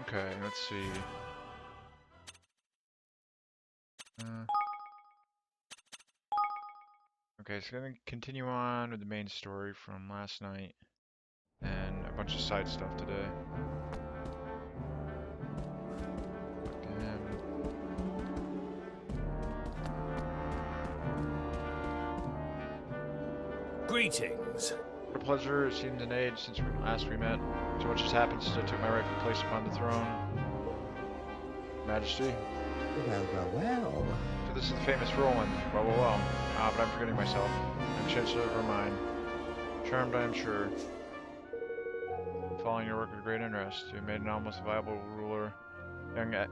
Okay, let's see. Okay, so gonna continue on with the main story from last night, and a bunch of side stuff today. Greetings. What a pleasure. It seems an age since last we met. So much has happened since I took my rightful place upon the throne. Majesty. Well. So this is the famous Roland. Well. But I'm forgetting myself. I'm Chancellor of Ermine. Charmed, I am sure. Following your work with great interest, you have made an almost viable ruler. To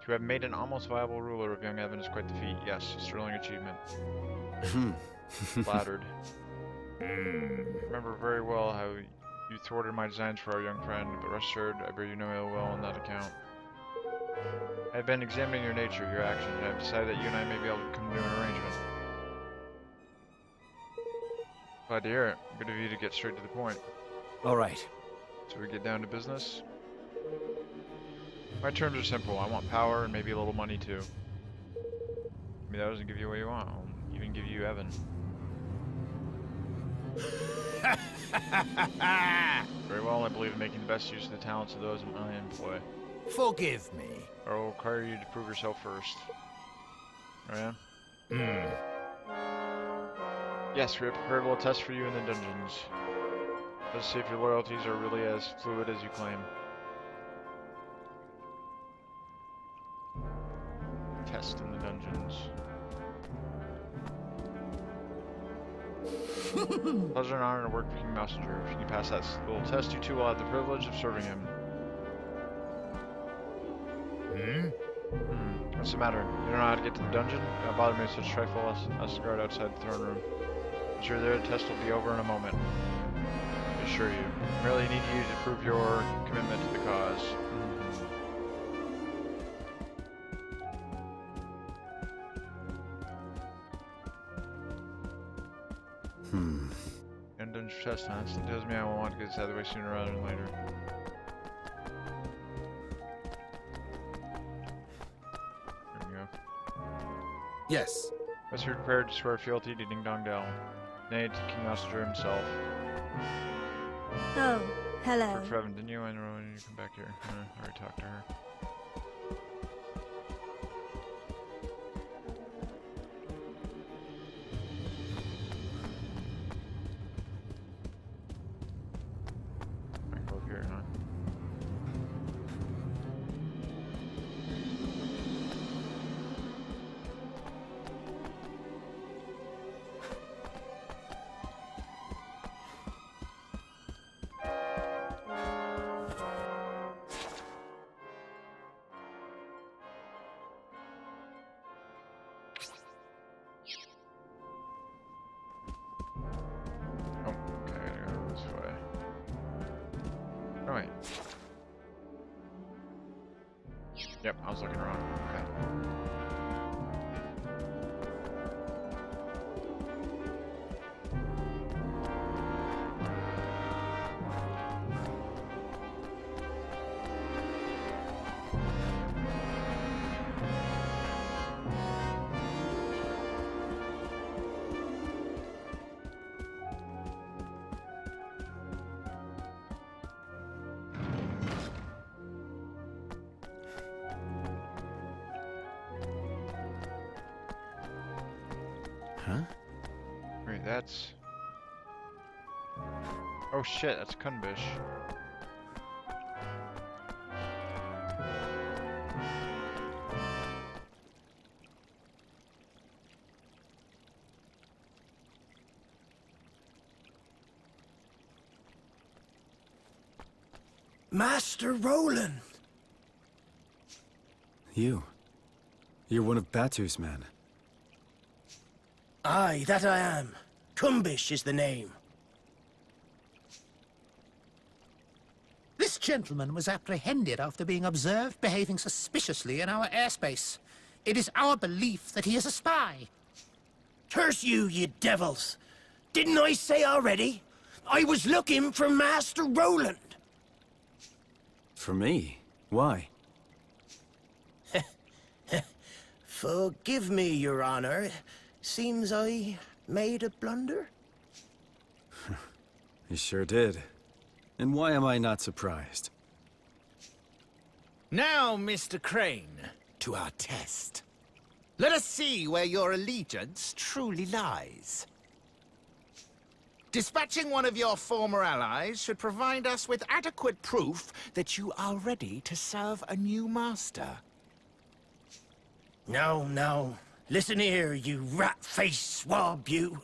have made an almost viable ruler of young Evan is quite the feat. Yes, a sterling achievement. Flattered. I remember very well how you thwarted my designs for our young friend, but rest assured, I bear you no ill will on that account. I have been examining your nature, your actions, and I have decided that you and I may be able to come to an arrangement. Glad to hear it. Good of you to get straight to the point. All right. So we get down to business. My terms are simple. I want power and maybe a little money too. I mean, that doesn't give you what you want. I'll even give you Evan. Very well, I believe in making the best use of the talents of those I employ. Forgive me. I will require you to prove yourself first. Oh yeah? Yes, we have prepared a little test for you in the dungeons. Let's see if your loyalties are really as fluid as you claim. Test in the dungeons. Pleasure and honor to work for King Messenger. If you can pass that little test, you two will have the privilege of serving him. What's the matter? You don't know how to get to the dungeon? Don't bother me with such trifle as guard outside the throne room. Once you're there, the test will be over in a moment. I assure you. I merely need you to prove your commitment to the cause. And dungeon test, huh? That tells me I will want to get this out of the way sooner rather than later. There we go. Yes. Must be prepared to swear fealty to Ding Dong Dell. Nay, to King Messenger himself. Oh, hello. For Revenant, didn't you? I know when you come back here. I already talked to her. I can go up here, huh? Oh, okay, I gotta go this way. Oh, wait. Yep, I was looking wrong. Okay. Huh? Wait, that's... Oh shit, that's Kunbish. Master Roland! You're one of Batu's men. Aye, that I am. Kumbish is the name. This gentleman was apprehended after being observed behaving suspiciously in our airspace. It is our belief that he is a spy. Curse you, ye devils! Didn't I say already? I was looking for Master Roland. For me? Why? Forgive me, Your Honor. Seems I made a blunder. You sure did. And why am I not surprised? Now, Mr. Crane, to our test. Let us see where your allegiance truly lies. Dispatching one of your former allies should provide us with adequate proof that you are ready to serve a new master. No, no. Listen here, you rat-faced swab, you.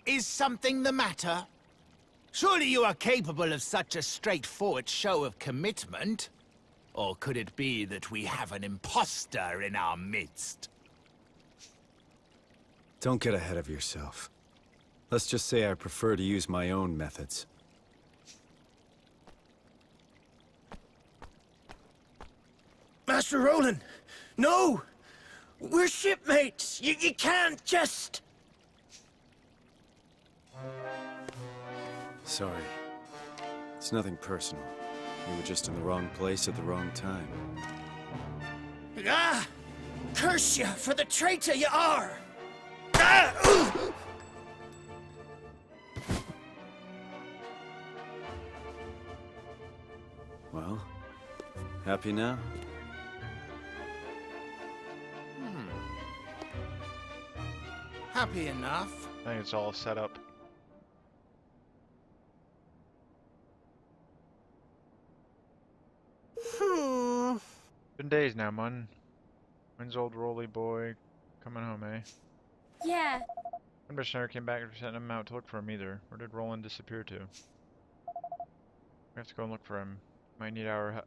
Is something the matter? Surely you are capable of such a straightforward show of commitment? Or could it be that we have an imposter in our midst? Don't get ahead of yourself. Let's just say I prefer to use my own methods. Master Roland, no! We're shipmates. You can't just... Sorry. It's nothing personal. You were just in the wrong place at the wrong time. Ah! Curse you for the traitor you are! Ah! Well, happy now? Happy enough. I think it's all set up. Been days now, Mun. When's old Rolly boy coming home, eh? Yeah, Commissioner never came back and sent him out to look for him either. Where did Roland disappear to? We have to go and look for him. Might need our help.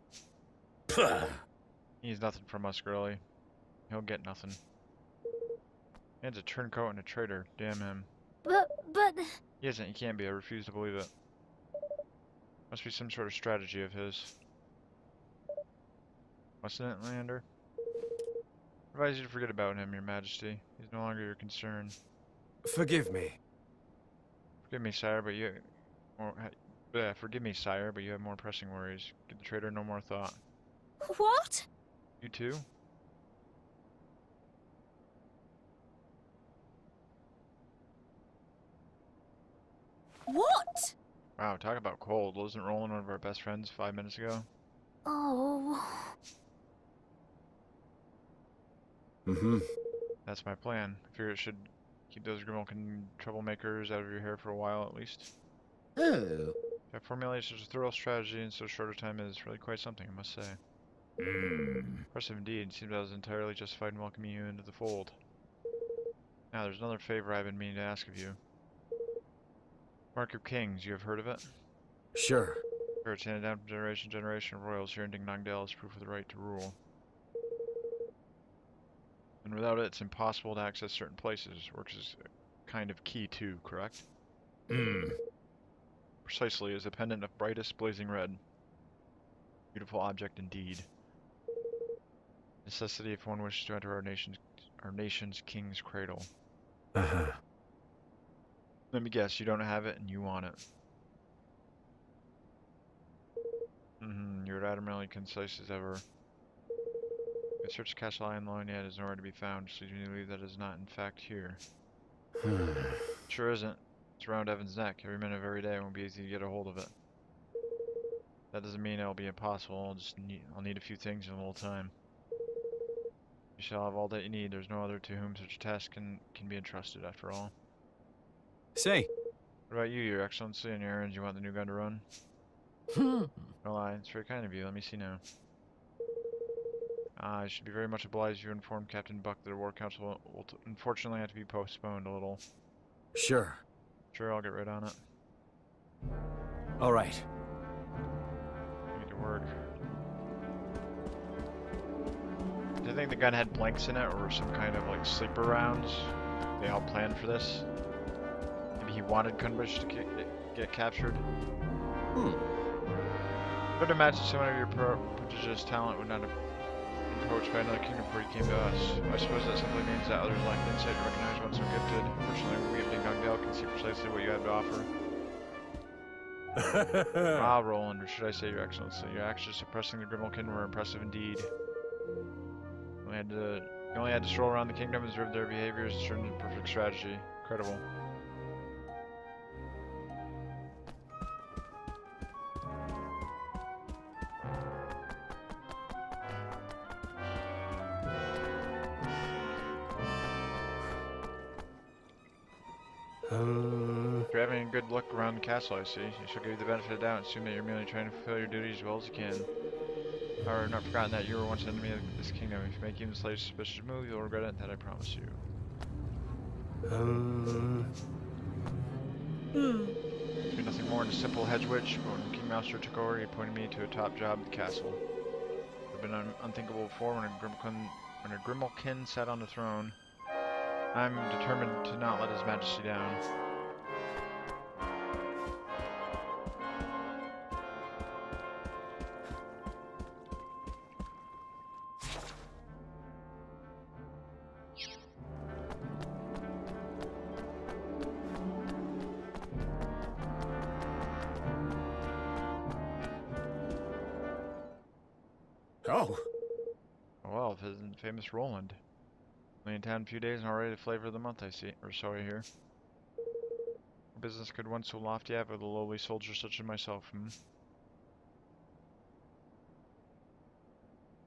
He needs nothing from us, girlie. He'll get nothing. Man's a turncoat and a traitor. Damn him. but... He isn't. He can't be. I refuse to believe it. Must be some sort of strategy of his. Wasn't it, Lander? I advise you to forget about him, Your Majesty. He's no longer your concern. Forgive me. Forgive me, sire, but you... forgive me, sire, but you have more pressing worries. Give the traitor no more thought. What? You too? What? Wow, talk about cold. Wasn't Roland one of our best friends 5 minutes ago? Oh... Mm-hmm. That's my plan. I figure it should keep those Grimmelkin troublemakers out of your hair for a while at least. Oh. That formulation such a thorough strategy in so short a time is really quite something, I must say. Impressive indeed. Seems I was entirely justified in welcoming you into the fold. Now, there's another favor I've been meaning to ask of you. Mark of Kings, you have heard of it? Sure. Sure, it's handed down from generation to generation of royals here in Ding Dong Dale as proof of the right to rule. And without it, it's impossible to access certain places. Works as a kind of key too, correct? Precisely, as a pendant of brightest blazing red. Beautiful object indeed. Necessity if one wishes to enter our nation's king's cradle. Uh-huh. Let me guess, you don't have it and you want it. You're admirably concise as ever. I searched Castle Island long yet is nowhere to be found, so you believe that is not in fact here. Sure isn't. It's around Evan's neck. Every minute of every day it won't be easy to get a hold of it. That doesn't mean it'll be impossible. I'll need a few things and a little time. You shall have all that you need. There's no other to whom such a task can be entrusted, after all. Say. What about you, Your Excellency, and your errands you want the new gun to run? No lie, it's very kind of you. Let me see now. I should be very much obliged if you inform Captain Buck that the War Council will unfortunately have to be postponed a little. Sure. Sure, I'll get right on it. All right. Get to work. Do you think the gun had blanks in it, or some kind of like sleeper rounds? They all planned for this? Maybe he wanted Kunbush to get captured? I would imagine someone of your prodigious talent would not have poached by another kingdom before you came to us. I suppose that simply means that others lack the insight to recognize one so gifted. Fortunately, we of Dingongdale can see precisely what you have to offer. Ah, Roland, or should I say Your Excellency, your actions suppressing the Grimalkin were impressive indeed. You only had to stroll around the kingdom and observe their behaviors and turn into perfect strategy. Incredible. If you're having a good look around the castle, I see. I shall give you the benefit of the doubt and assume that you're merely trying to fulfill your duties as well as you can. However, I've not forgotten that you were once an enemy of this kingdom. If you make even the slightest suspicious move, you'll regret it, that I promise you. To be nothing more than a simple hedge witch, but when King Master took over, he appointed me to a top job at the castle. It would have been unthinkable before when a Grimalkin sat on the throne. I'm determined to not let His Majesty down. Oh, Well, famous Roland. Only in town a few days and already the flavor of the month, I see, or so I hear. Business could one so lofty have with a lowly soldier such as myself,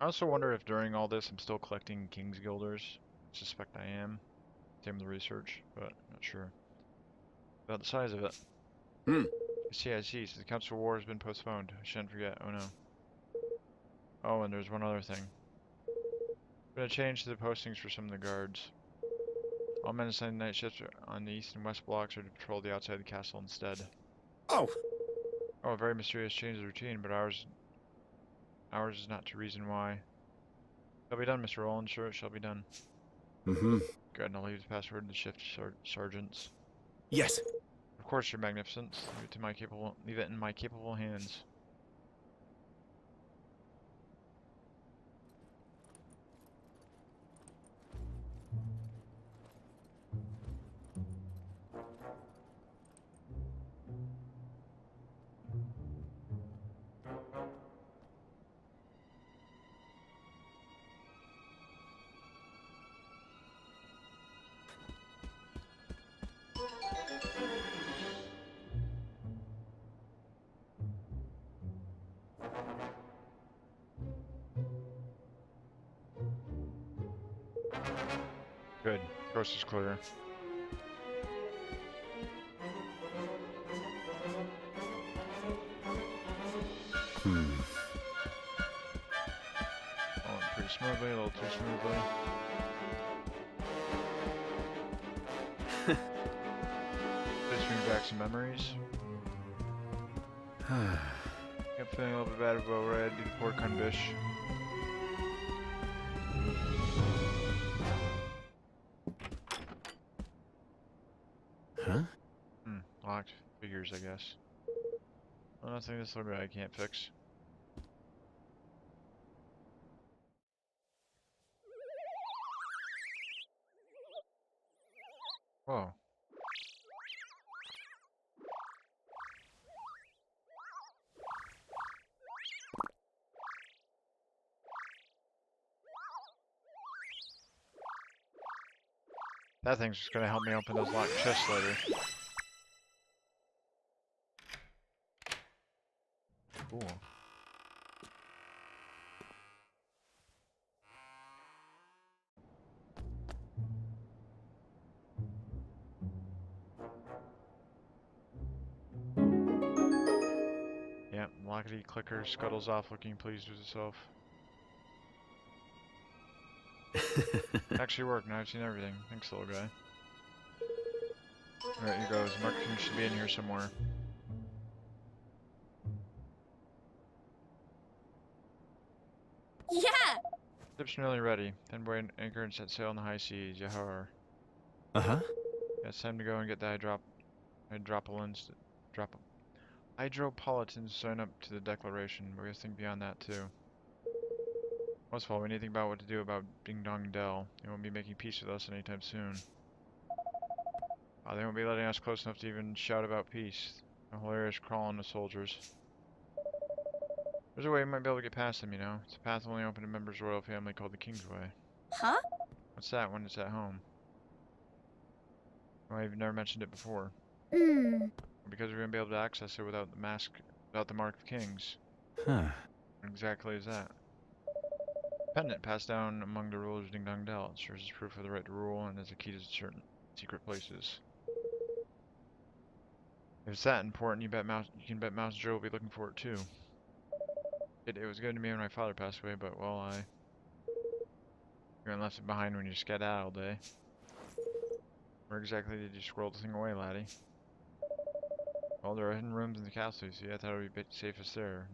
I also wonder if during all this I'm still collecting King's Guilders. I suspect I am. Same with the research, but not sure. About the size of it. I see. So the Council War has been postponed. I shouldn't forget. Oh no. Oh, and there's one other thing. I'm gonna change the postings for some of the guards. All men assigned night shifts on the east and west blocks are to patrol the outside of the castle instead. oh, Oh, a very mysterious change of routine, but ours is not to reason why. Shall be done, Mr. Roland. Sure, it shall be done. Good, and I'll leave the password to the shift sergeants. yes. Of course, Your Magnificence. Leave it in my capable hands. Good. Coast is clear. Going pretty smoothly, a little too smoothly. Just bring back some memories. I'm feeling a little bit bad about what I had to do to poor Kunbish. Huh? Locked. Figures, I guess. Well, nothing this little guy can't fix. Whoa. That thing's just gonna help me open those locked chests later. Cool. Yep, Lockety Clicker scuttles off looking pleased with itself. Actually worked, now I've seen everything. Thanks, little guy. Alright, here goes. Marking should be in here somewhere. Yeah! Ship's nearly ready. Then weigh an anchor and set sail in the high seas. Yahar. Uh-huh. Yeah, it's time to go and get the hydropolitans to sign up to the declaration, but we have to think beyond that too. Most of all, we need to think about what to do about Ding Dong Dell. They won't be making peace with us anytime soon. They won't be letting us close enough to even shout about peace. The whole area is crawling with soldiers. There's a way we might be able to get past them, you know. It's a path only open to members of the royal family called the King's Way. Huh? What's that when it's at home? Well, I've never mentioned it before. Because we wouldn't be able to access it without the mask, without the Mark of Kings. Huh. What exactly is that? Pendant passed down among the rulers of Ding Dong Dell. It serves as proof of the right to rule and as a key to certain secret places. If it's that important, you can bet Mouse Joe will be looking for it too. It was good to me when my father passed away, but well, you left it behind when you skedaddled, eh? Where exactly did you squirrel the thing away, laddie? Well, there are hidden rooms in the castle, so I thought it would be safest there.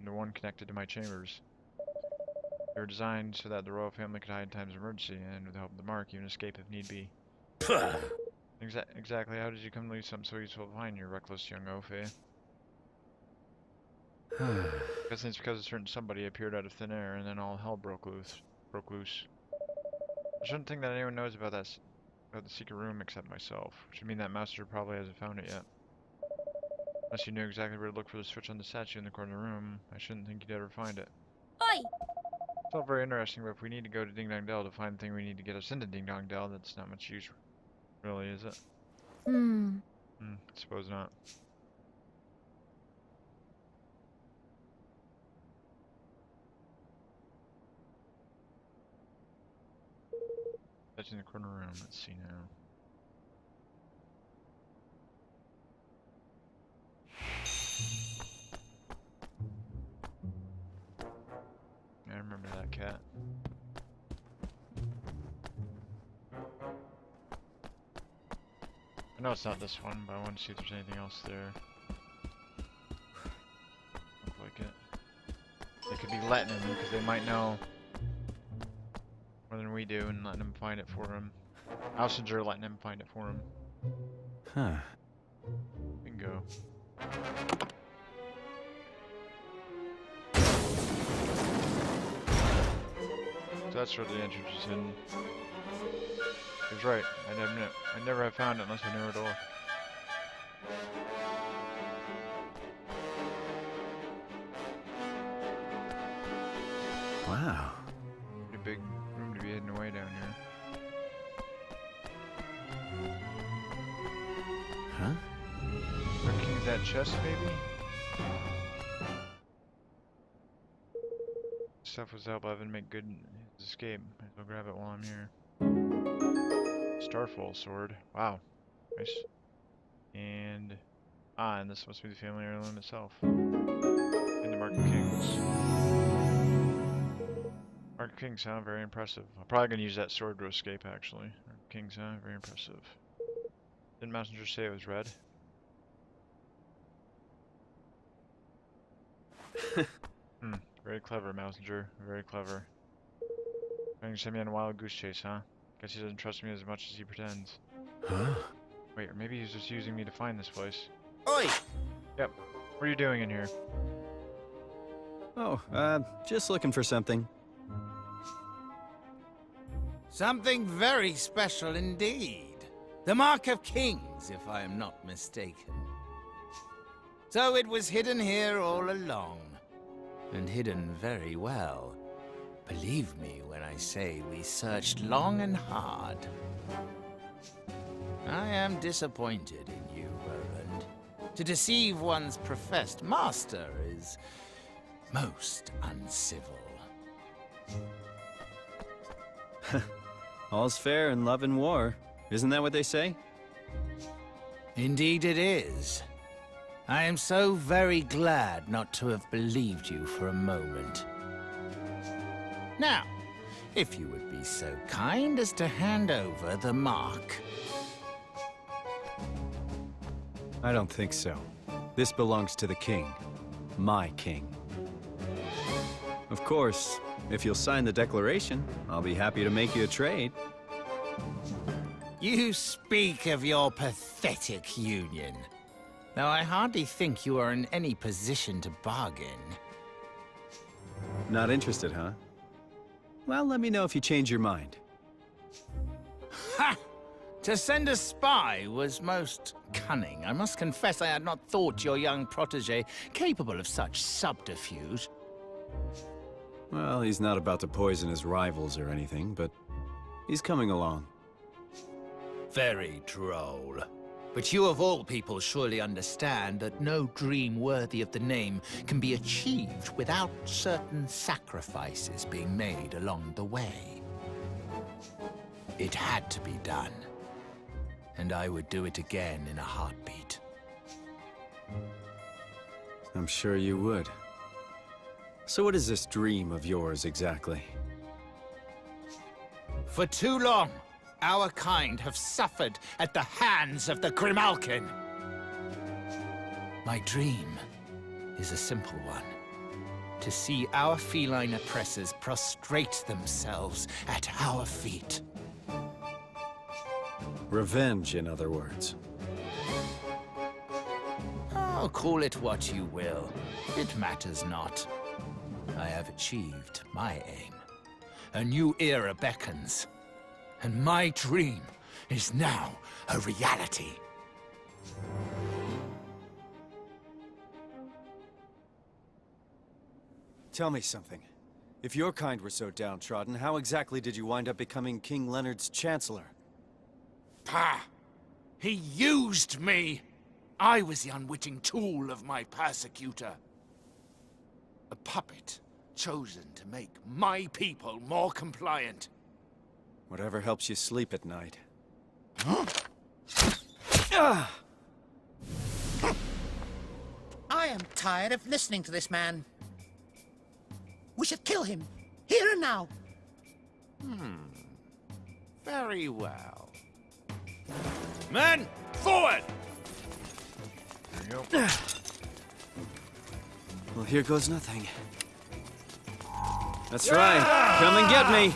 The one connected to my chambers. They were designed so that the royal family could hide in times of emergency, and with the help of the Mark, even escape if need be. Exactly how did you come to leave something so useful behind, you reckless young oaf, eh? I guess it's because a certain somebody appeared out of thin air, and then all hell broke loose. I shouldn't think that anyone knows about the secret room except myself, which would mean that Master probably hasn't found it yet. Unless you knew exactly where to look for the switch on the statue in the corner of the room, I shouldn't think you'd ever find it. Oi! It's all very interesting, but if we need to go to Ding Dong Dell to find the thing we need to get us into Ding Dong Dell, that's not much use, really, is it? I suppose not. That's in the corner room. Let's see now. I remember that cat. I know it's not this one, but I want to see if there's anything else there. Look like it. They could be letting him because they might know more than we do and letting him find it for him. Ausinger letting him find it for him. Huh. Bingo. So that's where the entrance is in. He was right. I never have found it unless I knew where to look. Wow. Pretty big room to be hidden away down here. Huh? Our king's that chest, maybe? Stuff was help Evan make good his escape. Might as well grab it while I'm here. Starfall sword. Wow. Nice. And this must be the family heirloom itself. And the Mark of Kings. Mark of Kings, huh? Very impressive. I'm probably gonna use that sword to escape, actually. Mark of Kings, huh? Very impressive. Didn't Messenger say it was red? Very clever, Messenger. Very clever. Trying to send me on a wild goose chase, huh? Guess he doesn't trust me as much as he pretends. Huh? Wait, or maybe he's just using me to find this place. Oi! Yep. What are you doing in here? Oh, just looking for something. Something very special indeed. The Mark of Kings, if I am not mistaken. So it was hidden here all along. And hidden very well. Believe me when I say we searched long and hard. I am disappointed in you, Roland. To deceive one's professed master is most uncivil. All's fair in love and war. Isn't that what they say? Indeed it is. I am so very glad not to have believed you for a moment. Now, if you would be so kind as to hand over the mark. I don't think so. This belongs to the king. My king. Of course, if you'll sign the declaration, I'll be happy to make you a trade. You speak of your pathetic union. Though I hardly think you are in any position to bargain. Not interested, huh? Well, let me know if you change your mind. Ha! To send a spy was most cunning. I must confess I had not thought your young protege capable of such subterfuge. Well, he's not about to poison his rivals or anything, but he's coming along. Very droll. But you of all people surely understand that no dream worthy of the name can be achieved without certain sacrifices being made along the way. It had to be done. And I would do it again in a heartbeat. I'm sure you would. So what is this dream of yours exactly? For too long, our kind have suffered at the hands of the Grimalkin. My dream is a simple one. To see our feline oppressors prostrate themselves at our feet. Revenge, in other words. Oh, call it what you will. It matters not. I have achieved my aim. A new era beckons. And my dream is now a reality. Tell me something. If your kind were so downtrodden, how exactly did you wind up becoming King Leonard's Chancellor? Pah! He used me! I was the unwitting tool of my persecutor. A puppet chosen to make my people more compliant. Whatever helps you sleep at night. I am tired of listening to this man. We should kill him, here and now. Very well. Men, forward! There you go. Well, here goes nothing. That's right. Come and get me.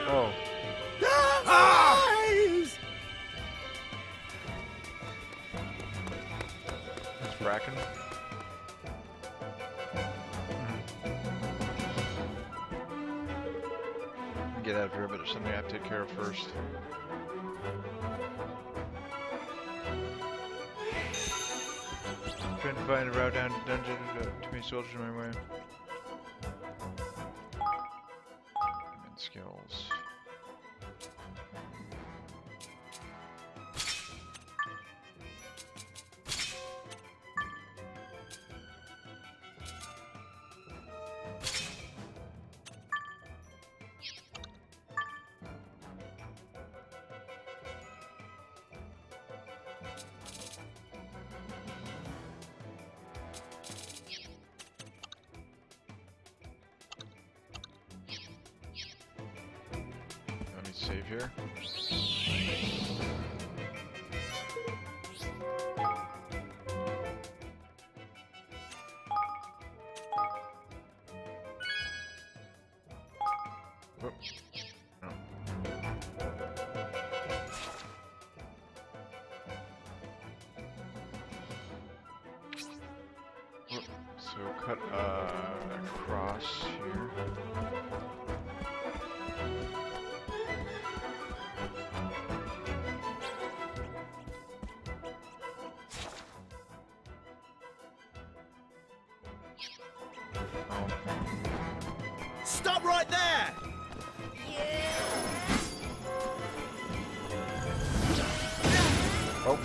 Oh. That's Bracken. Get out of here, but there's something I have to take care of first. Trying to find a route down to the dungeon too many soldiers in my way. Command skills. Let me save here. Oh. So cut across here. Oh. Stop right there! Oh.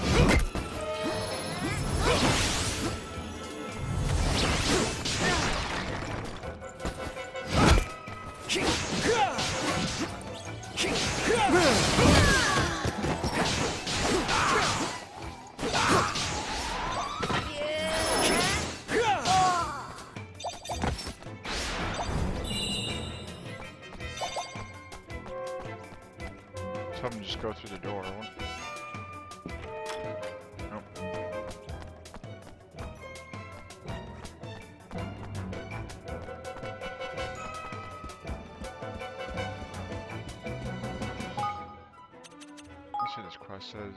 Let's have him just go through the door. Nope. Let's see this quest says,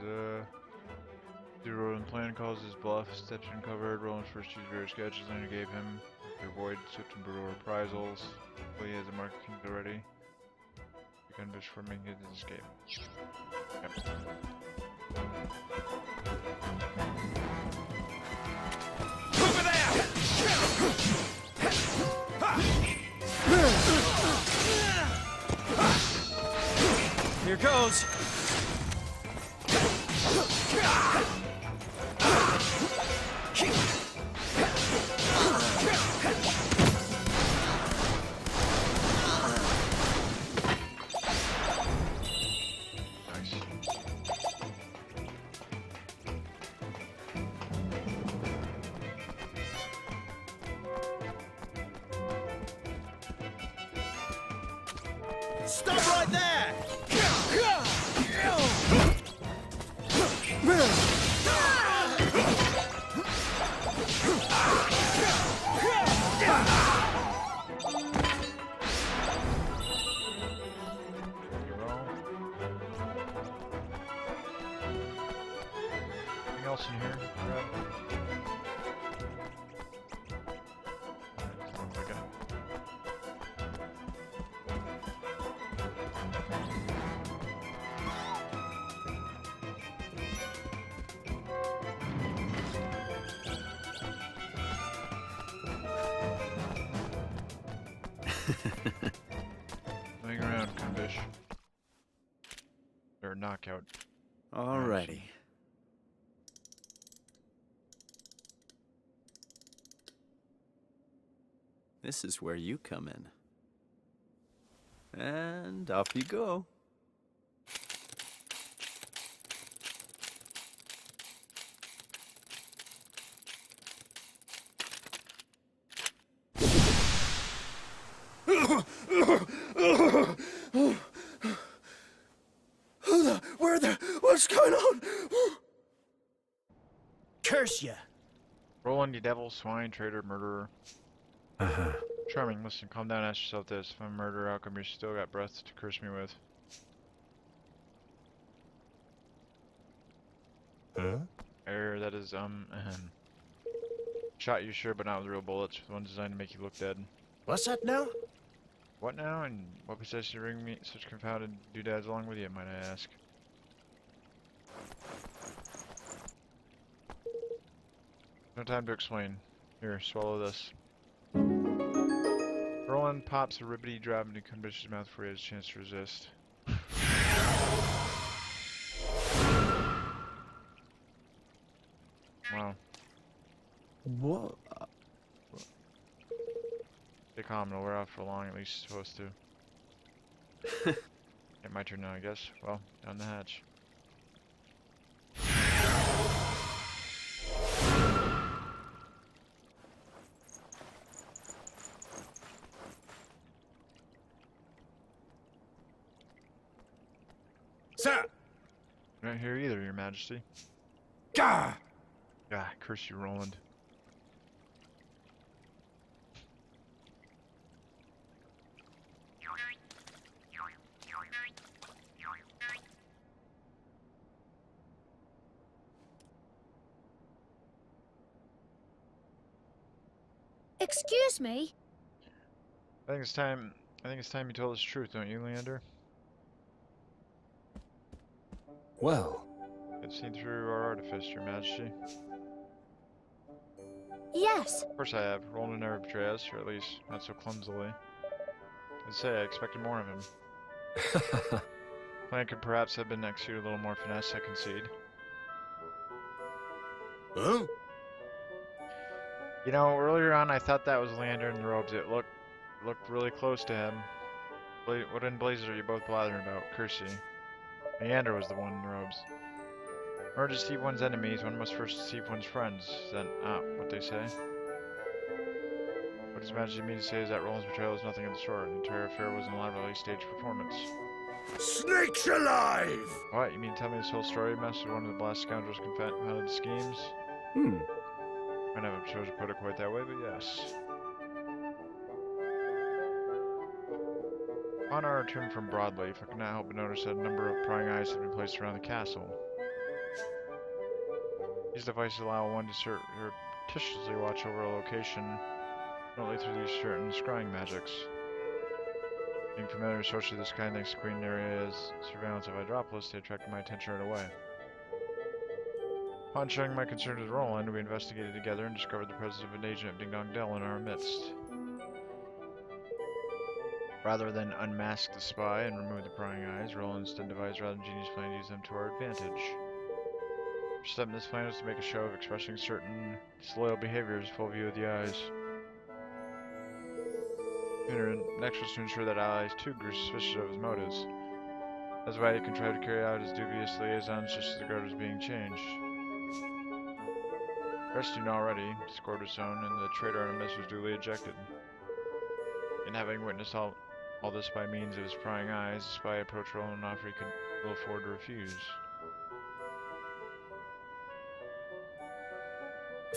The Roland plan calls his bluff, steps uncovered, Roland's first two various gadgets Lander gave him to avoid swift and brutal reprisals. Well, he has a mark kings already. The gunfish for making his escape. Yep. Over there! Here goes. Nice. Stop right there! You roll. Anything else in here? Grab. Alright, what do I got? Hang around, Cumbish. Or knockout. Alrighty. This is where you come in. And off you go. What's going on? Curse ya! Roland, you devil, swine, traitor, murderer. Charming, listen, calm down, ask yourself this. If I'm a murderer, how come you still got breath to curse me with? Huh? That is, Shot you, sure, but not with real bullets. The ones designed to make you look dead. What's that now? What now? And what possessed you to bring me such confounded doodads along with you, might I ask? No time to explain. Here, swallow this. Roland pops a ribbity drop into Cumbish's mouth before he has a chance to resist. Wow. What? Stay calm, it'll wear off for long, at least it's supposed to. Yeah, my turn now, I guess. Well, down the hatch. Sir! Not here either, Your Majesty. Gah! Ah, curse you, Roland. Excuse me? I think it's time you told us the truth, don't you, Leander? Well, I've seen through our artifice, Your Majesty. Yes. Of course I have. Roland never betray us, or at least not so clumsily. I'd say I expected more of him. Plan could perhaps have been executed a little more finesse, I concede. Huh? You know, earlier on I thought that was Leander in the robes. It looked really close to him. What in blazes are you both blathering about? Curse you. Leander was the one in the robes. In order to deceive one's enemies, one must first deceive one's friends. Is that not what they say? What His Majesty means to say is that Roland's betrayal is nothing of the sort. The entire affair was an elaborately staged performance. Snakes alive! What? You mean to tell me this whole story mess with one of the blast scoundrels' confounded schemes? I never chose to put it quite that way, but yes. On our return from Broadleaf, I could not help but notice that a number of prying eyes had been placed around the castle. These devices allow one to surreptitiously watch over a location only through these certain scrying magics. Being familiar with sources of this kind thanks to Queen Area's surveillance of Hydropolis, they attracted my attention right away. Upon sharing my concerns with Roland, we investigated together and discovered the presence of an agent of Ding Dong Dell in our midst. Rather than unmask the spy and remove the prying eyes, Roland instead devised a rather ingenious plan to use them to our advantage. First step in this plan was to make a show of expressing certain disloyal behaviors full view of the eyes. Next was to ensure that allies too grew suspicious of his motives. That's why he contrived to carry out his dubious liaisons just as the guard was being changed. The rest you know already, the score was sown, and the traitor Artemis was duly ejected. And having witnessed all this by means of his prying eyes, the spy approached Roland and offered he could ill afford to refuse.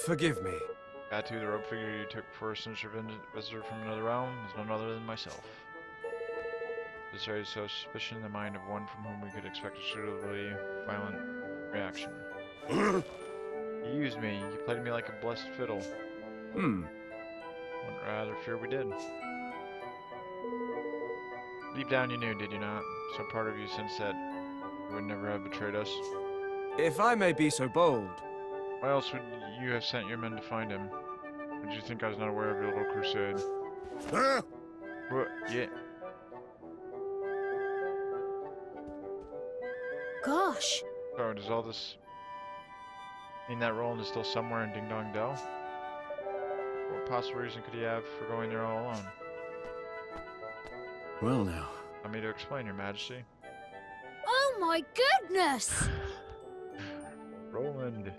Forgive me. Batu, the robe figure you took for a sinister visitor from another realm, is none other than myself. This raised so suspicion in the mind of one from whom we could expect a suitably violent reaction. You used me. You played me like a blessed fiddle. Wouldn't rather fear we did. Deep down you knew, did you not? Some part of you sensed that you would never have betrayed us. If I may be so bold. Why else would you have sent your men to find him? Did you think I was not aware of your little crusade? What? Yeah. Gosh. So, does all this mean that Roland is still somewhere in Ding Dong Dell? What possible reason could he have for going there all alone? Well now. Allow me to explain, Your Majesty. Oh my goodness! Roland.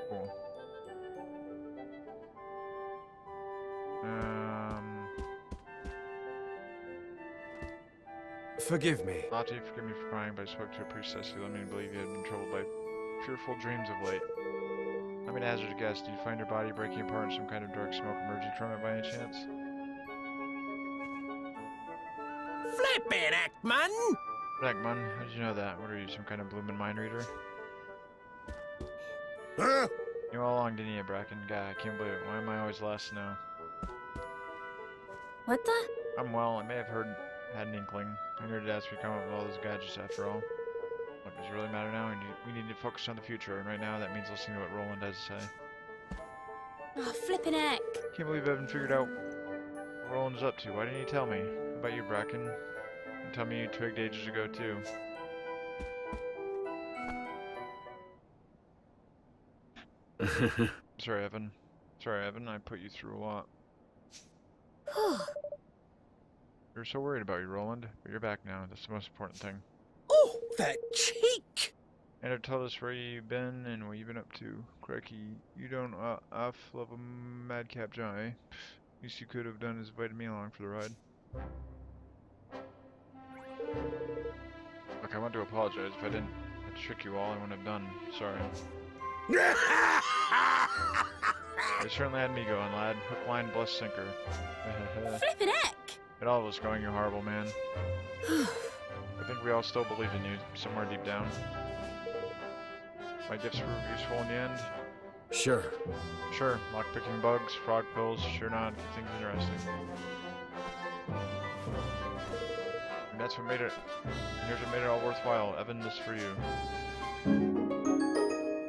Cool. Forgive me. Lati, forgive me for crying, but I spoke to a priestess who led me to believe you had been troubled by fearful dreams of late. I mean, hazard a guess, did you find your body breaking apart and some kind of dark smoke emerging from it by any chance? Flippin' heck, man! Heckman, how did you know that? What are you, some kind of bloomin' mind reader? Huh? You knew all along, didn't you, Bracken? God, I can't believe it. Why am I always last to know? What the? I'm well, I may have had an inkling. I'm here to ask you to come up with all those gadgets after all. Look, does it really matter now? We need to focus on the future, and right now that means listening to what Roland has to say. Oh, flippin' heck. Can't believe I haven't figured out what Roland's up to. Why didn't you tell me? How about you, Bracken? And tell me you twigged ages ago, too. Sorry, Evan. Sorry, Evan, I put you through a lot. We were so worried about you, Roland, but you're back now. That's the most important thing. Oh, that cheek! And have told us where you've been and what you've been up to. Crikey, you don't love a madcap John, eh? Least you could have done is invited me along for the ride. Look, I want to apologize. If I didn't trick you all, I wouldn't have done. Sorry. You certainly had me going, lad. Hook, line, bless, sinker. Flippin' heck! Get all of us going, you horrible man. I think we all still believe in you, somewhere deep down. My gifts were useful in the end? Sure. Sure, lockpicking bugs, frog pills, sure not, things interesting. And that's what made it, here's what made it all worthwhile. Evan, this for you.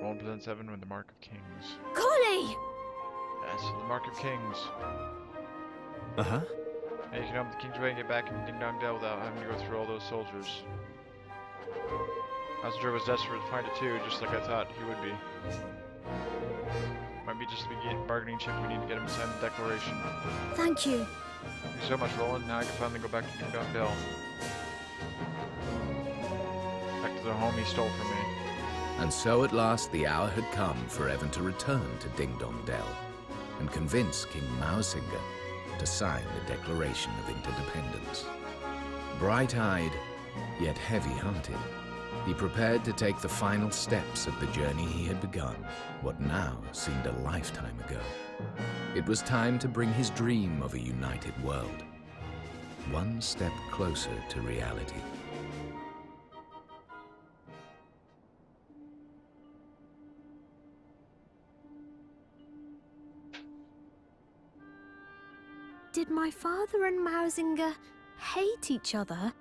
Roland presents Evan with the Mark of Kings. Golly! Yes, the Mark of Kings. Uh-huh. Now you can help the King's Way and get back into Ding Dong Dell without having to go through all those soldiers. Messenger was desperate to find it too, just like I thought he would be. Might be just the bargaining chip we need to get him to sign the declaration. Thank you. Thank you so much, Roland. Now I can finally go back to Ding Dong Dell. Back to the home he stole from me. And so at last the hour had come for Evan to return to Ding Dong Dell and convince King Mausinger to sign the Declaration of Interdependence. Bright-eyed, yet heavy-hearted, he prepared to take the final steps of the journey he had begun, what now seemed a lifetime ago. It was time to bring his dream of a united world one step closer to reality. Did my father and Mausinger hate each other?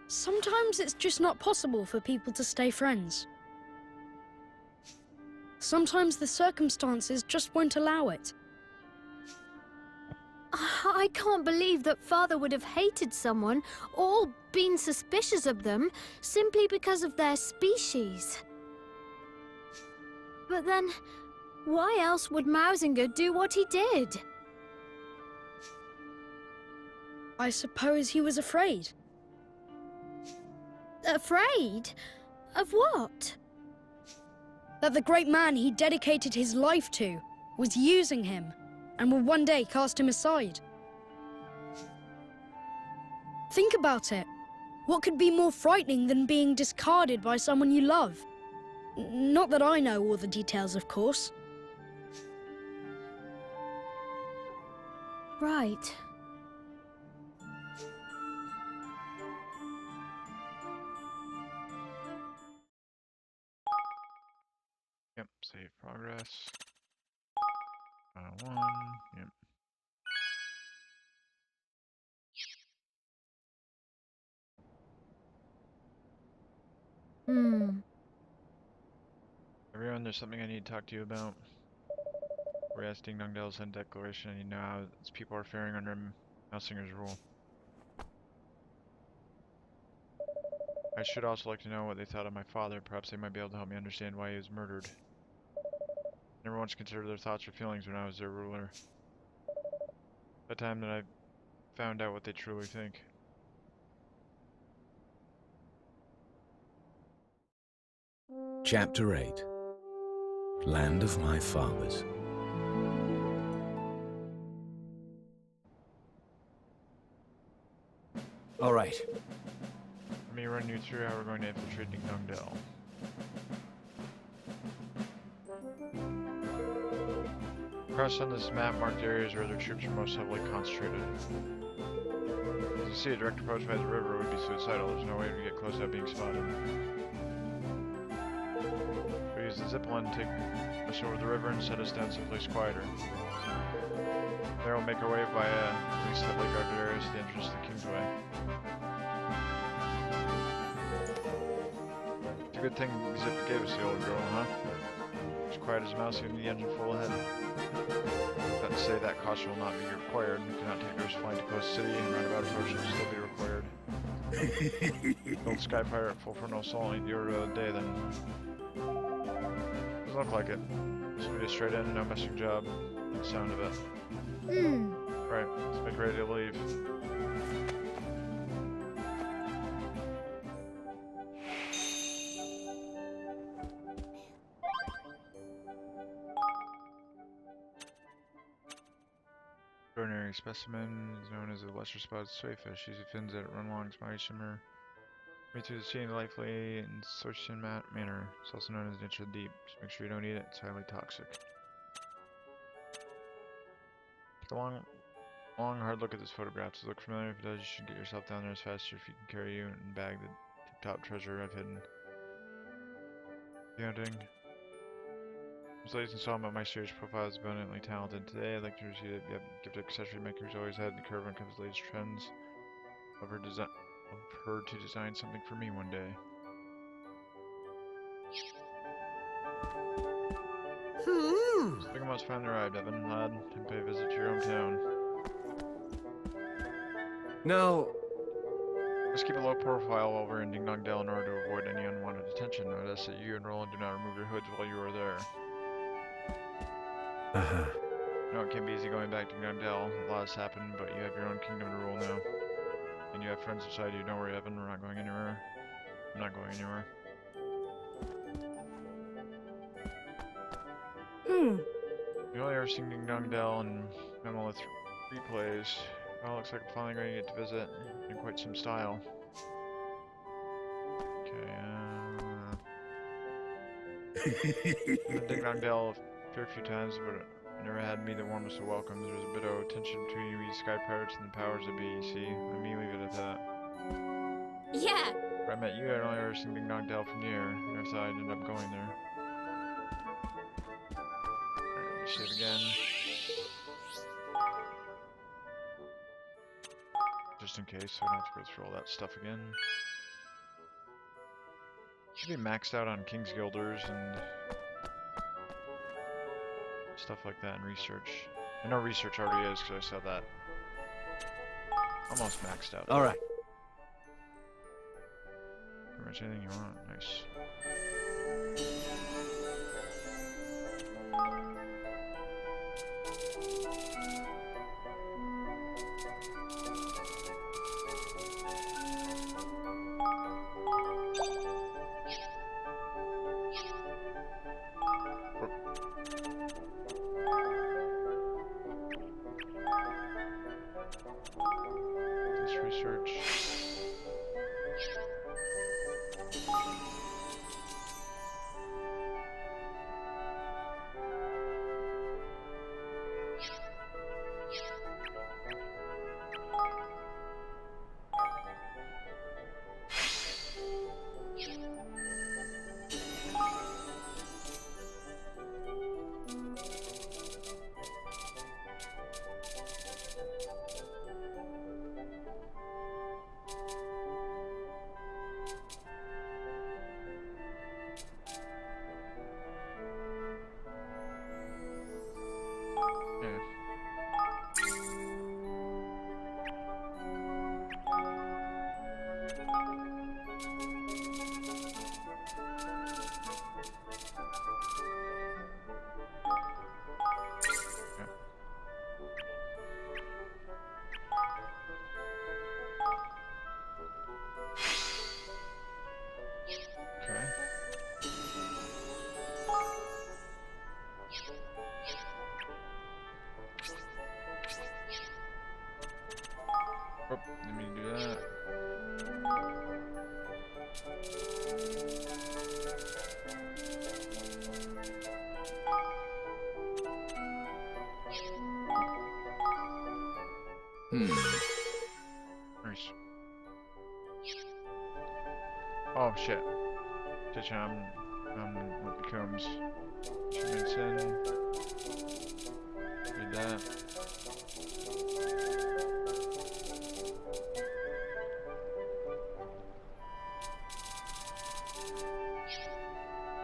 Sometimes it's just not possible for people to stay friends. Sometimes the circumstances just won't allow it. I can't believe that father would have hated someone or been suspicious of them simply because of their species. But then, why else would Mausinger do what he did? I suppose he was afraid. Afraid? Of what? That the great man he dedicated his life to was using him and will one day cast him aside. Think about it. What could be more frightening than being discarded by someone you love? Not that I know all the details, of course. Right. Yep, save progress. One. Yep. Everyone, there's something I need to talk to you about. We're asking Ding Dong Dell's send declaration, and you know how its people are faring under Mausinger's rule. I should also like to know what they thought of my father. Perhaps they might be able to help me understand why he was murdered. Never once considered their thoughts or feelings when I was their ruler. The time that I found out what they truly think. Chapter 8. Land of My Fathers. All right. Let me run you through how we're going to infiltrate Ding Dong Dell. Across on this map, marked areas where their troops are most heavily concentrated. As you see, a direct approach by the river would be suicidal. There's no way to get close without being spotted. We use the zipline to take us over the river and set us down someplace quieter. There we'll make our way via at least heavily guarded areas to the entrance to the Kingsway. It's a good thing Zip gave us the old girl, huh? As quiet as a mouse, even the engine full ahead. Not to say that caution will not be required. We cannot take those flying to Coast City, and roundabout approach will still be required. Old Sky Pirate, full frontal assault, ain't the order of the day then. Doesn't look like it. This will be a straight in, no messing job. Like the sound of it. Right, let's make ready to leave. Extraordinary specimen is known as a lesser spotted swayfish. These fins that run along mighty shimmer right through the sea in a lively and searching manner. It's also known as the niche of the deep. Just make sure you don't eat it, it's highly toxic. Take a long hard look at this photograph. Does it look familiar? If it does, you should get yourself down there as fast as you can carry you and bag the tip-top treasure I've hidden. Hunting. As ladies and saw about my serious profile is abundantly talented. Today, I'd like to receive it. Gifted accessory makers always had the curve on comes latest trends. Of her to design something for me one day. Springmont's finally arrived, Evan, lad. Time to pay a visit to your hometown. Now, Let's keep a low profile while we're in Ding Dong Dell in order to avoid any unwanted attention. Notice that you and Roland do not remove your hoods while you are there. No, it can be easy going back to Ding Dong Dell. A lot has happened, but you have your own kingdom to rule now. And you have friends beside you. Don't worry, Evan. We're not going anywhere. I'm not going anywhere. You only ever seen Ding Dong Dell and Memolith replays. Well, looks like we're finally going to get to visit in quite some style. Okay, Ding Dong Dell appeared a few times, but never had me the warmest of welcomes. There was a bit of tension between we Sky Pirates and the powers that be, see? Let me leave it at that. Yeah. When I met you, I'd only ever seen Ding Dong Dell from near. I never thought I'd end up going there. Alright, let me save again. Just in case, so I don't have to go through all that stuff again. Should be maxed out on King's Guilders and stuff like that in research. I know research already is because I saw that. Almost maxed out. All right. Pretty much anything you want. Nice. This research. Okay. Oh, let me do that. Nice. Oh shit. What becomes 2 minutes in. Read that.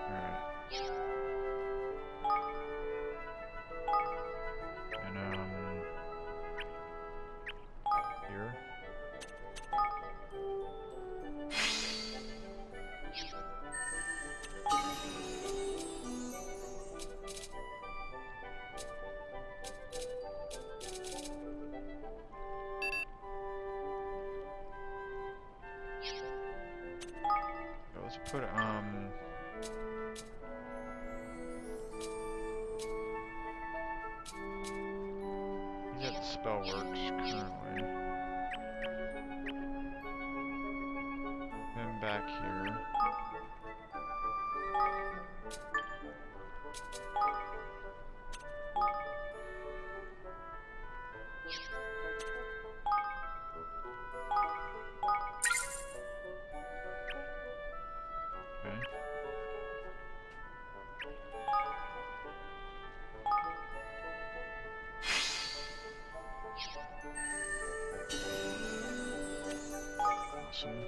Alright. And here. Let's put yeah, the spell works currently. Then back here. Okay. Awesome.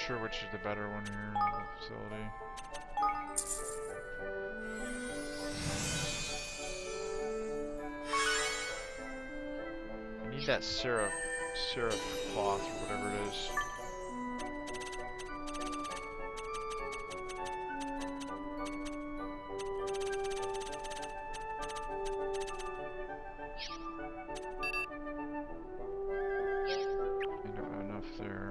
sure which is the better one here, the facility. I need that syrup cloth or whatever it is. I don't have enough there.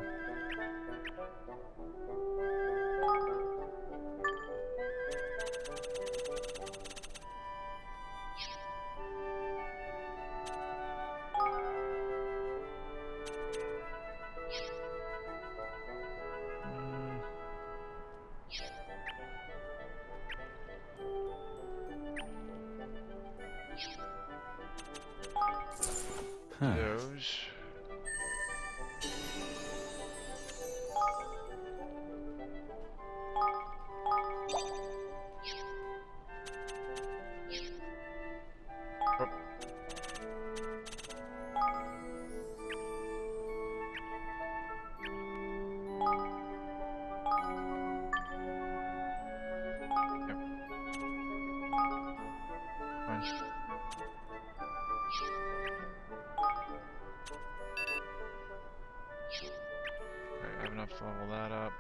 Huh. Those. Oh. Yep. Fine. Alright, I have enough to level that up.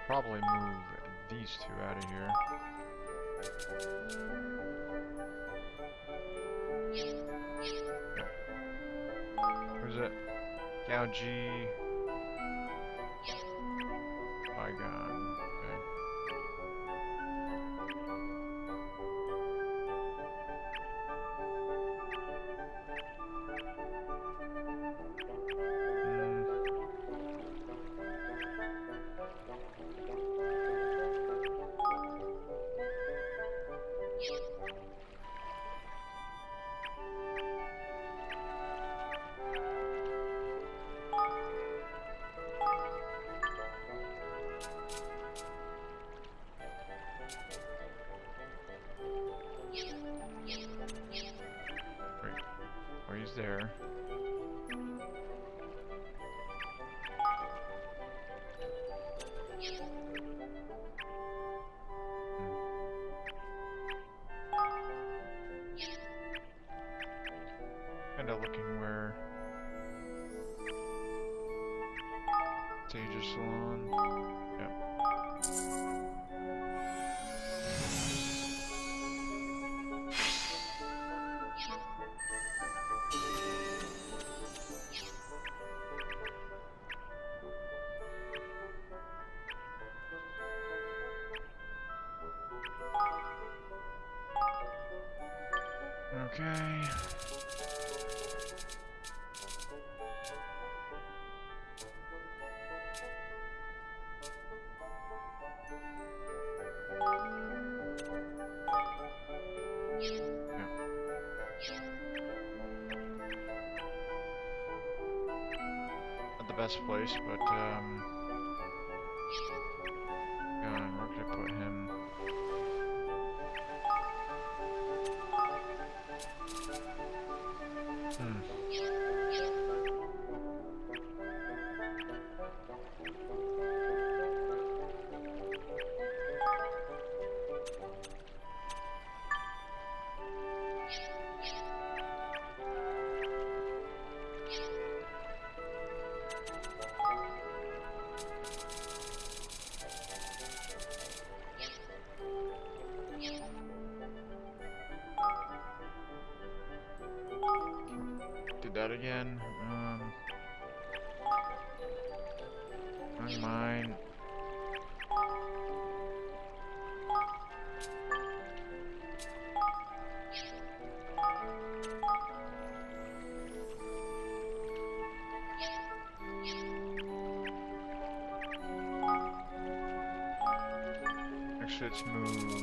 Probably move these two out of here. Yep. Where's it? Gouji. Bygone. Okay. Wait. Oh, he's there. Kinda looking where Sage's salon. Yep. Okay. Not the best place, but God, where could I put him? Did that again. On mine. Actually, let's move.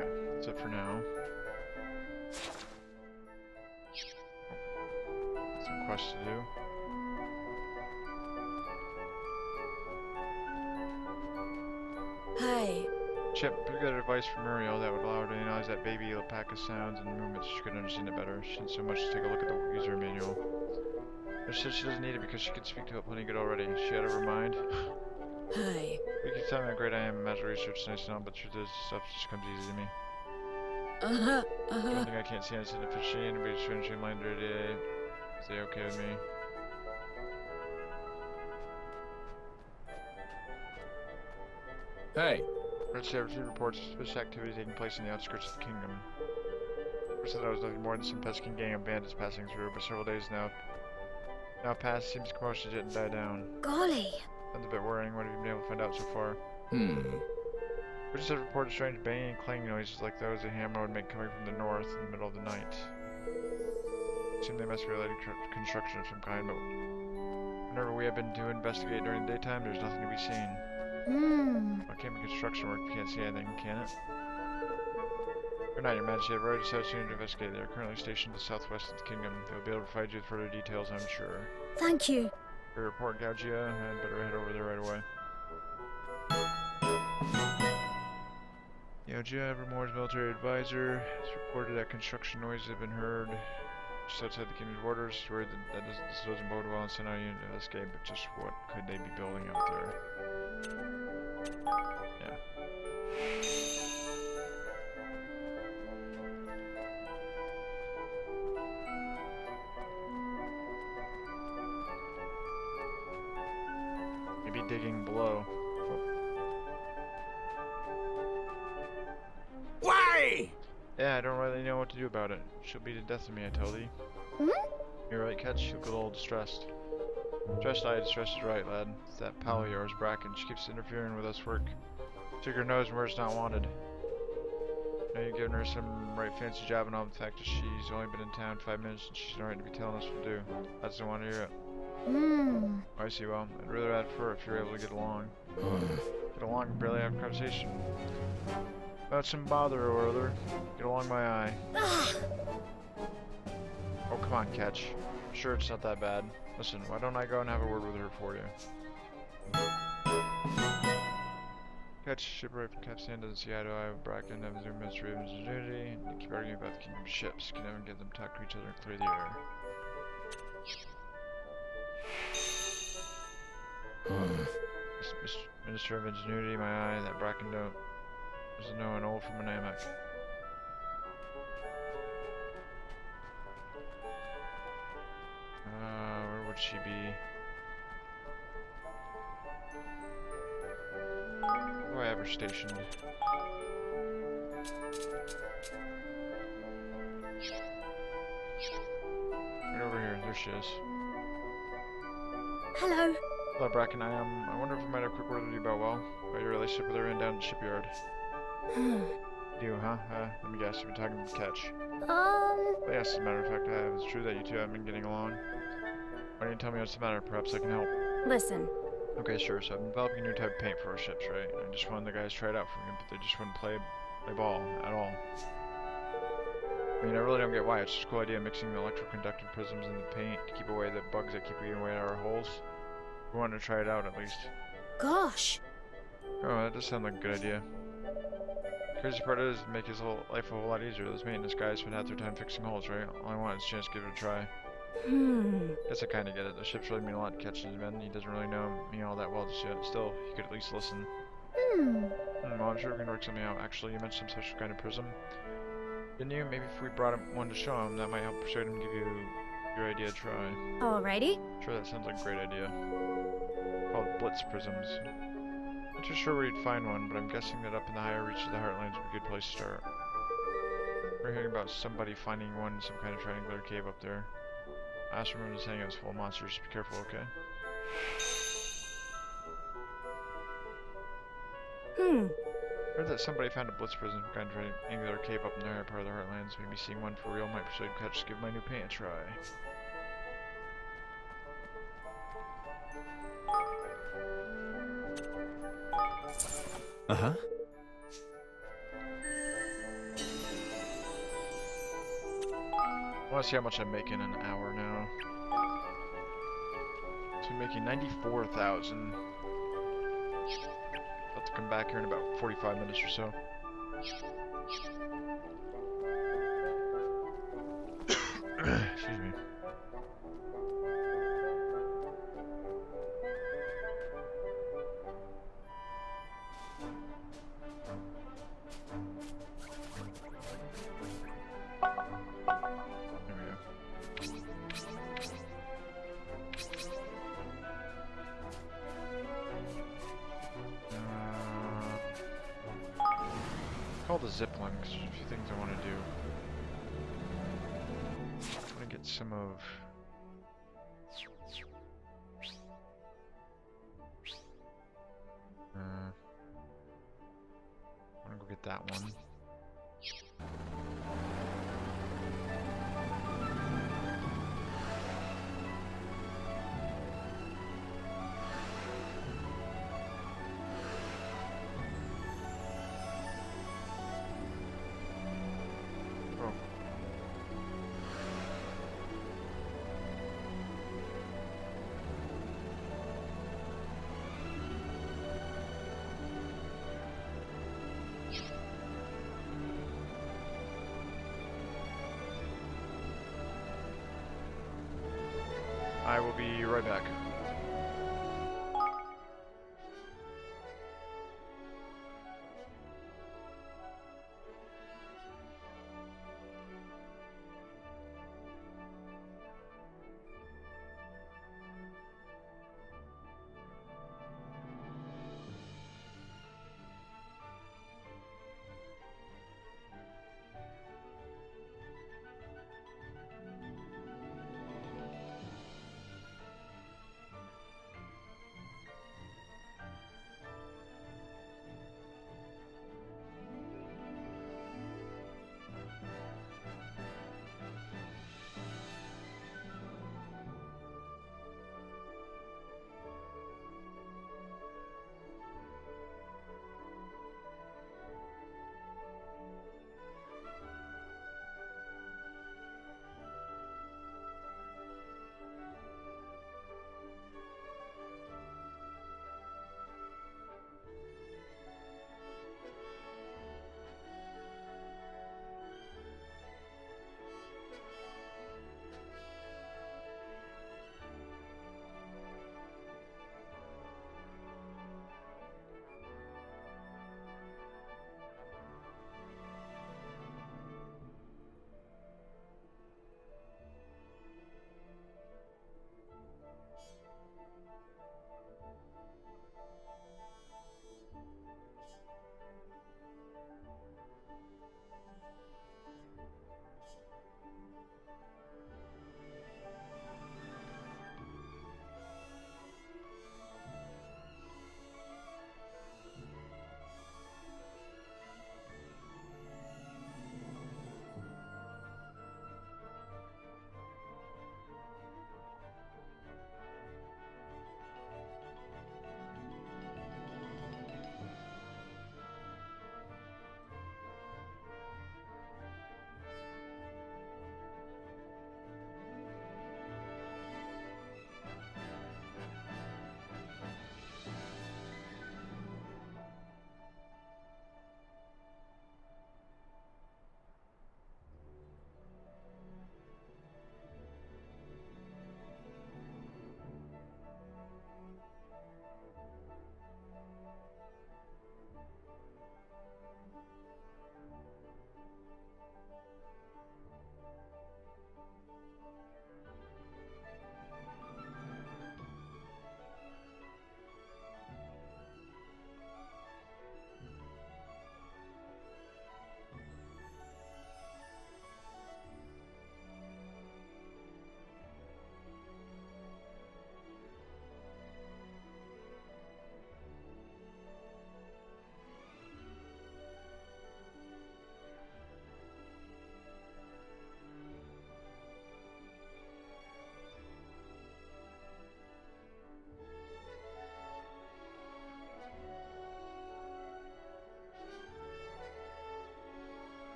Okay, that's it for now. Some quests to do. Hi. Chip, pretty good advice from Muriel that would allow her to analyze that baby alpaca sounds and movements so she could understand it better. She didn't so much to take a look at the user manual. But she said she doesn't need it because she can speak to it plenty good already. She had her mind. Hi. You keep telling me how great I am in magic research, nice and all, but the truth is, stuff just comes easy to me. One thing I can't see is if she anybody's trying to streamline their day. Is they okay with me? Hey, Red I've received reports of suspicious activity taking place in the outskirts of the kingdom. First I thought it was nothing more than some pesking gang of bandits passing through, but several days now passed, seems commotion didn't die down. Golly. Sounds a bit worrying. What have you been able to find out so far? We just have reported strange banging and clanging noises like those a hammer would make coming from the north in the middle of the night. It seemed they must be related to construction of some kind, but whenever we have been to investigate during the daytime, there's nothing to be seen. Well, it can't be construction work if you can't see anything, can it? Good night, Your Majesty. I've already decided to investigate. They are currently stationed to the southwest of the kingdom. They will be able to provide you with further details, I'm sure. Thank you. Your report, Gaugia. I'd better head over there right away. Gaugia, Evermore's military advisor, has reported that construction noises have been heard just outside the kingdom's borders. Worried that this doesn't bode well and send out a unit to investigate, but just what could they be building out there? Yeah. Maybe digging below. Why? Yeah, I don't really know what to do about it. She'll be the death of me, I tell thee. You're right, Catch. She'll get a little distressed. Distressed is right, lad. It's that pal of yours, Bracken. She keeps interfering with us work. Stick her nose where it's not wanted. Now you're giving her some right fancy job and all the fact that she's only been in town 5 minutes and she's alright to be telling us what to do. I just don't want to hear it. I see, well, I'd rather add for if you're able to get along. Get along and barely have a conversation. About some bother or other. Get along my eye. Oh, come on, Catch. I'm sure it's not that bad. Listen, why don't I go and have a word with her for you? Catch, shipwright from Capstan doesn't see eye to eye with Bracken, have his own mystery of ingenuity, and they keep arguing about the kingdom's ships. Can never get them to talk to each other and clear the air. Minister of Ingenuity, my eye, that Bracken don't. There's no an old from an hammock. Where would she be? Where do I have her stationed? Right over here, there she is. Hello. Hello, Bracken. I wonder if I might have a quick word with you about your relationship with her and down in the shipyard. You, huh? Let me guess, you've been talking to Catch. Yes, as a matter of fact, I have. It's true that you two haven't been getting along. Why don't you tell me what's the matter? Perhaps I can help. Listen. Okay, sure. So I'm developing a new type of paint for our ships, right? I just wanted the guys to try it out for me, but they just wouldn't play ball at all. I mean, I really don't get why. It's just a cool idea mixing the electroconductive prisms in the paint to keep away the bugs that keep eating away at our holes. We wanted to try it out at least. Gosh. Oh, that does sound like a good idea. The crazy part is, make his whole life a whole lot easier. Those maintenance guys spend half their time fixing holes, right? All I want is a chance to give it a try. Guess I kinda get it. The ships really mean a lot to Catch his men. He doesn't really know me all that well just yet. Still, he could at least listen. Well, I'm sure we're gonna work something out. Actually, you mentioned some special kind of prism. Didn't you? Maybe if we brought him one to show him, that might help persuade him to give you your idea a try. Alrighty. Sure, that sounds like a great idea. Called Blitz prisms. Not too sure where you'd find one, but I'm guessing that up in the higher reaches of the Heartlands would be a good place to start. We're hearing about somebody finding one in some kind of triangular cave up there. I also remember saying it was full of monsters. Be careful, okay? Heard that somebody found a blitz prison from kind of an angular cave up in the higher part of the Heartlands. Maybe seeing one for real might persuade Catch to give my new paint a try. Uh-huh. I want to see how much I'm making in an hour now. So I'm making 94,000. About to come back here in about 45 minutes or so. Excuse me. There we go. Call the zip line because there's a few things I want to do. I want to get some of. I want to go get that one. Oh. I will be right back.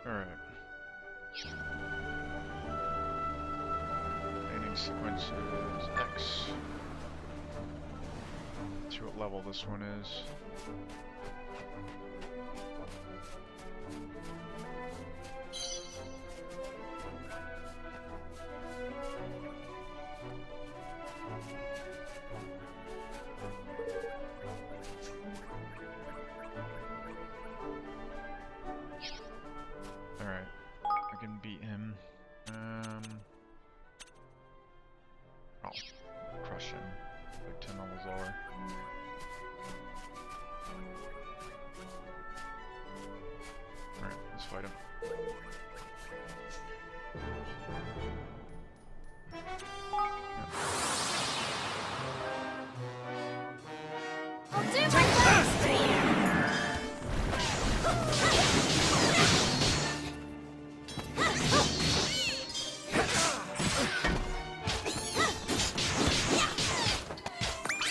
Alright. Painting sequence is X. See what level this one is. Alright, I can beat him. Oh, crush him. Like 10 levels lower. Alright, let's fight him. I'll do my best!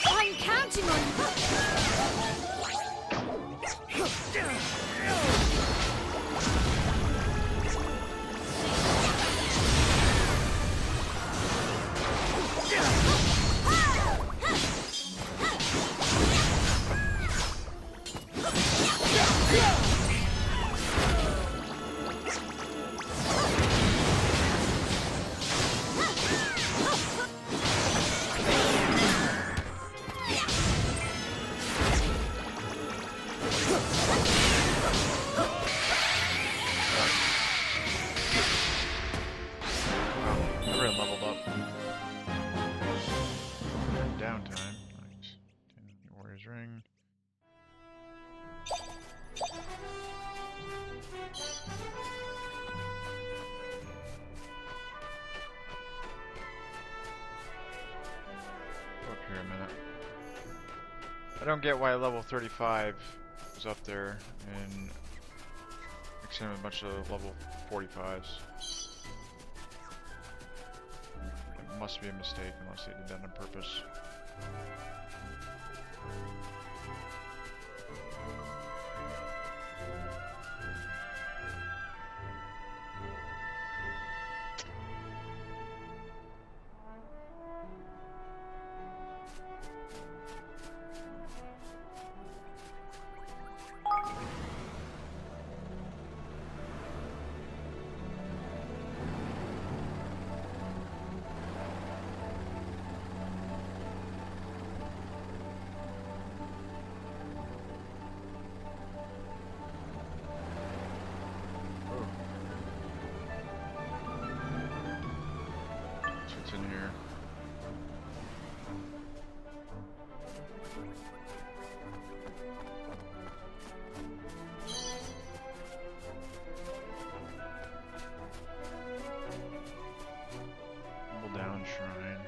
I'm counting on you! Everyone leveled up. Downtime. Nice. Warrior's Ring. Up here a minute. I don't get why level 35 was up there and mixing in a bunch of level 45s. It must be a mistake unless they did that on purpose. What's in here? Double down shrine.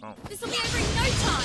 Oh. This'll be over in no time!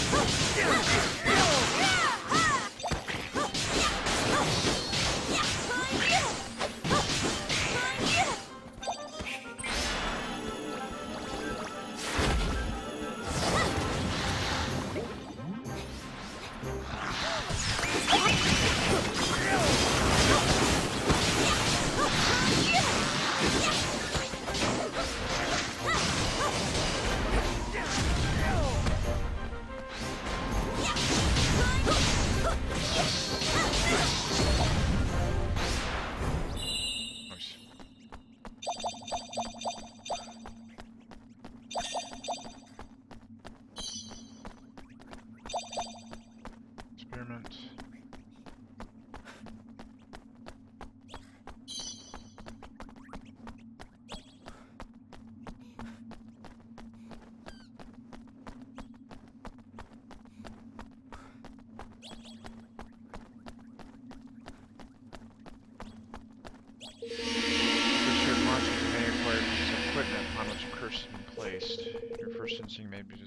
haste. Your first instinct may be to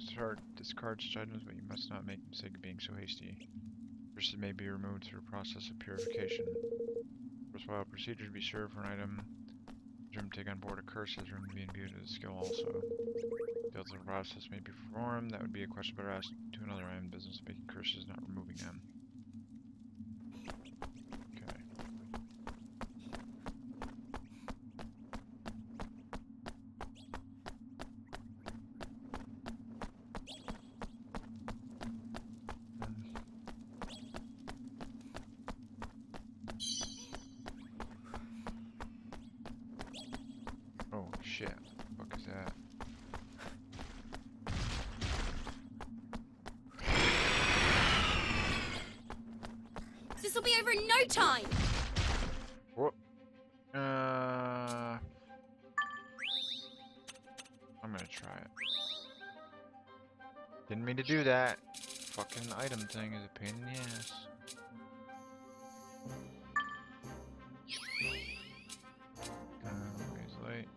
discard such items, but you must not make the mistake of being so hasty. Curses may be removed through a process of purification. Worthwhile procedure to be sure for an item. Room to take on board a curse has room to be imbued with a skill also. The ultimate process may be performed. That would be a question better asked to another item business of making curses, not removing them. Okay. Oh shit. What the fuck is that? This'll be over in no time! What? I'm gonna try it. Didn't mean to do that. Fucking item thing is a pain in the ass. He's late.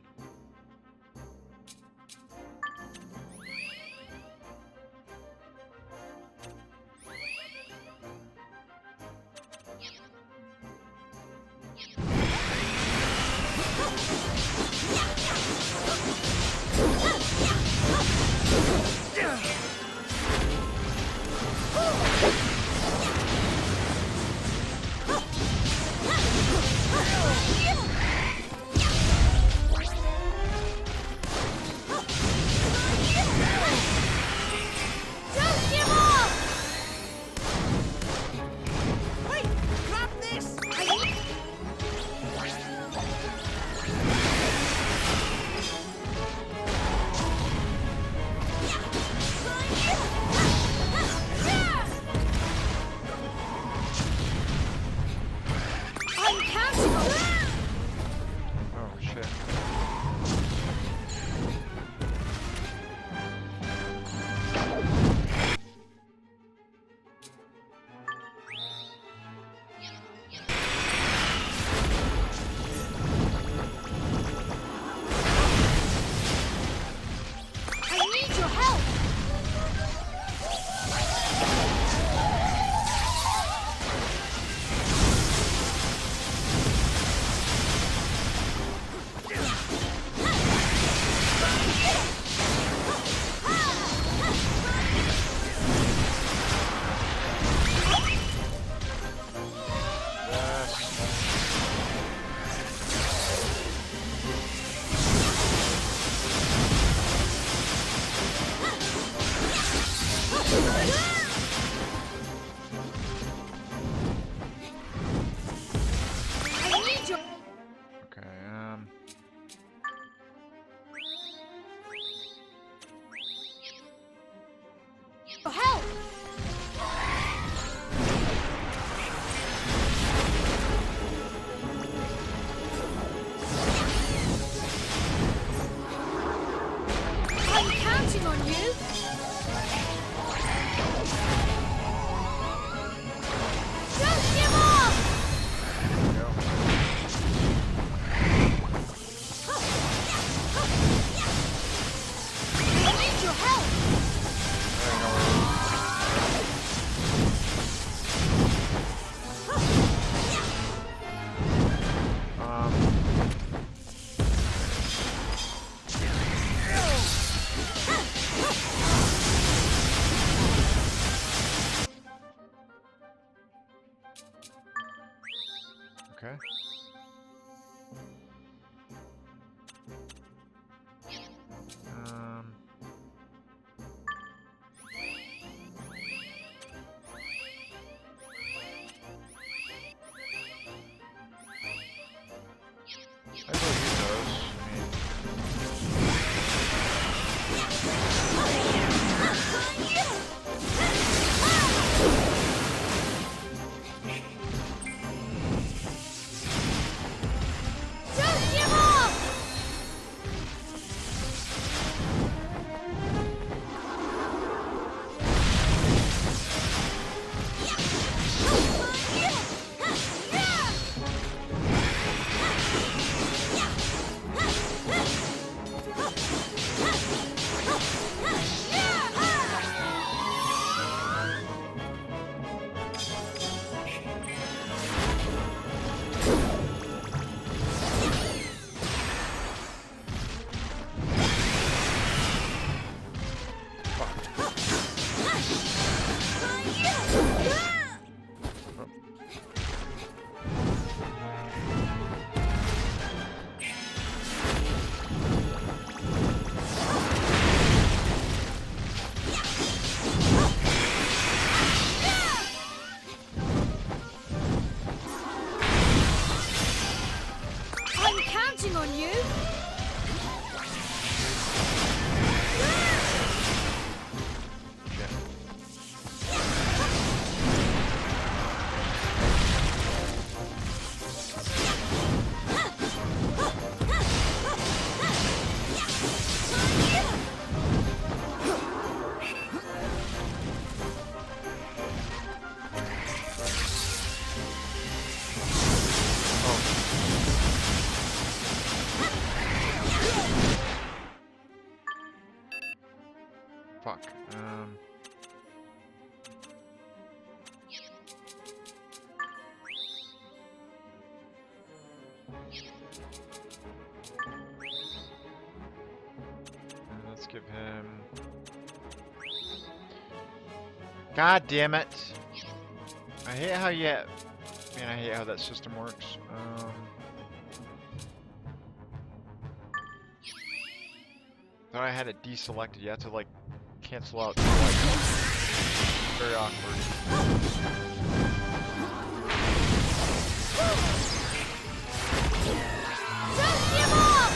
Don't give up! Wait! Grab this! I'm counting on you! Oh shit. I need your help! I need your Okay, help! I'm counting on you! Don't give up! I need your help! okay. I will use those. I mean, on you! Fuck. Let's give him. God damn it! I hate how man, I hate how that system works. Thought I had it deselected. You have to like cancel out. Very awkward. Don't give up!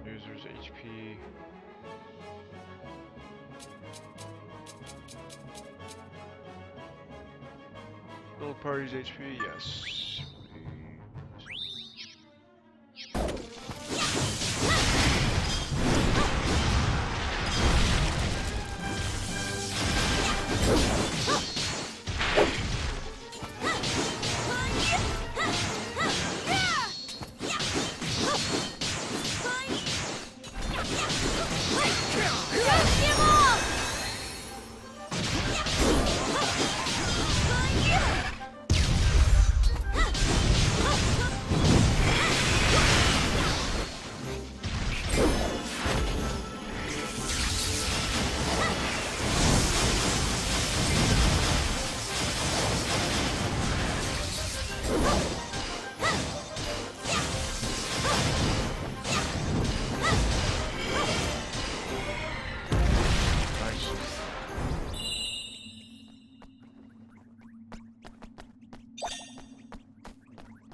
User's HP. Build party's HP, yes.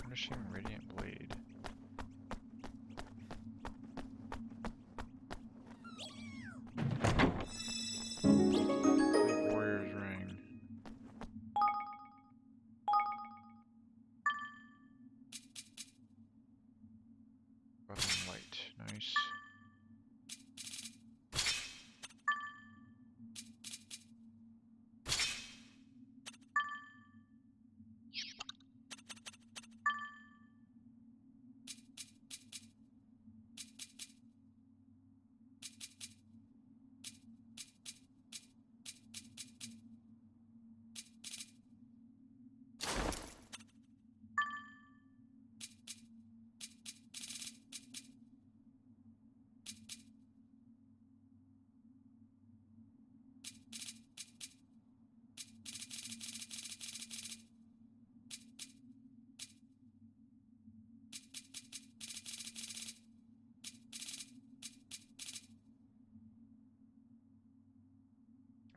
Finishing Radiant Blade. Warrior's Ring. Weapon Light, nice.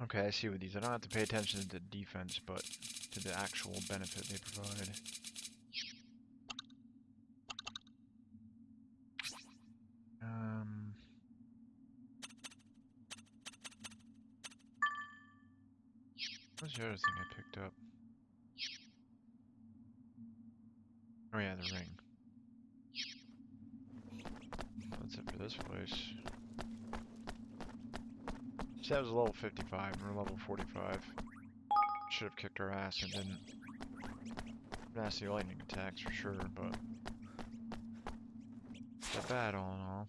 Okay, I see with these. I don't have to pay attention to the defense, but to the actual benefit they provide. What's the other thing I picked up? Oh yeah, the ring. That's it for this place. See, that was level 55, and we're level 45. Should have kicked our ass and didn't. Nasty lightning attacks for sure, but not bad all in all.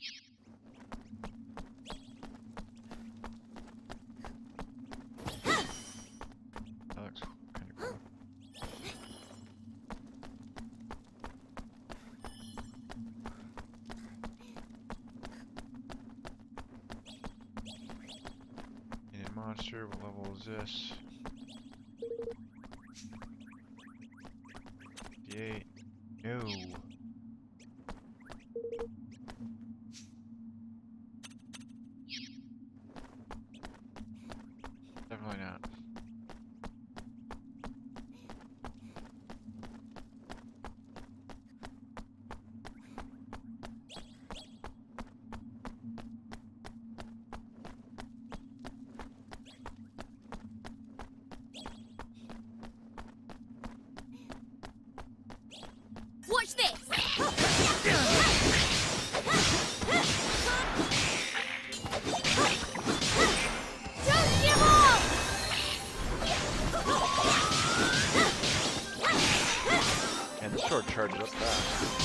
That looks kind of cool. Any monster, what level is this? 58. No. Definitely not. Watch this! Don't give up! And the sword charges up fast.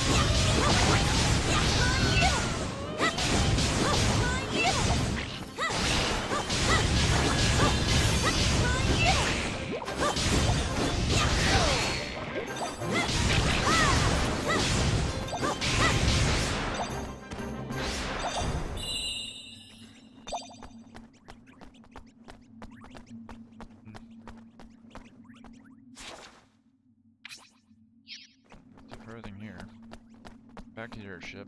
That's everything here. Back to the airship.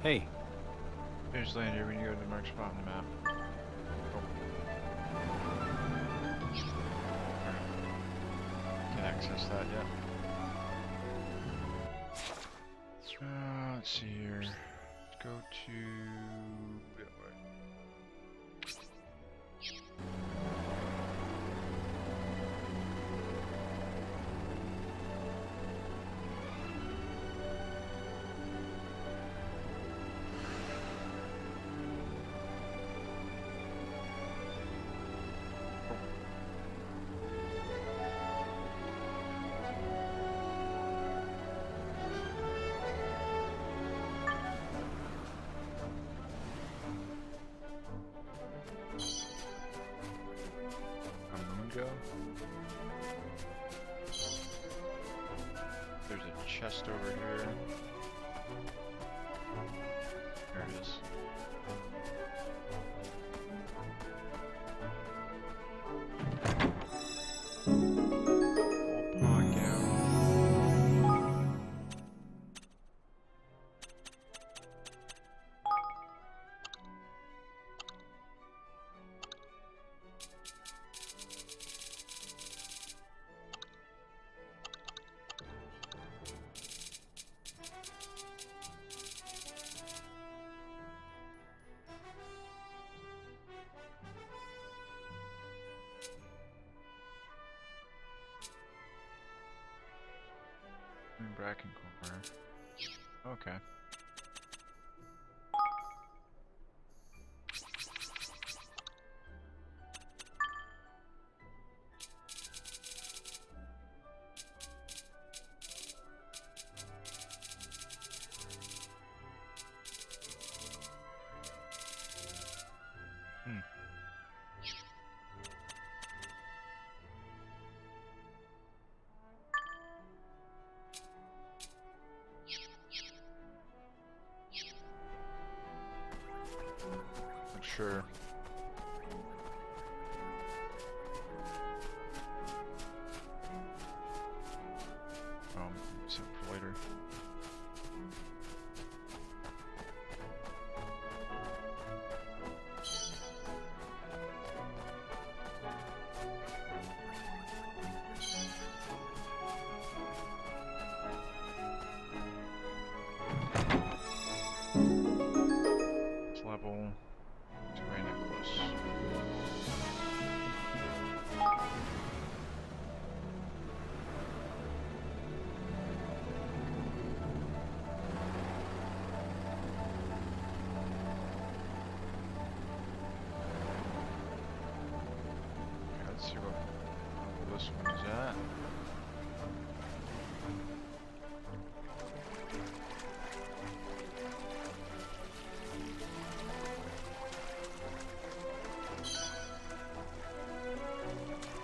Hey, Just land here when you go to the marked spot on the map. Can't access that yet. Let's see here. Let's go to that way. Go. There's a chest over here. There it is. We'll block out. Bracken corner. Okay. Sure. Something for later. this one is at.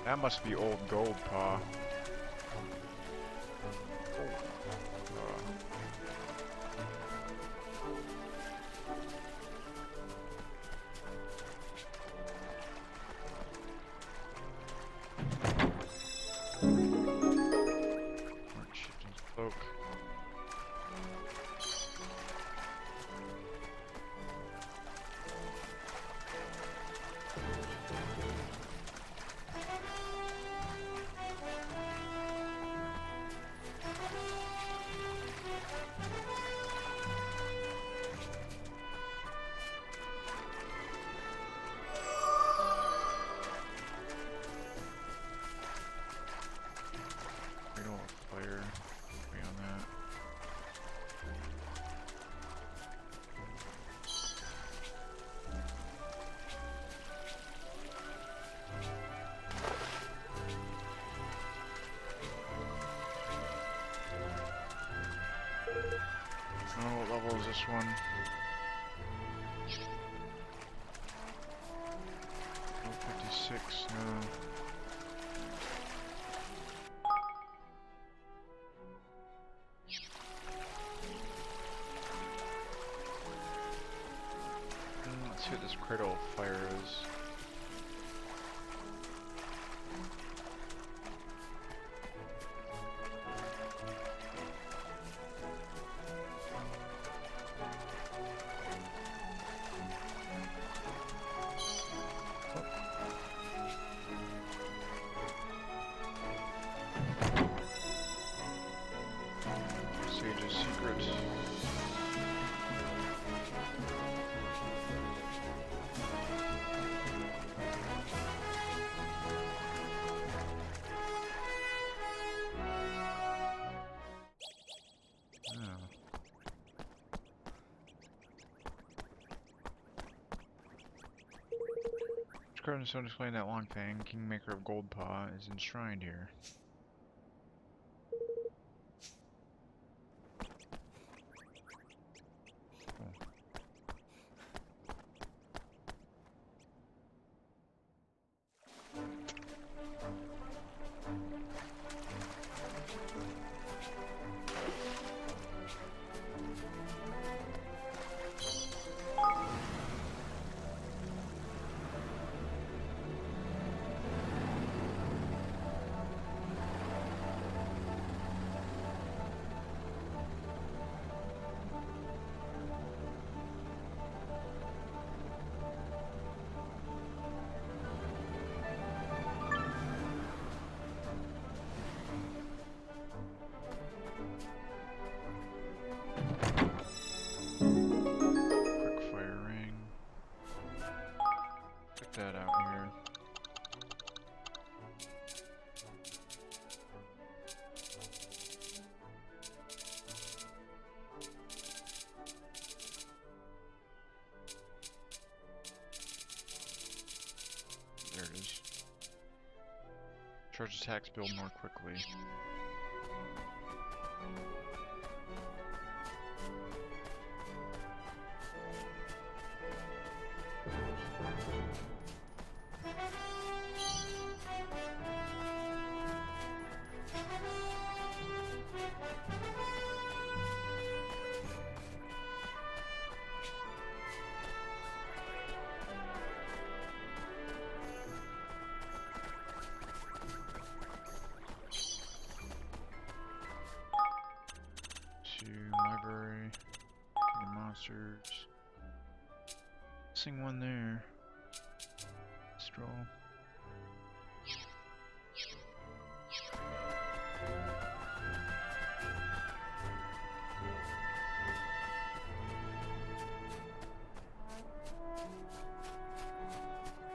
That must be old gold, Pa. Cloak. Fire. Wait on that. Oh, what level is this one? Oh, 56, no. Let's see what this cradle of fire is. Sage's secret. Current so explain that Longfang, Kingmaker of Goldpaw, is enshrined here. That out here. There it is. Charge attacks build more quickly. Library, monsters. Missing one there. Stroll.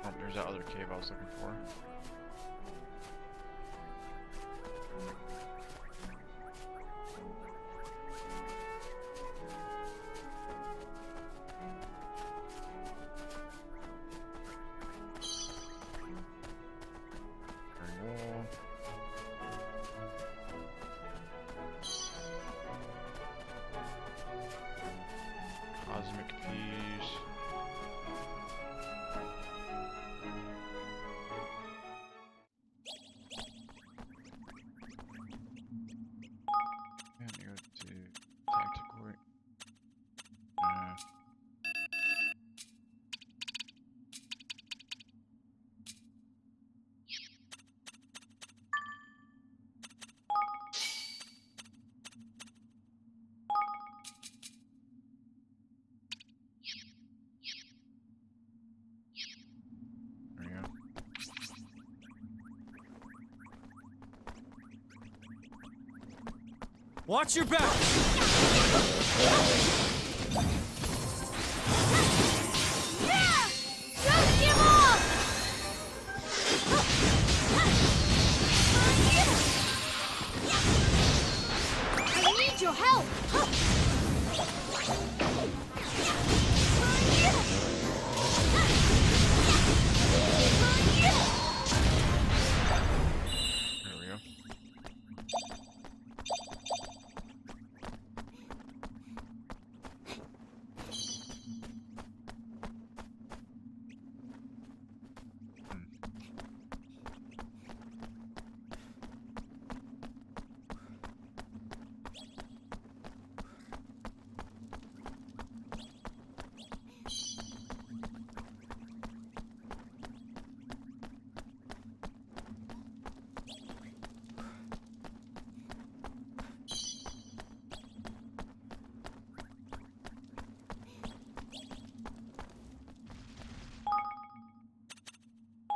Oh, there's that other cave I was looking for. Wall. Watch your back! Don't give up! I need your help! There we go.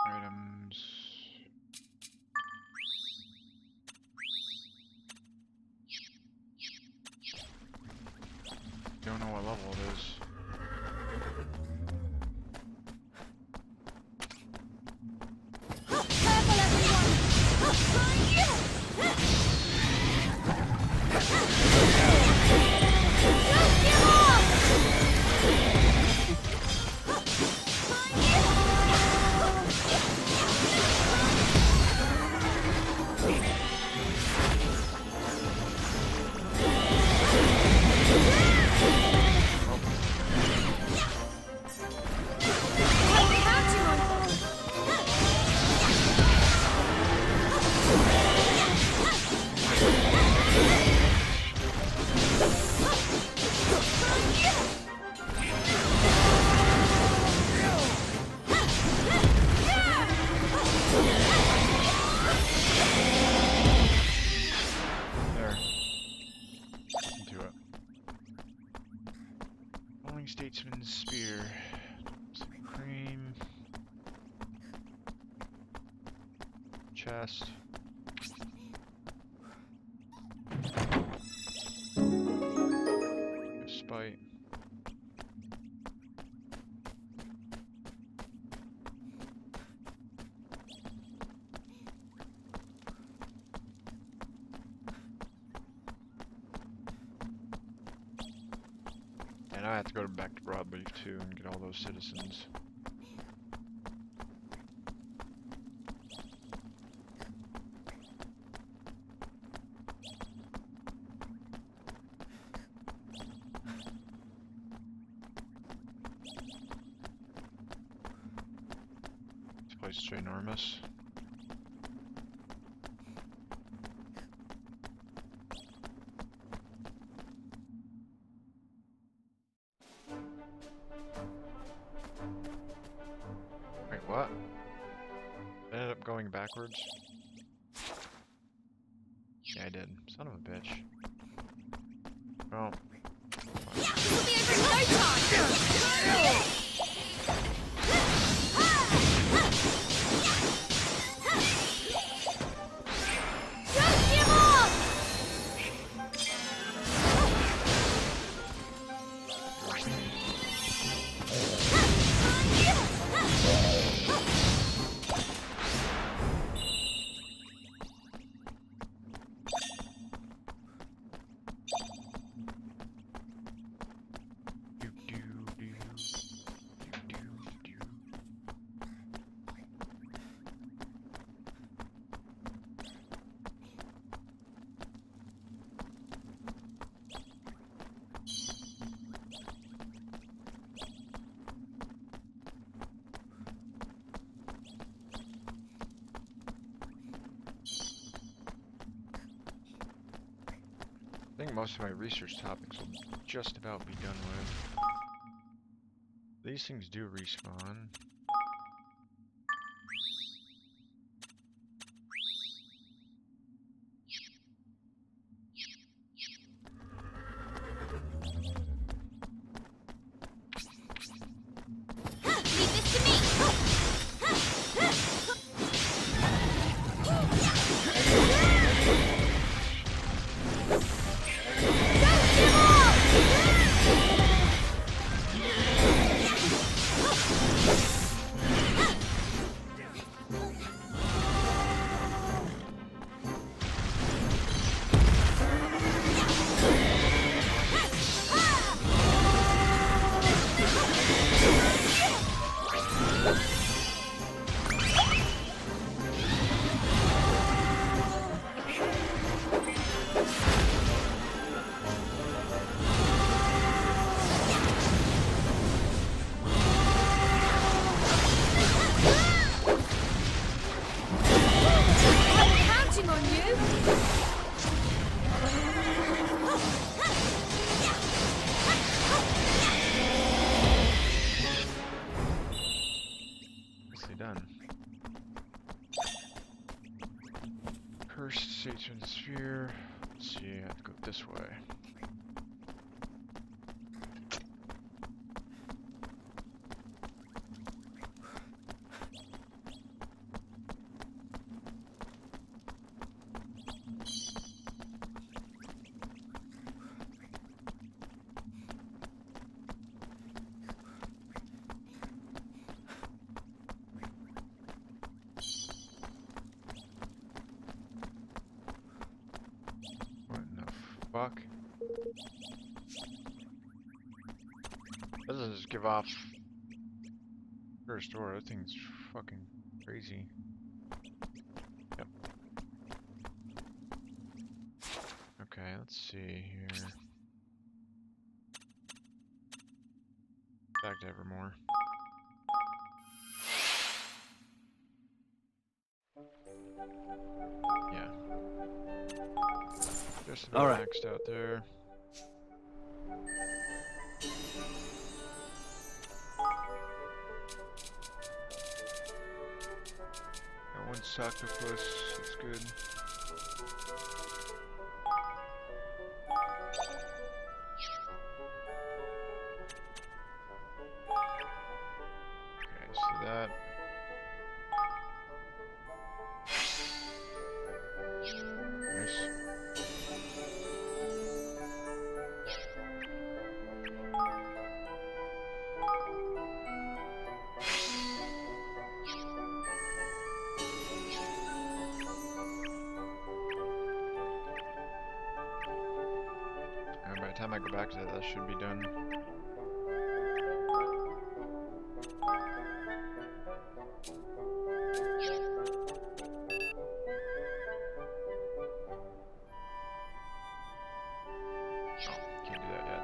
Items. Don't know what level it is. Careful, everyone! Don't give up! There. Into it. Rolling Statesman's Spear. Cream. Chest. Spite. And I have to go back to Broadleaf too and get all those citizens. This place is ginormous. Wait, what? I ended up going backwards? Yeah, I did. Son of a bitch. Oh. We'll be over in no time! Don't give up! I think most of my research topics will just about be done with. These things do respawn. Leave this to me! states in the sphere. Let's see, I have to go this way. Fuck. Doesn't just give off first door. That thing's fucking crazy. Yep. Okay, let's see here. Back to Evermore. Yeah. Just about maxed out there. Got one octopus, that's good. Okay, so that. Nice. And by the time I go back to that, that should be done.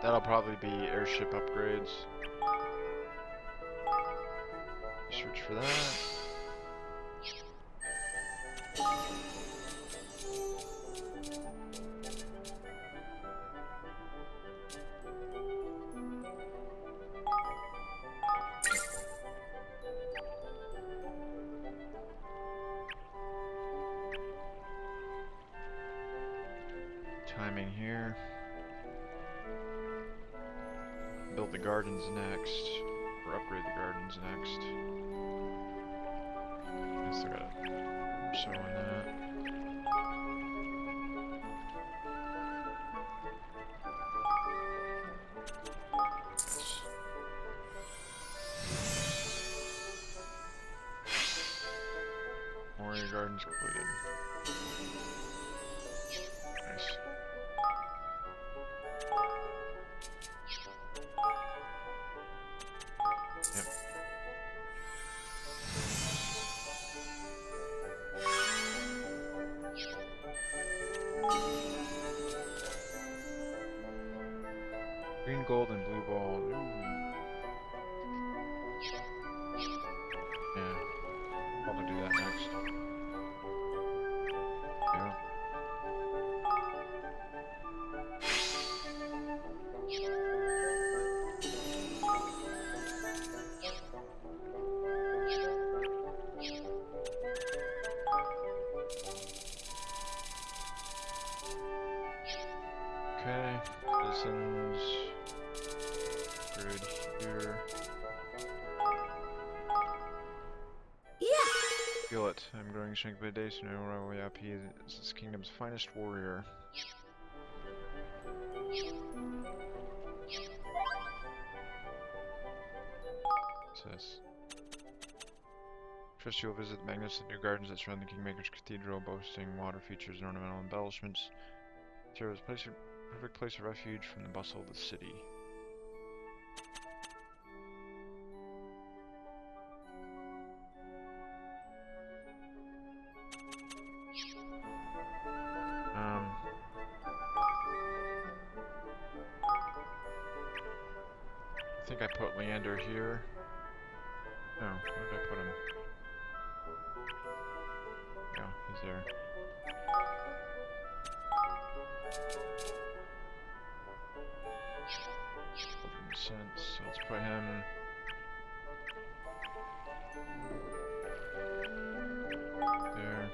That'll probably be airship upgrades. Search for that. Timing here. Build the gardens next, or upgrade the gardens next. I still got a show on that. Warrior gardens completed. Nice. Yep. Green, gold, and blue ball. Ooh. Yeah. Probably do that next. Yeah. Okay, citizens, grid here. Yeah. Feel it. I'm growing strength by day, so now rival Yap is this kingdom's finest warrior. Says. First, you'll visit the magnificent new gardens that surround the Kingmaker's Cathedral, boasting water features and ornamental embellishments. Serve as a perfect place of refuge from the bustle of the city. I think I put Leander here. No, where did I put him? No, he's there. Sense. So let's put him there.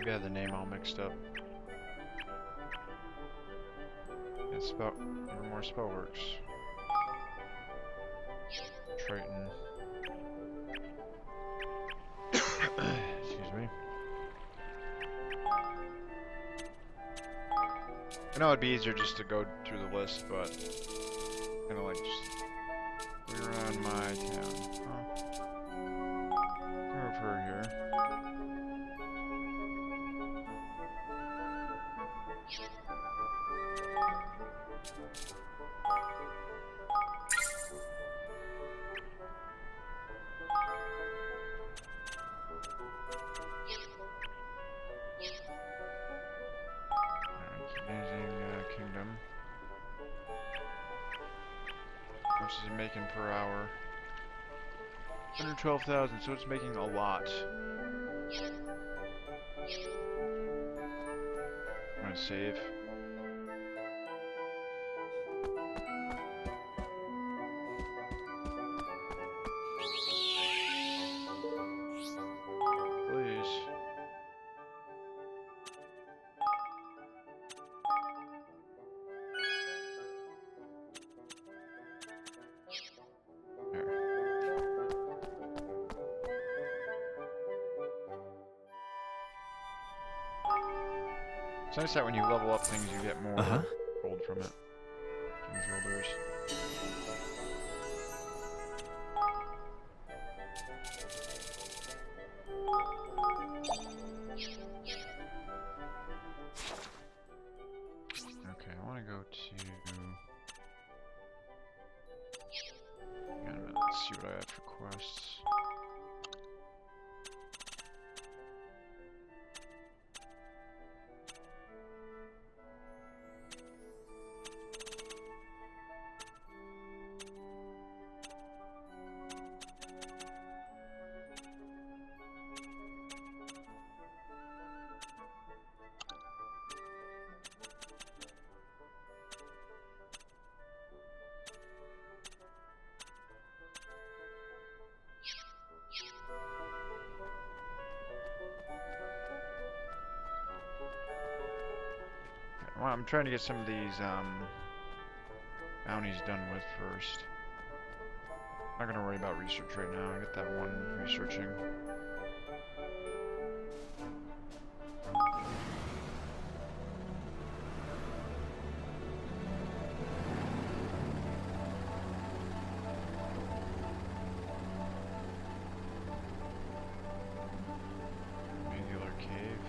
I got the name all mixed up. Yeah, spell. More spell works. Triton. Excuse me. I know it'd be easier just to go through the list, but kind of like just go around my town. Oh. More of her here. Kingdom. How much is it making per hour? 112,000, so it's making a lot. I'm gonna save. Please. It's nice that when you level up things, you get more gold from it. From these builders. Okay, I want to go to... Hang on a minute, let's see what I have for quests. Well, I'm trying to get some of these bounties done with first. I'm not gonna worry about research right now. I get that one researching. Angular cave.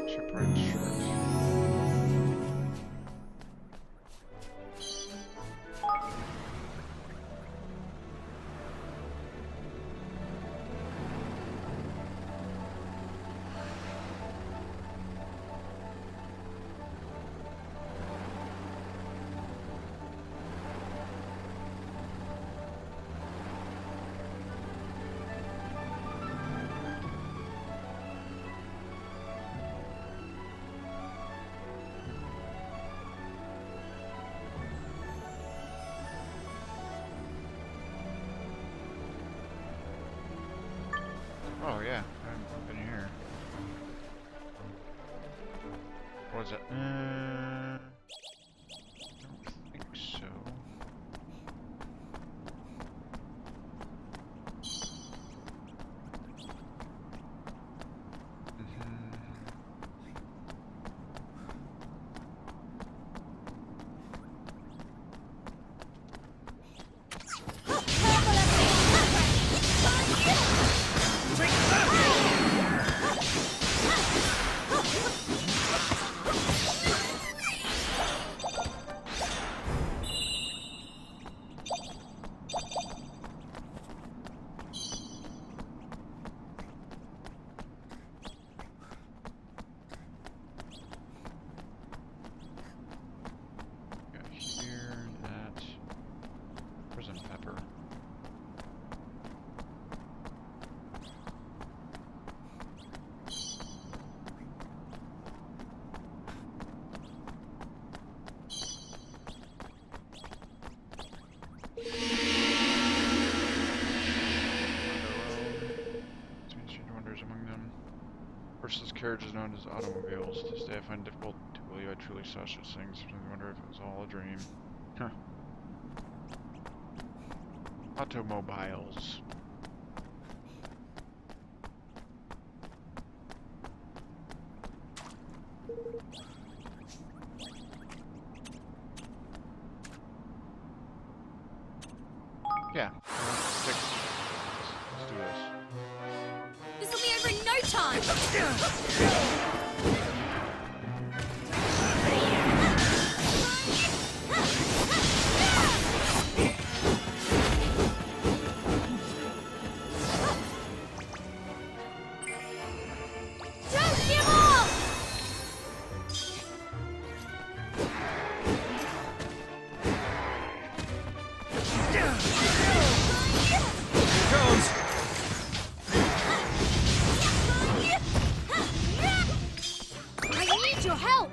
Shipwright shirt. Oh yeah, I've been here. What is it? I don't think so. Horseless carriages known as automobiles. To this day I find it difficult to believe I truly saw such things. I wonder if it was all a dream. Huh. Automobiles. Yeah. Let's do this. This will be over in no time! Don't give up! I need your help!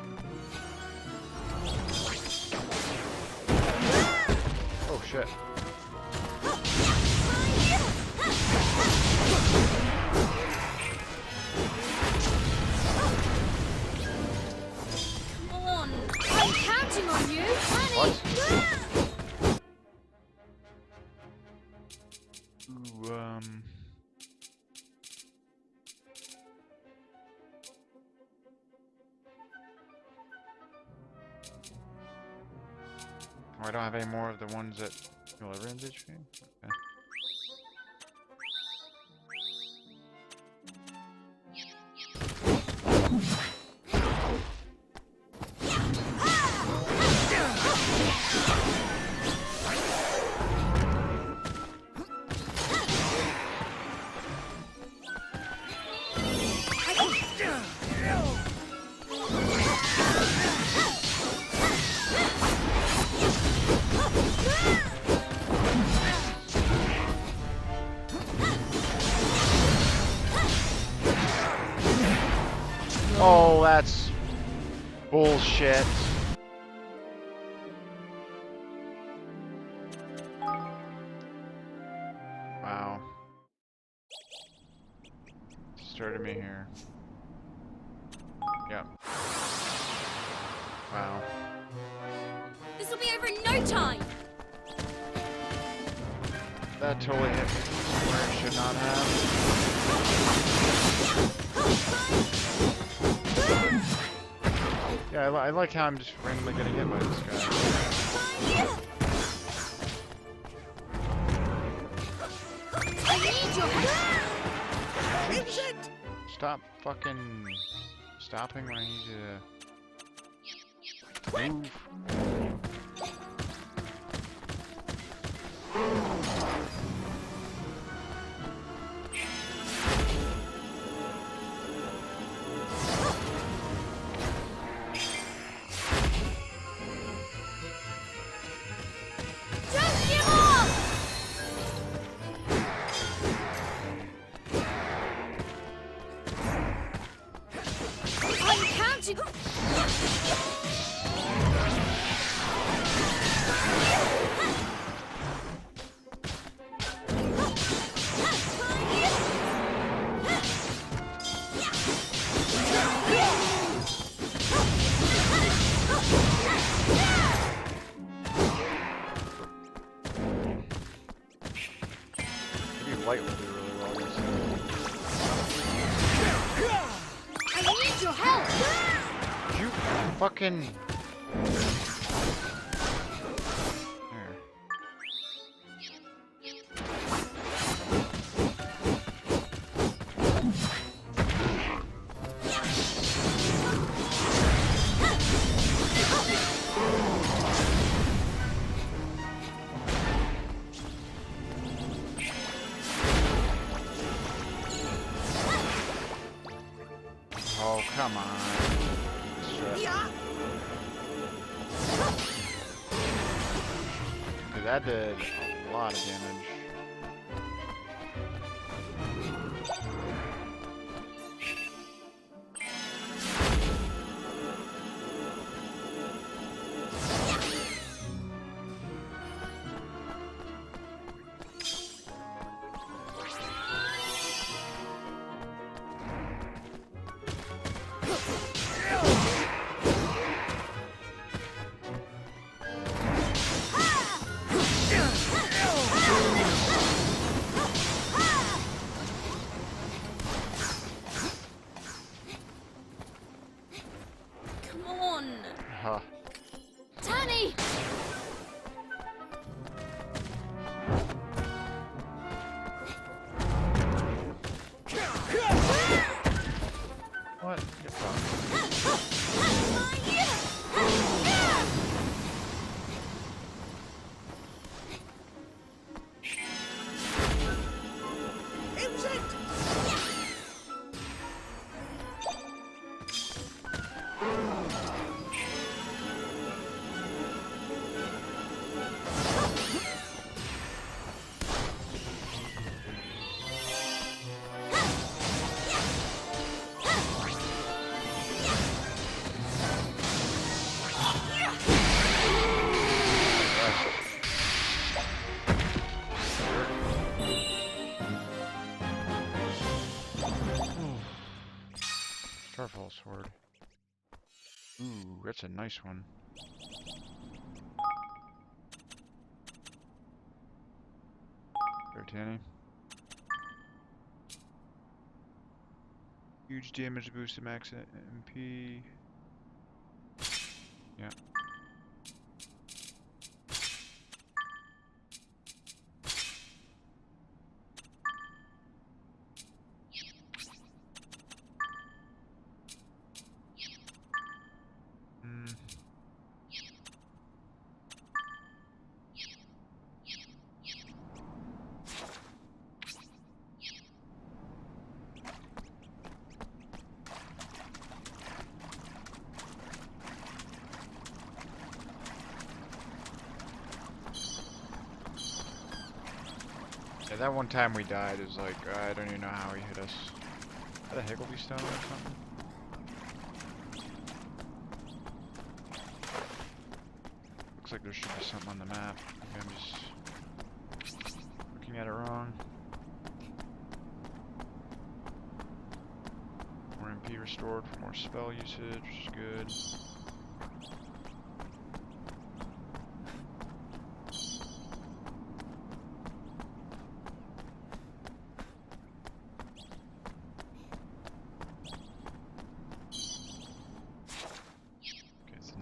Oh shit. Come on! I'm counting on you, honey. Ooh, oh, I don't have any more of the ones that heal everyone's HP? Okay. Oh, that's bullshit. Wow. Started me here. Yep. Wow. This will be over in no time! That totally hit me somewhere it should not have. Yeah, I like how I'm just randomly getting hit by this guy. I need your help! Stop fucking stopping when I need you to move. Don't give up! I'm counting. Maybe light will do really well against him. I need your help. You fucking. There. Oh, come on. Shit. Dude, that did a lot of damage. sword. Ooh, that's a nice one. Tanny. Huge damage boost to max MP. Yeah. Yeah, that one time we died is like, I don't even know how he hit us. Is that a Higgledy stone or something? Looks like there should be something on the map. Maybe I'm just looking at it wrong. More MP restored for more spell usage, which is good.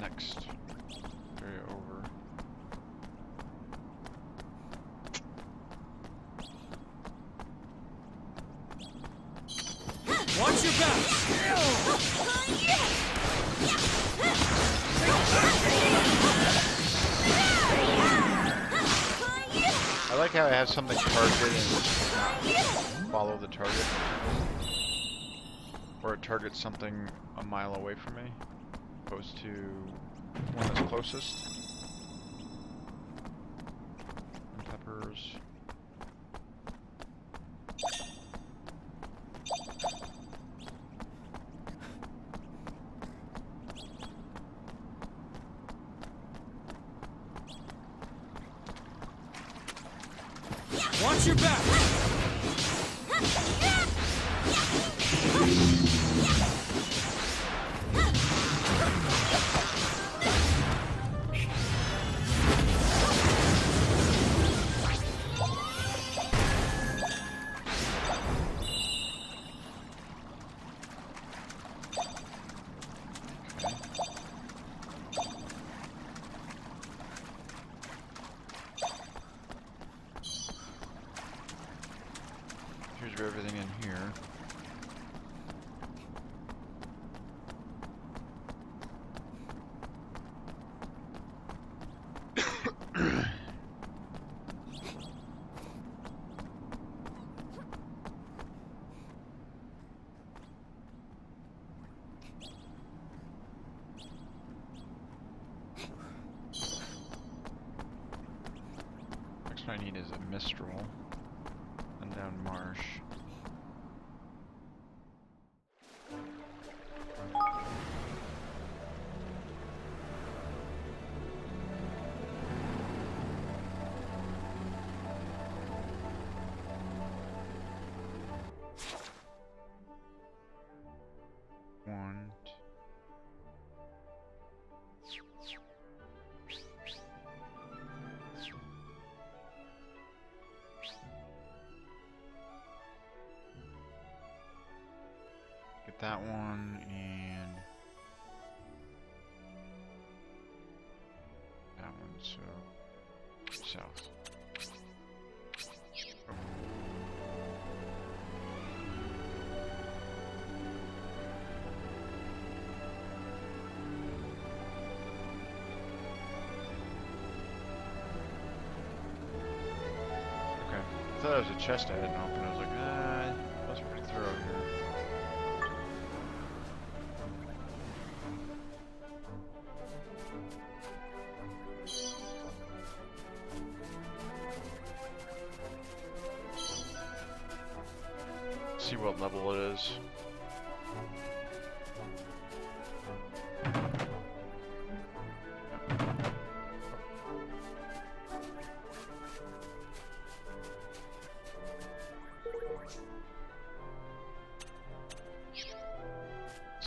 Next area over. Watch your back! I like how it has something targeted and not follow the target. Or it targets something a mile away from me, opposed to one that's closest. And peppers. Watch your back! Here's everything in here. Next one I need is a Mistral. And down Marsh. One. Get that one and that one, so south. Okay, I thought it was a chest I hadn't opened. I was like, ah, that's pretty thorough here. See what level it is.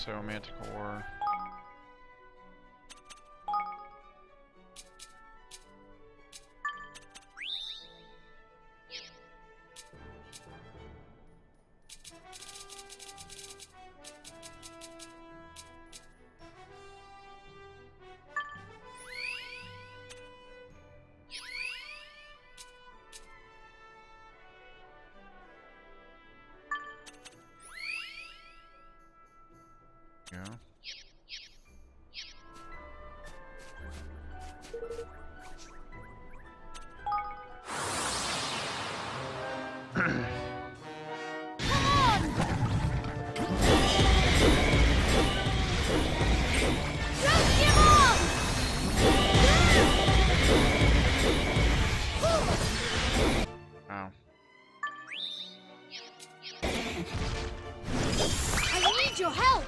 So Manticore. Yeah. Wow. I need your help!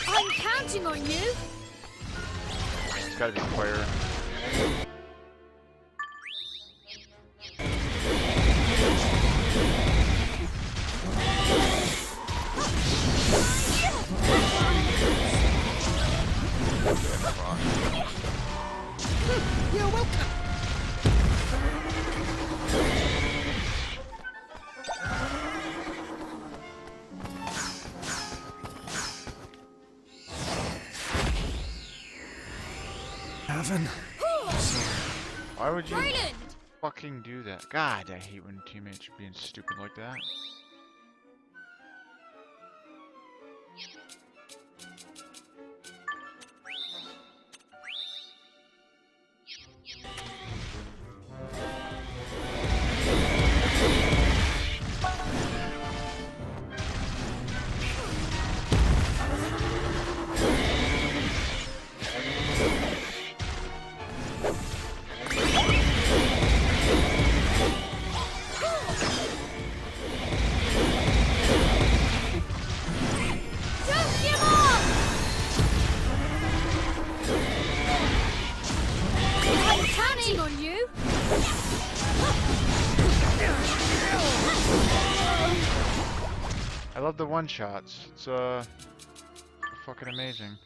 I'm counting on you! It's gotta be fire. You're welcome. Evan. Why would you Roland! fucking do that? God, I hate when teammates are being stupid like that. Don't give up! I'm counting on you! I love the one-shots. It's fucking amazing.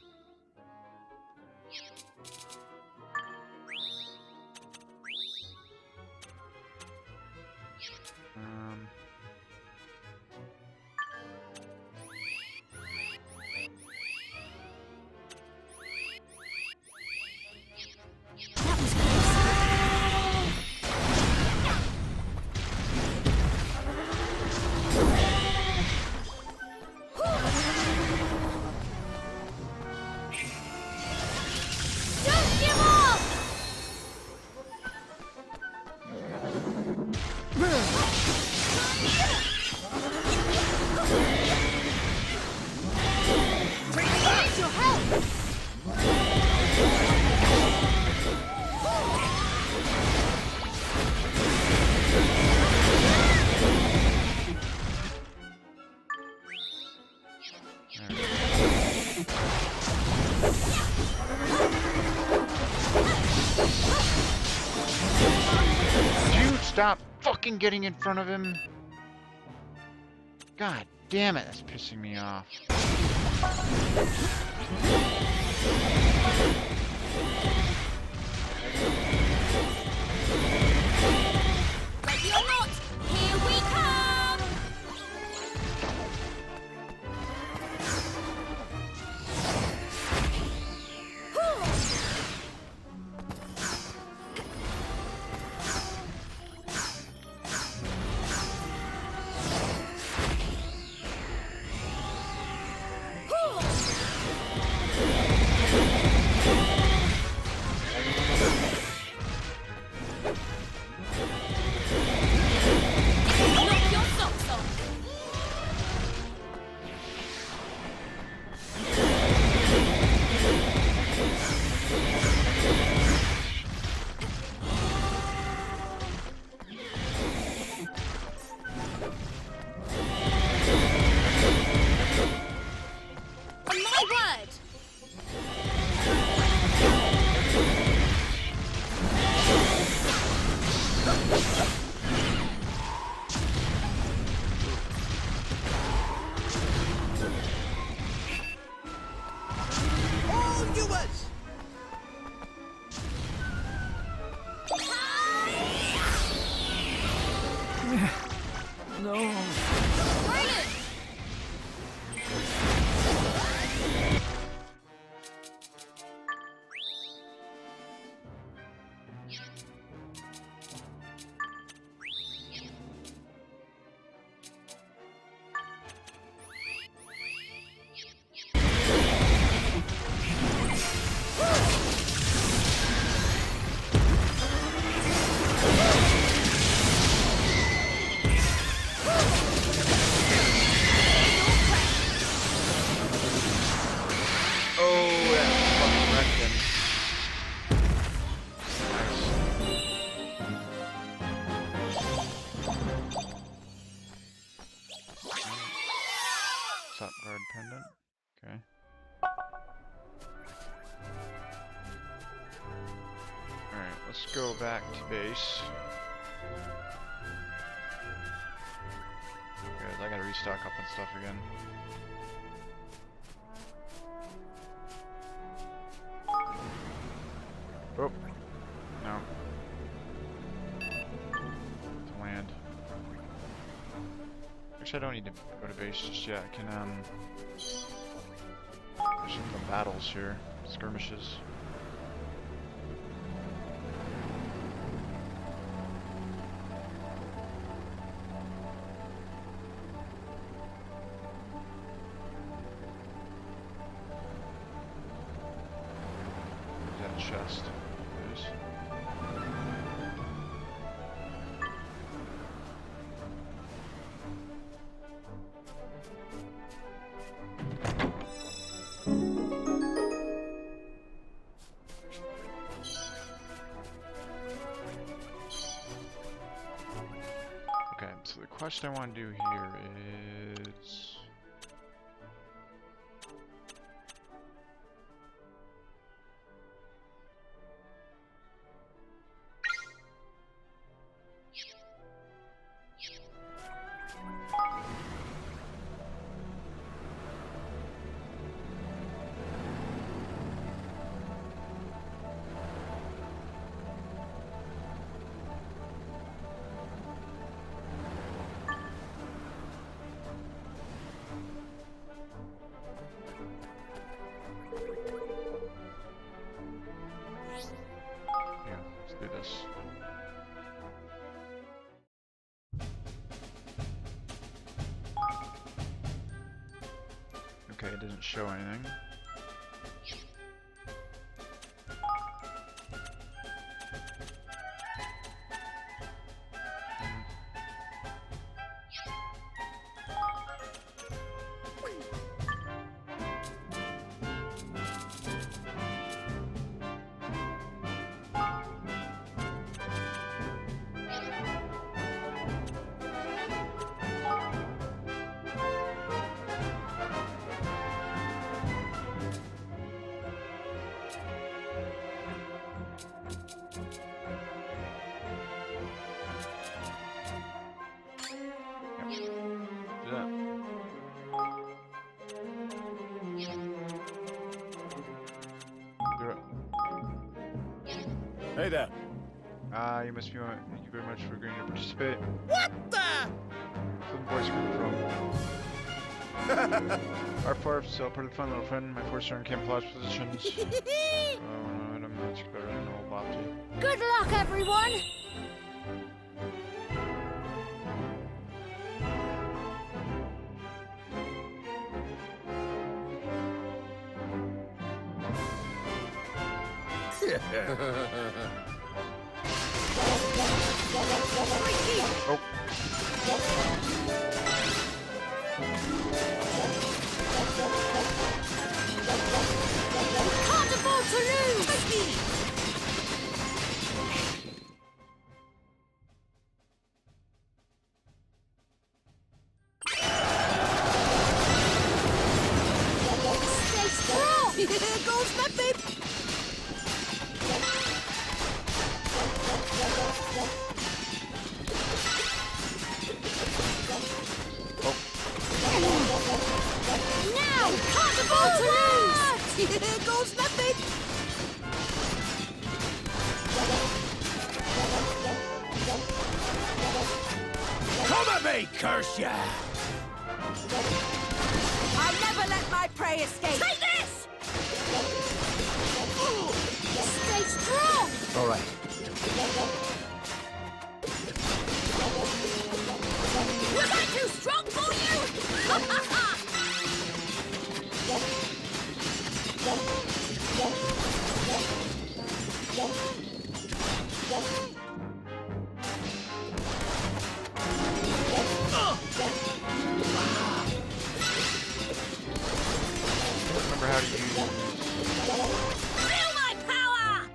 Don't give up! I need your help! Dude, stop fucking getting in front of him. God damn it, that's pissing me off. Ready or not, here we come! No. Brayden! Oh, yeah. Fucking wrecked him. Nice. Top guard pendant. Okay. Alright, let's go back to base. Guys, I gotta restock up on stuff again. Oh, no. To land. Actually, I don't need to go to base just yet. I can, there's some battles here. Skirmishes. There's that chest. There's... Okay, so the quest I want to do here is... Yeah, let's do this. Okay, it doesn't show anything. Do that. You're up. Hey there. Ah, you must be on. Thank you very much for agreeing to participate. What the? Where's the voice coming from? Our part of part of the fun, little friend. My force are in camouflage positions. Oh no, I'm much better than an old Bobby. Good luck, everyone! Oh. Can't afford to lose! Stay strong! Here goes nothing. Now! Can't afford to lose! Here goes nothing. Come at me! die, curse ya! I never let my prey escape! Take this! Stay strong! All right. Was I too strong for you? Remember how to use Feel my power!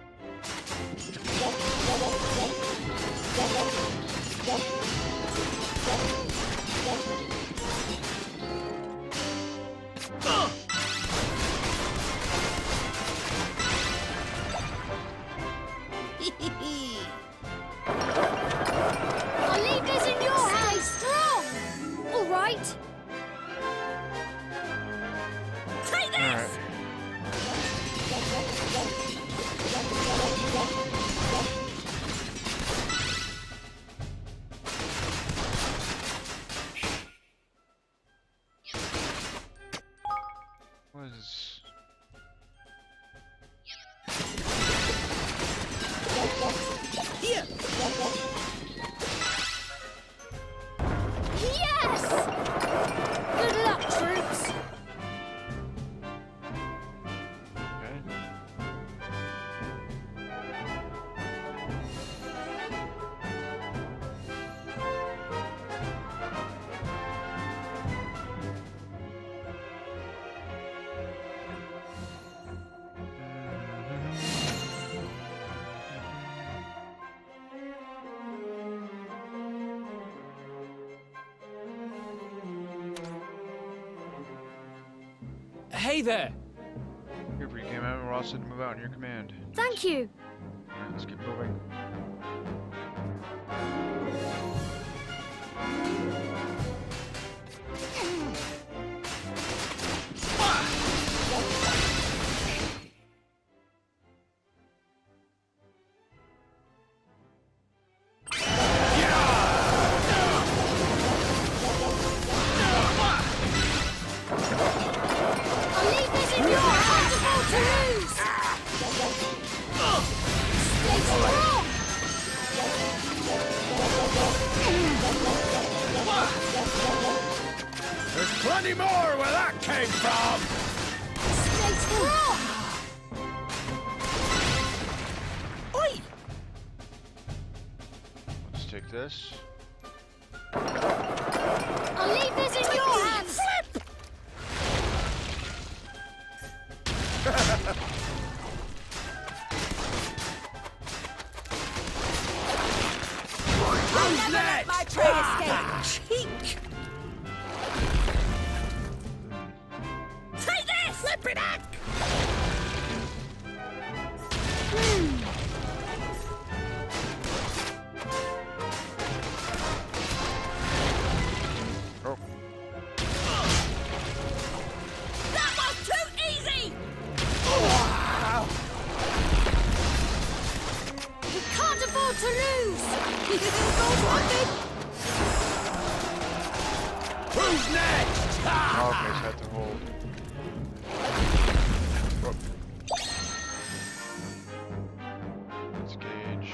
I'll leave this in your hands. Stay strong! All right. Take this! Alright. Was Here! Yes! Good luck, troops. okay. Hey there! Cooper, you came out and we're all set to move out in your command. Thank you. Alright, let's keep moving. I'll leave this in your hands. Impossible to lose. Stay strong. There's plenty more where that came from! Stay strong. Oi! Let's take this. I'll leave this in your hands. I never let my prey escape! Cheek! Take this! Flip it back! Oh, That was too easy! We can't afford to lose. Who's next? okay, so I have to hold. Whoop. Let's gauge.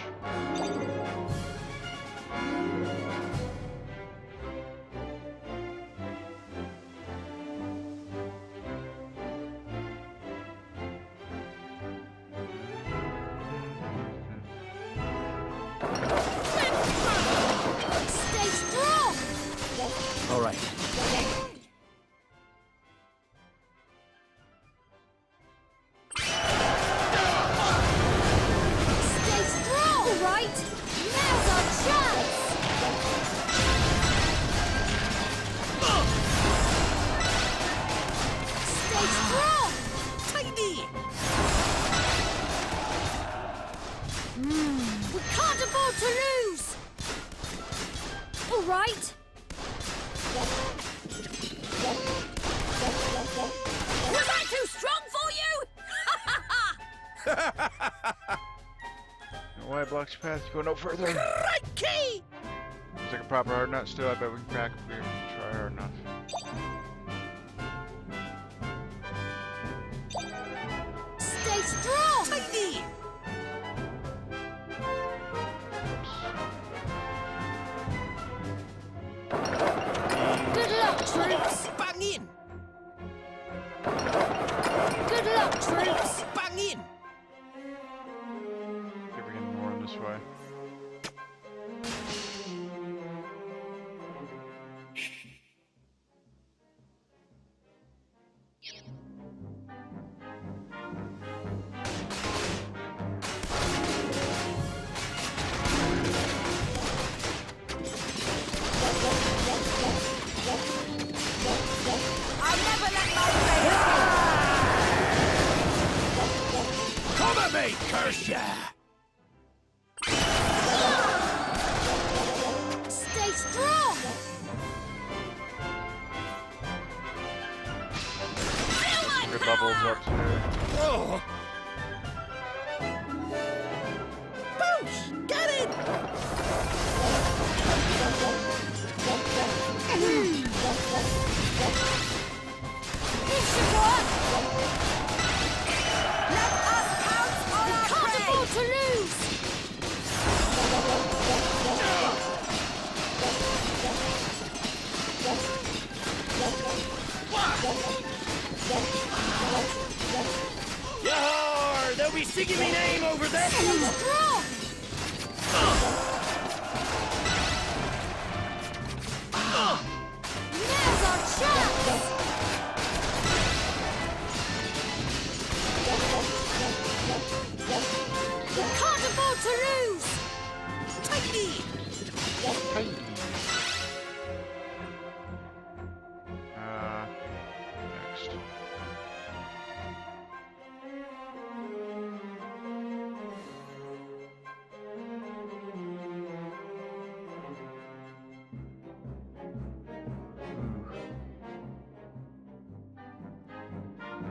Stay strong. All right. Stay strong. All right. Now's our chance. Stay strong. Tidy! We can't afford to lose. All right. Was I too strong for you? Why blocks your path to go no further? Crikey! There's like a proper hard nut still. I bet we can crack if we try hard enough. Stay strong! Tighty! Good luck, troops! Bang in! Good luck, troops! Bang in! See if we can more in this way. I'll never let my blade Come at me, curse ya! Stay strong! Good bubbles up here. Oh! Boosh! Get it! This should work! Let us pounce on our Can't prey! afford to lose! Yar! They'll be singing me name over there! Strong! Now's our chance! Can't afford to lose! Tighty! Next.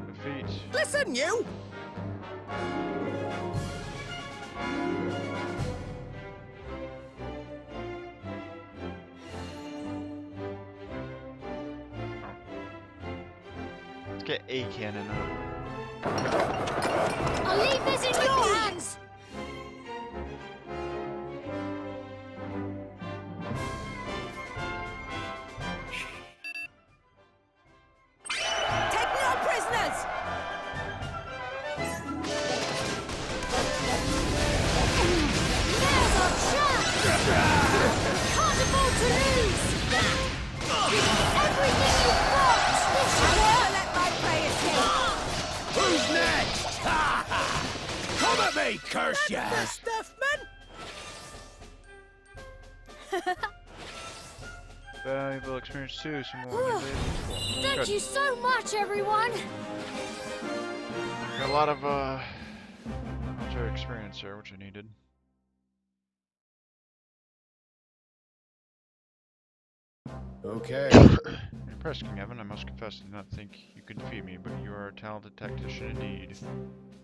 Defeat. Listen, you! Let's get a cannon up. I'll leave this in your hands! Take no prisoners! Now's our chance! Can't afford to lose! Give me everything you've got! This I'll should never let my prey escape! Who's next? Ha ha! Come at me, curse ya! The stuff, man! Valuable experience too. Some more. Thank Good. you so much, everyone! Got a lot of military experience there, which I needed. Okay. Impressed, King Evan. I must confess, I did not think you could defeat me, but you are a talented tactician indeed.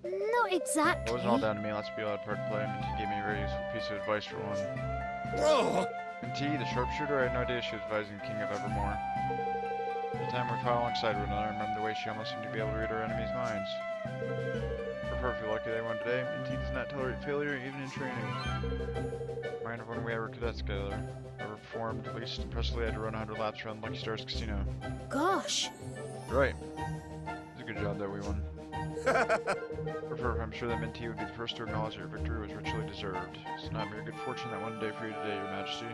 Not It exactly. wasn't all down to me. Let's be allowed part to play. Minty gave me a very useful piece of advice for one. Oh! Minty, the sharpshooter, I had no idea she was advising the King of Evermore. Every time we fought alongside one another, I remember the way she almost seemed to be able to read our enemies' minds. We're perfectly lucky that I won today. Minty does not tolerate failure, even in training. Mind of when we were cadets together. Ever performed, at least impressively, I had to run 100 laps around Lucky Star's casino. Gosh. Right. It's a good job that we won. I'm sure that Minty would be the first to acknowledge that your victory was richly deserved. It's not mere good fortune that one day for you today, Your Majesty.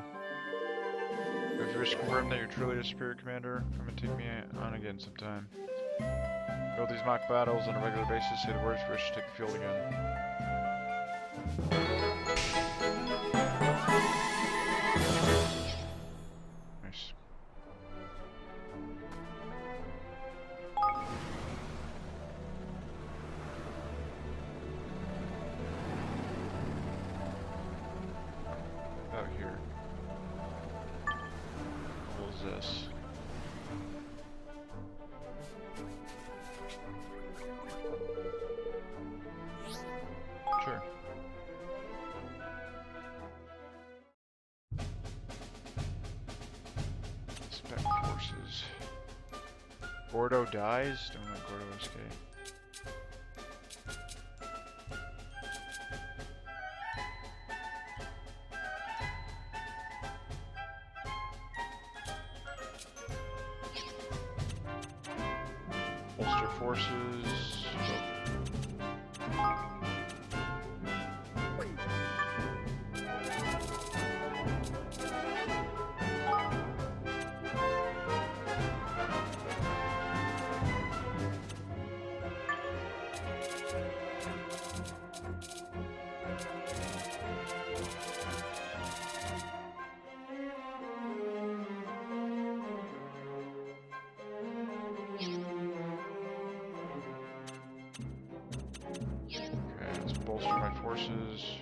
If you wish to confirm that you're truly a superior commander, come and take me on again sometime. Go these mock battles on a regular basis, say the words if you wish to take the field again. Nice. Out here. What was this? Sure. Gordo dies? Don't let Gordo escape. Bolster forces. Okay, let's bolster my forces.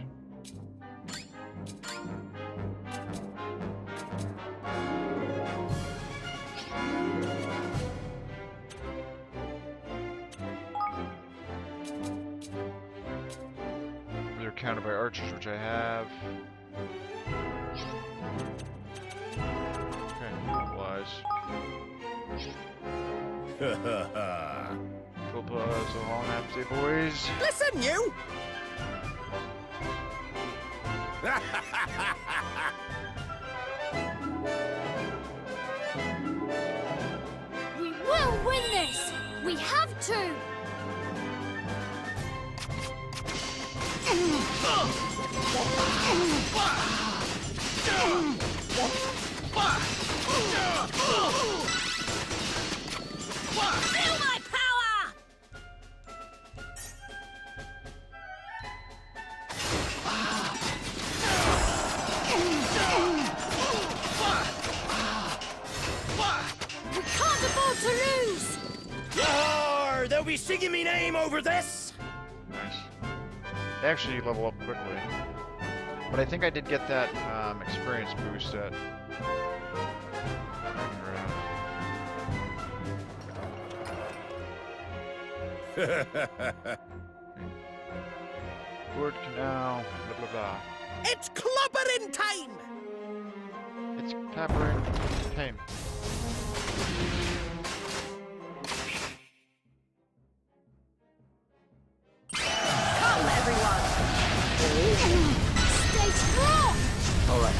They're countered by archers, which I have. Okay, mobilize. Full pause, so long after boys. Listen, you! We will win this! We have to! Feel my power! We can't afford to lose! Yar! They'll be singing me name over this! Nice. They actually level up quickly. But I think I did get that experience boost at running around. Wood canal, blah blah blah. It's clobbering time! It's clappering time. Come, everyone! Stay strong! All right.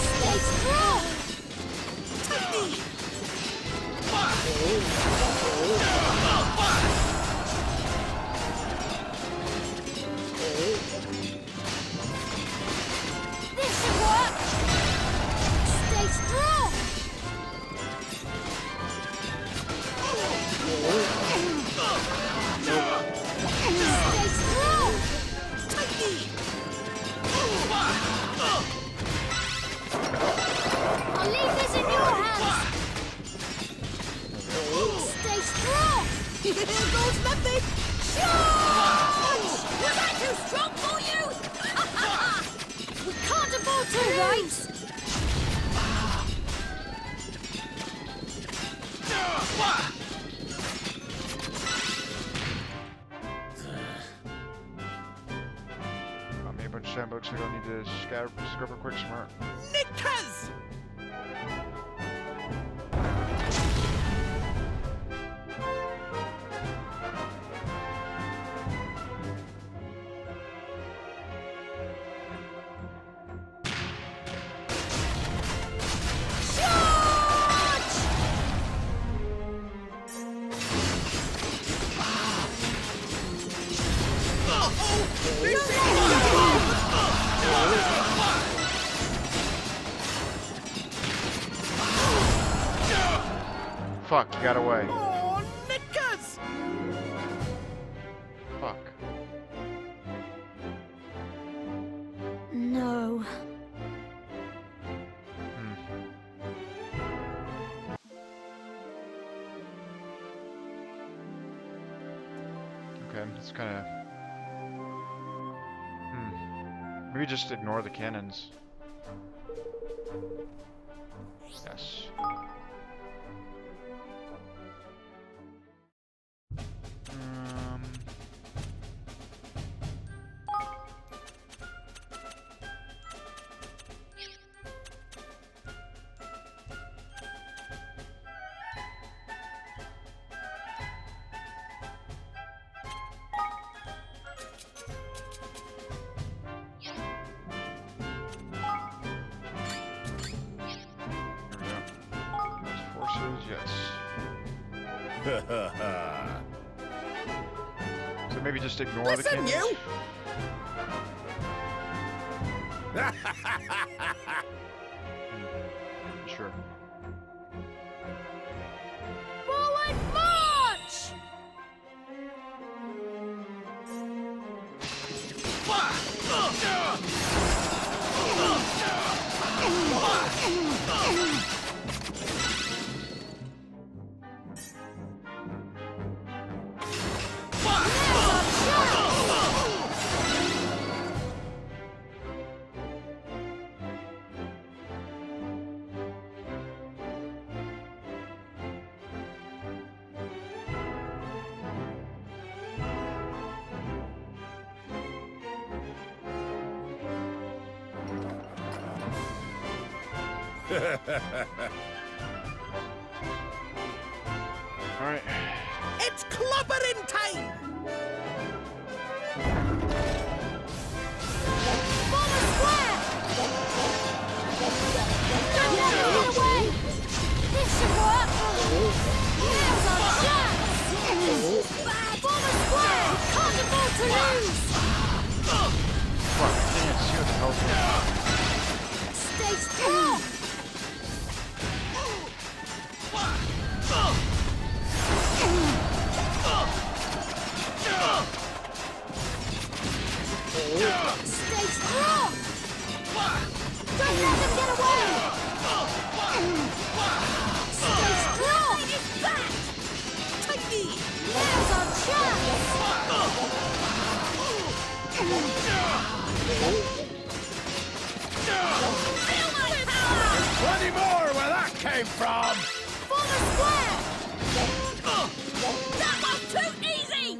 Stay strong! This should work! Stay strong! Stay strong! I'll leave this in your hands! Stay strong! Here goes nothing! Charge! Was I too strong for you? We can't afford to lose! Got me a bunch of sandbooks, so I don't need to scrub quick smart. Knickers! Fuck, you got away. Oh, knickers! Fuck. No. Okay, it's kind of. Maybe just ignore the cannons. Yes. Yes. So maybe just ignore the Listen, kings? you! Sure. Forward march! Alright. It's clobbering time! Forward square! Don't let them get away! This should work! Now's our chance! Forward square! Can't afford to lose! Fuck, I can't see what the hell's going on. Stay strong! Stay strong! Don't let them get away! Stay strong! It's back! Tighty! Now's our chance! Feel my power! Plenty more where that came from! Forward square! That was too easy!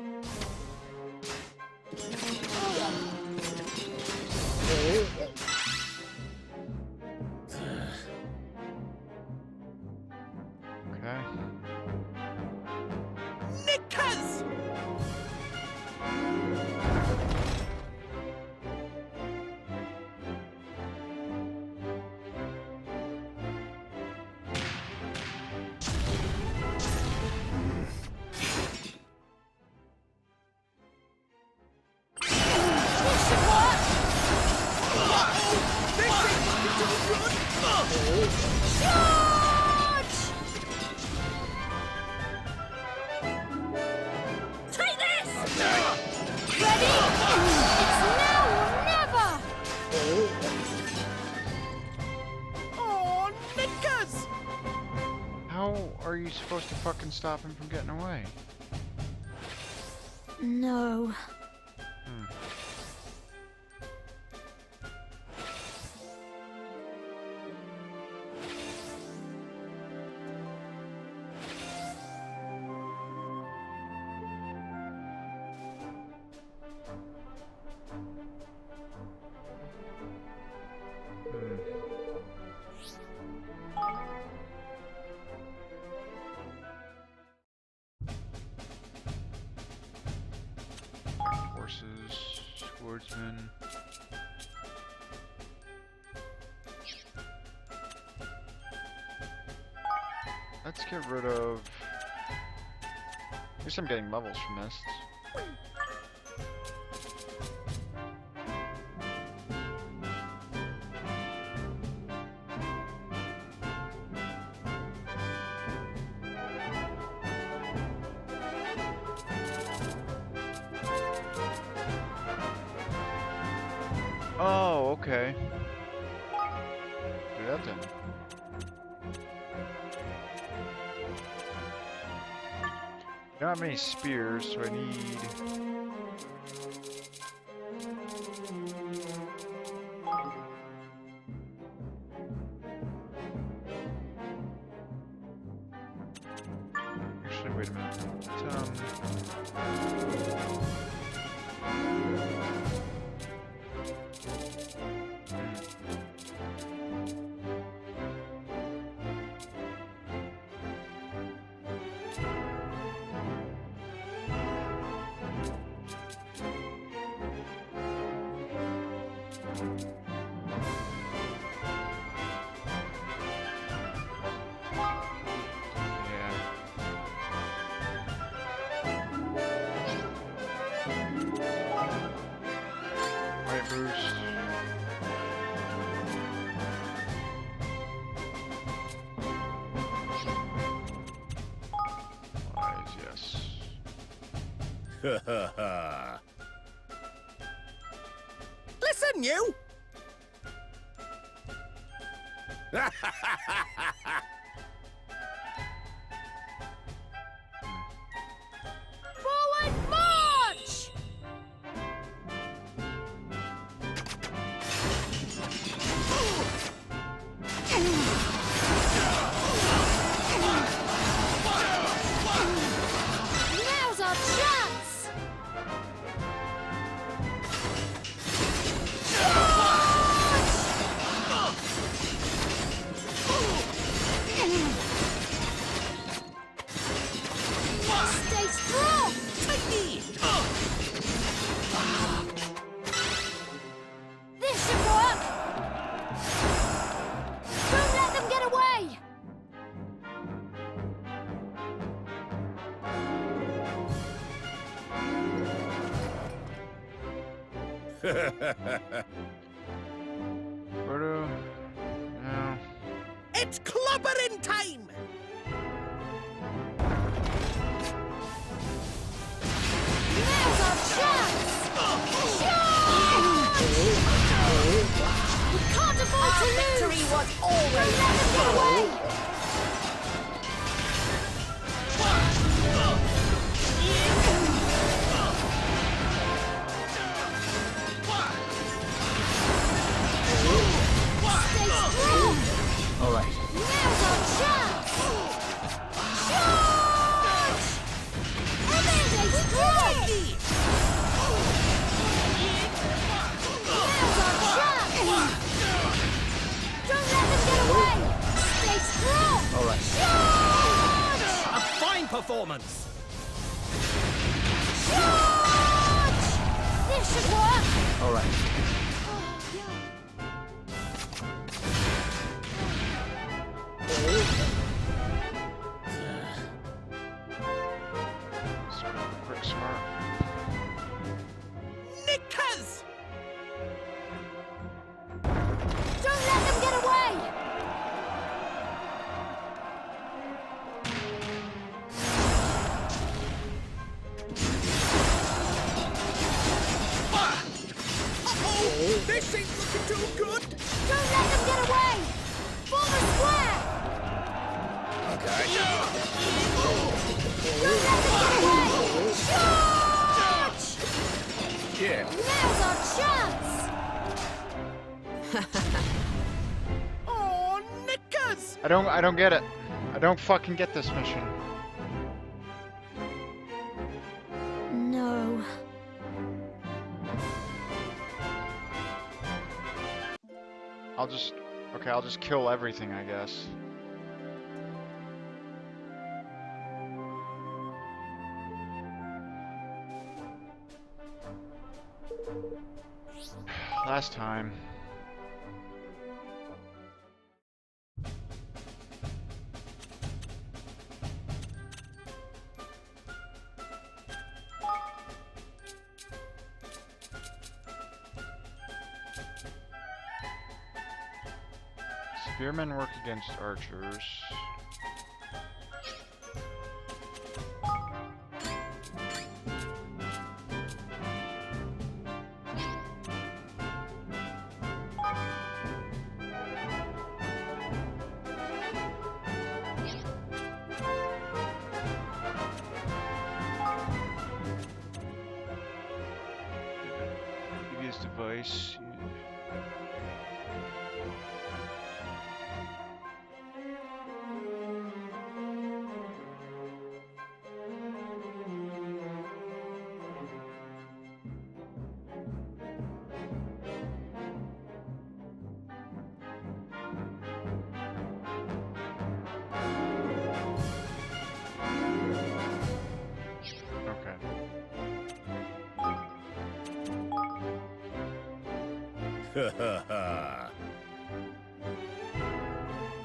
Okay. Knickers! This should work! Charge! Take this! Ready? It's now or never! Oh, knickers! How are you supposed to fucking stop him from getting away? No. Horses, swordsman. Let's get rid of... At least I'm getting levels from this. Oh, okay. Do that then. I don't have many spears, so I need... Actually, wait a minute. Right, Bruce. Wise, yes. Listen, you! Forward march! Now's our chance! Stay strong! This should work! Don't let them get away! Frodo. No. It's clobbering time! Now's our chance! Charge! We can't afford to lose! Victory was always Don't let them get away! Stay strong! All right. Now's our chance! Charge! Stay strong! Now's our chance! Don't let them get away! Stay strong! All right. Charge! A fine performance! Charge! This should work! All right. Quick, smart. Knickers! Don't let them get away! Uh-oh! This ain't looking too good! Don't let them get away! Form a square! Okay. Don't let them get away! Charge! Yeah. Now's our chance! Oh, knickers! I don't get it. I don't fucking get this mission. No. I'll just kill everything, I guess. Last time. Spearmen work against archers. Previous device.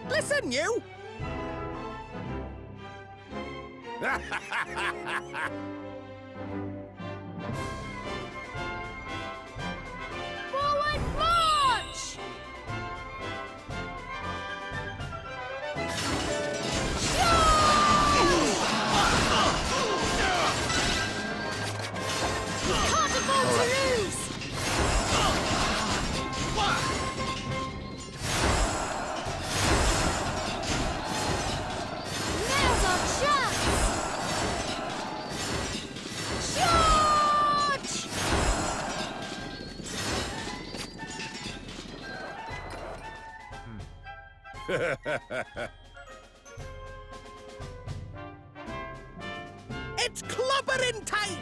Listen, you! It's clobbering time!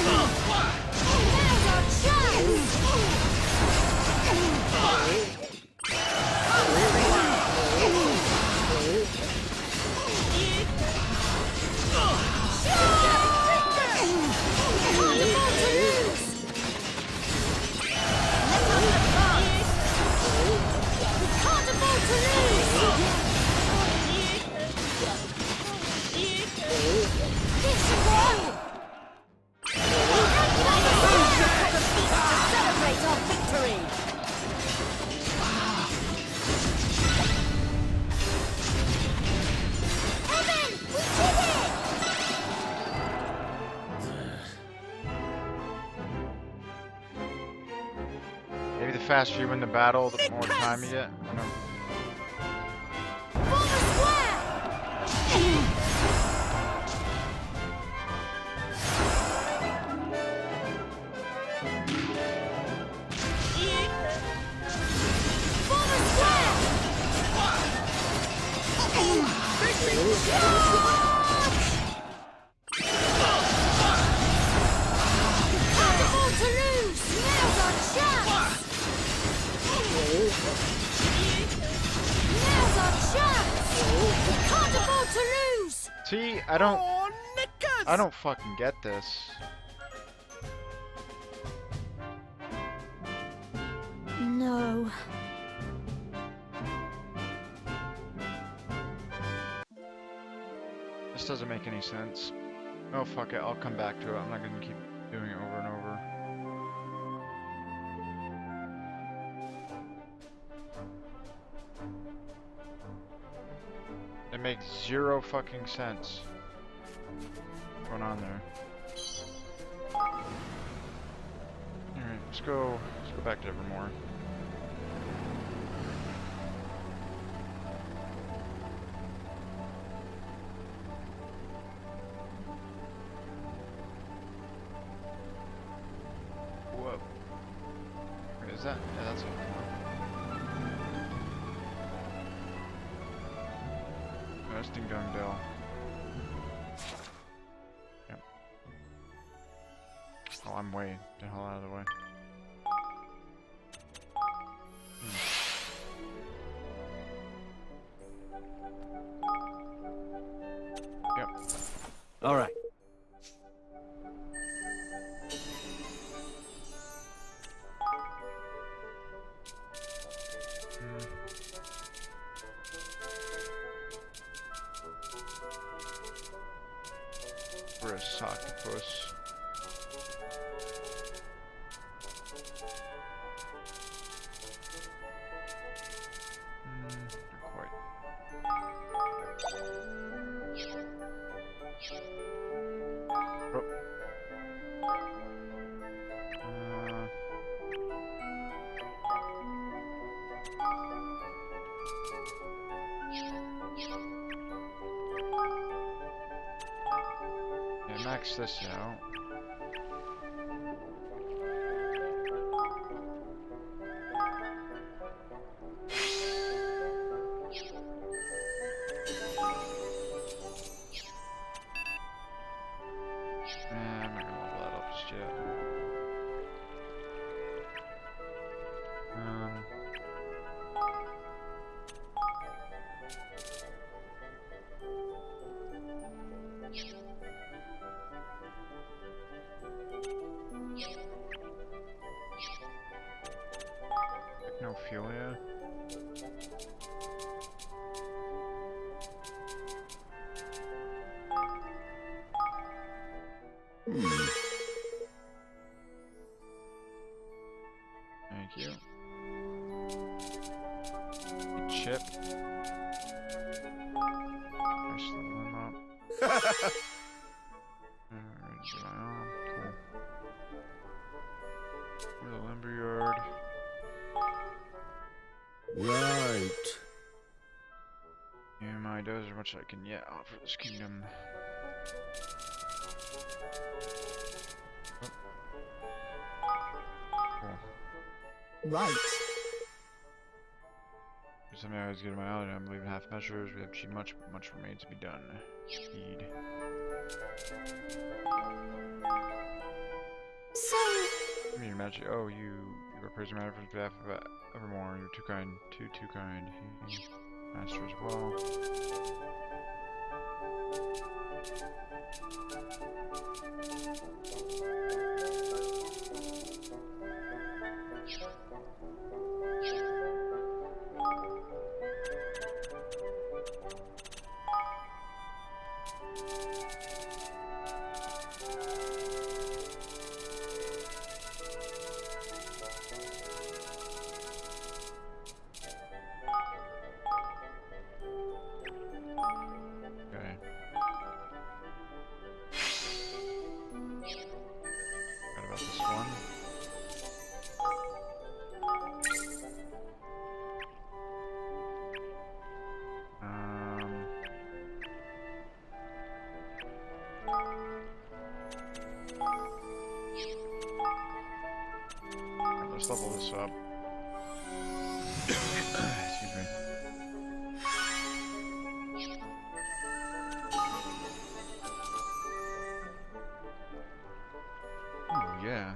Now's our celebrate our victory! Evan, we did it! Maybe the faster you win the battle, the more time you get. I don't know. Form a square! Form a square! Can't afford to lose! Now's our chance! Now's our chance! Can't afford to lose! See, I don't fucking get this. No. This doesn't make any sense. Oh fuck it, I'll come back to it. I'm not gonna keep doing it over and over. It makes zero fucking sense. What's going on there? Alright, let's go back to Evermore. Whoa. Wait, is that? Yeah, that's Evermore. That's Ding Dong Dell. Yep. Oh, I'm way the hell out of the way. Yep. All right. We're a socketpuss. Not quite. Oh. Yeah, max this out. I'm not gonna level that up just yet. Technophilia. Thank you. Chip. First level him up. Alright, cool. With a lumberyard. Right. Yeah, my does as much as I can yet offer this kingdom. Oh. Right. Something I always get in my alley. I'm leaving half measures. We have much remains to be done. Speed. So, I mean, magic. Oh, you are praising my efforts on behalf of Evermore. You're too kind. Too kind. Master as well. Okay. Forgot about this one. Let's level this up. Excuse me. Ooh, yeah.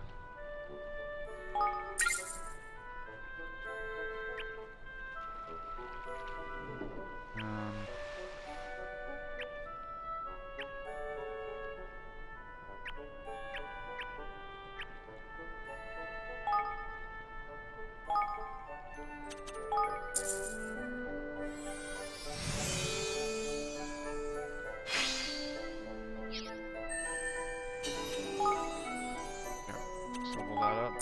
Let's level that up.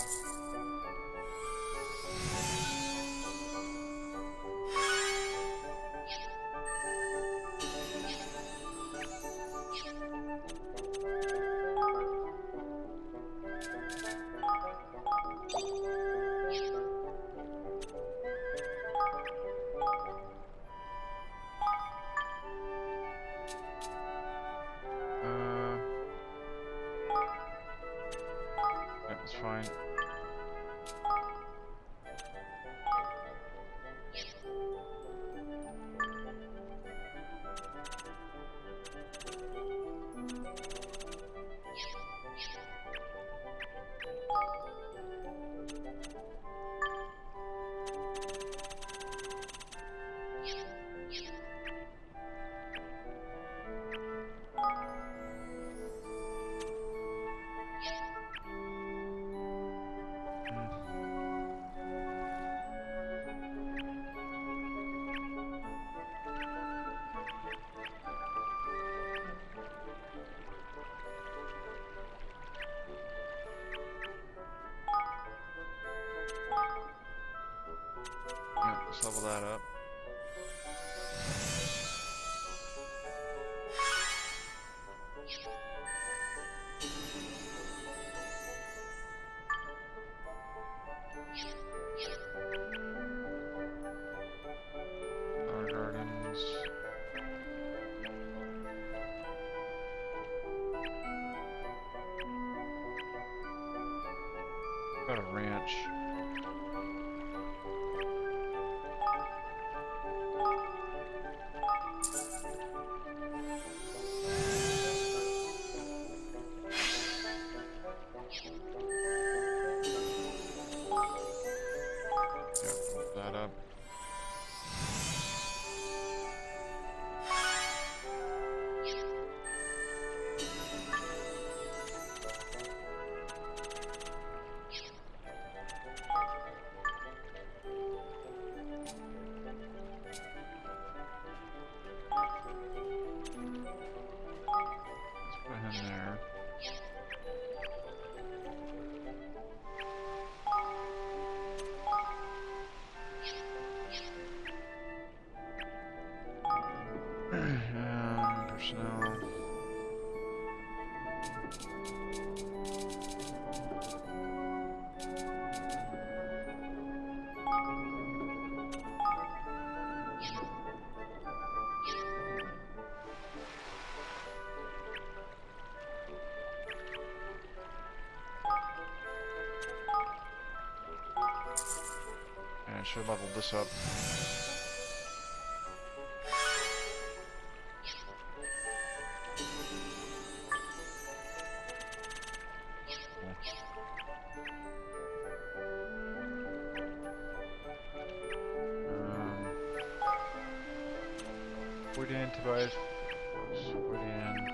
That's fine. Yeah, let's level that up. Our gardens. Got a ranch. Yeah, level that up. Let's put him there. Personnel. should level this up. Woodian to buy Woodian.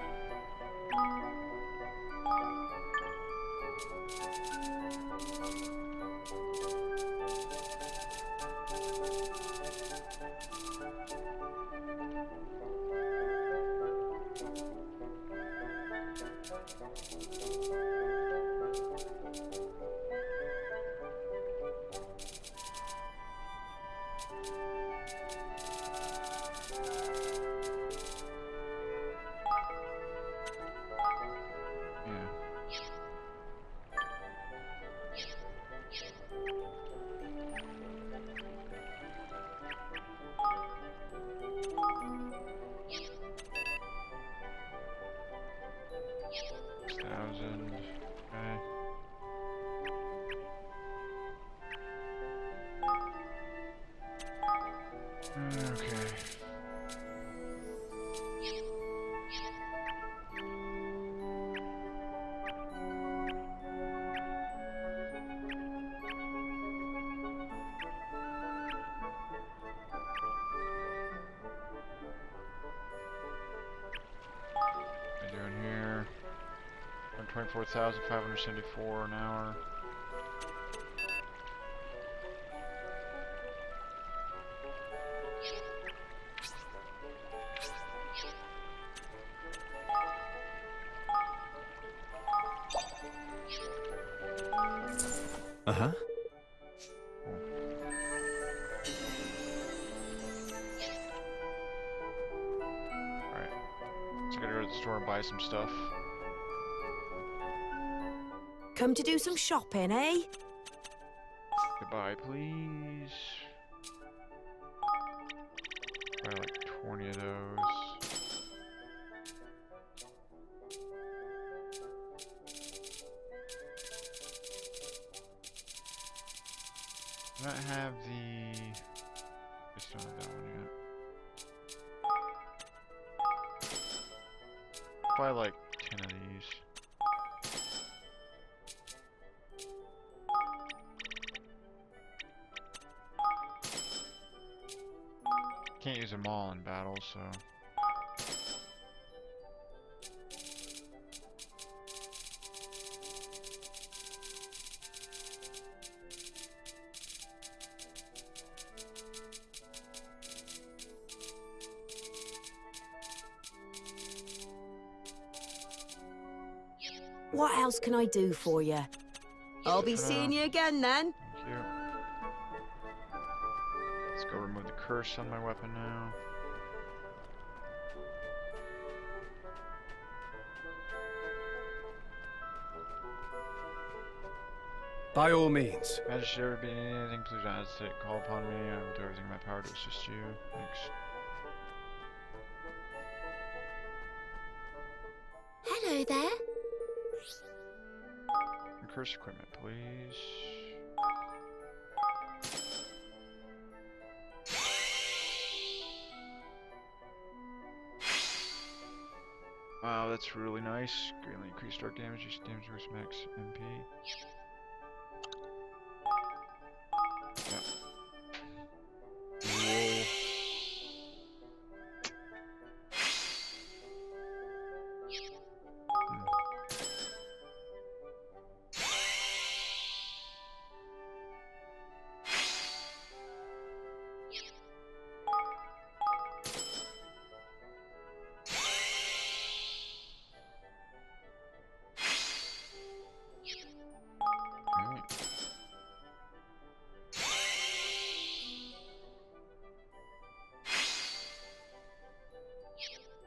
What are we doing here? 124,574 an hour. Uh-huh. Alright. So I gotta go to the store and buy some stuff. Come to do some shopping, eh? Goodbye, please. Buy like 20 of those. Do not have the... I still don't have that one yet. Buy like 10 of these. Can't use them all in battle, so... What else can I do for you? I'll be For now. seeing you again then. Thank you. Let's go remove the curse on my weapon now. By all means. Majesty, ever be anything, please don't hesitate. Call upon me. I will do everything in my power to assist you. Thanks. Hello there. And curse equipment, please. Wow, that's really nice. Greatly increased dark damage, use damage versus max MP. Yep. Whoa.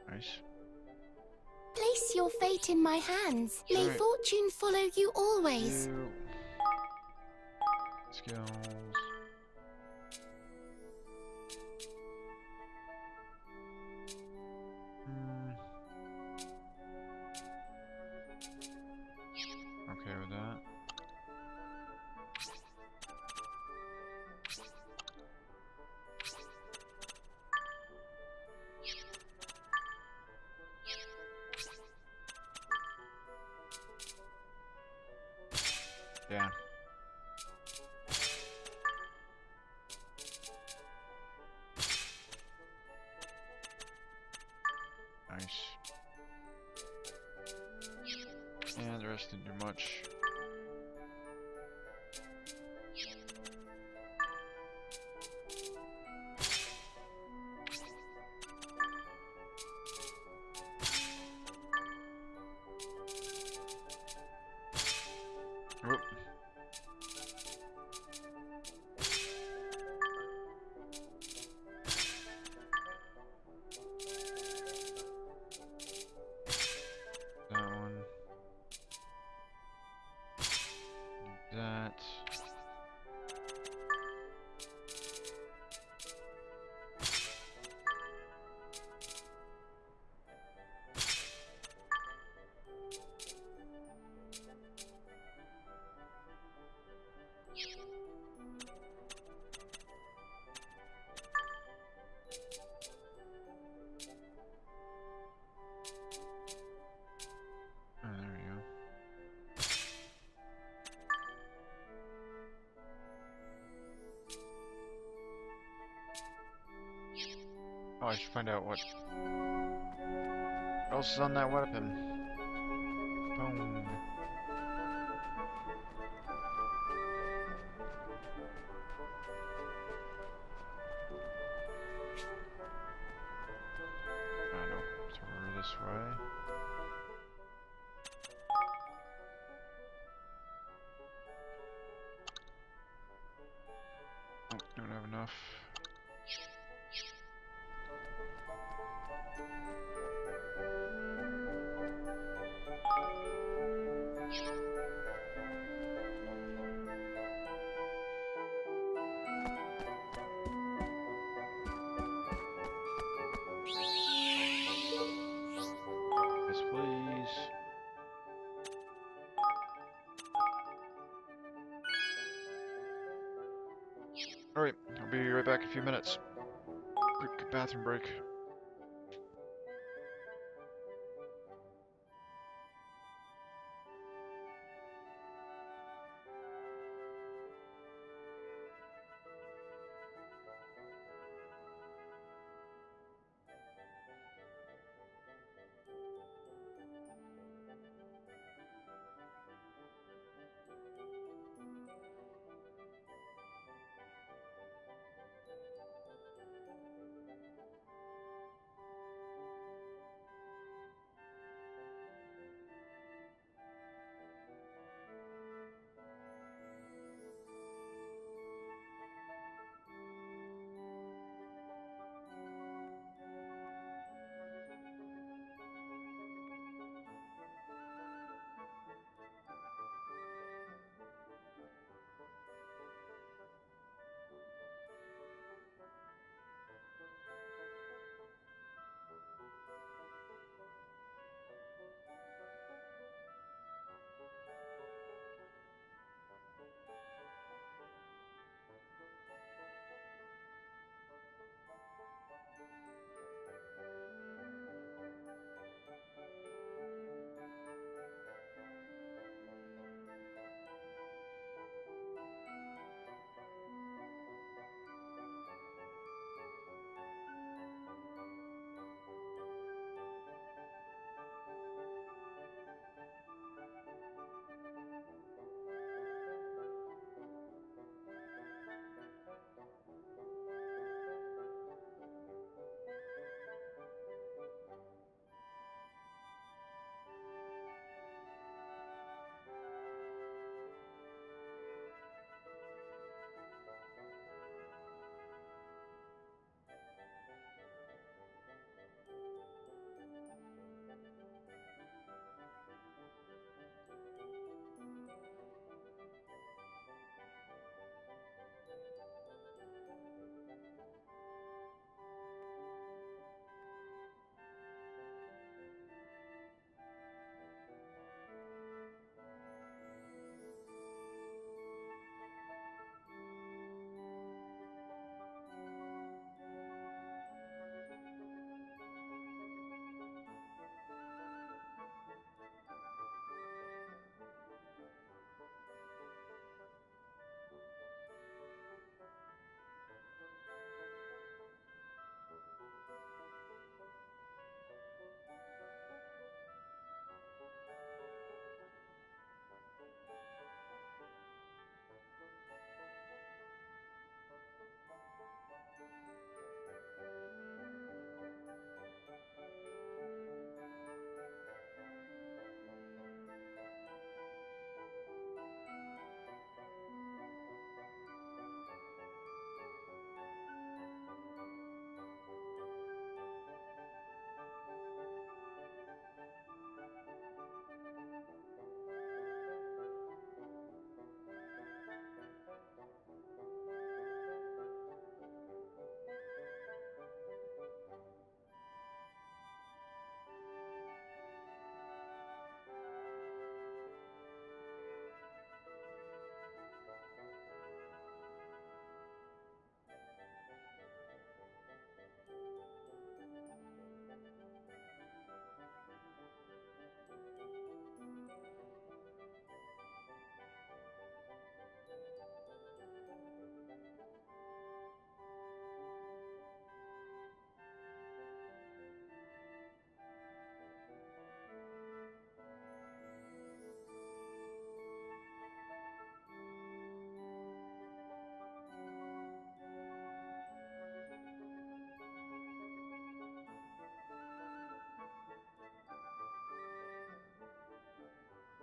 Nice. Place your fate in my hands. May Alright. fortune follow you always. You. Skills. Okay with that. Yeah. Nice. And the rest didn't do much. Whoop. That one. Do that. Oh, there we go. Oh, I should find out what else is on that weapon. Boom. I know. So we're this way. Oh, don't have enough. Yes, please. Alright, I'll be right back in a few minutes. Quick bathroom break.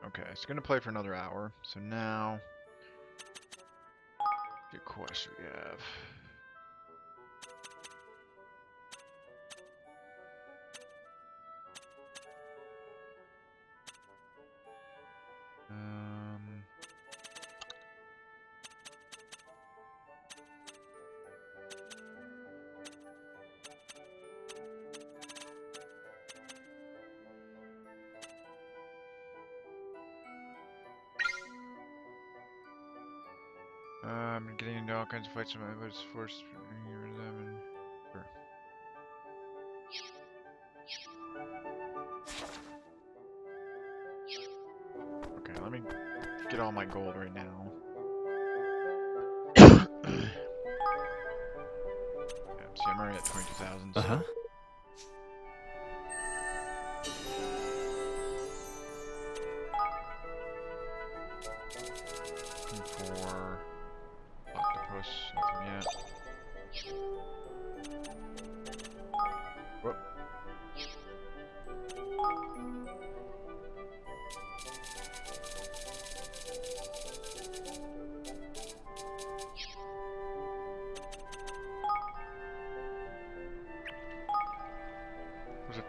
Okay, it's gonna play for another hour. So now, good quest we have. I'm getting into all kinds of fights with my was forced them and sure. Okay, let me get all my gold right now. Yeah, see, I'm already at 22,000. So. Uh-huh. For octopus, nothing yet. Whoop.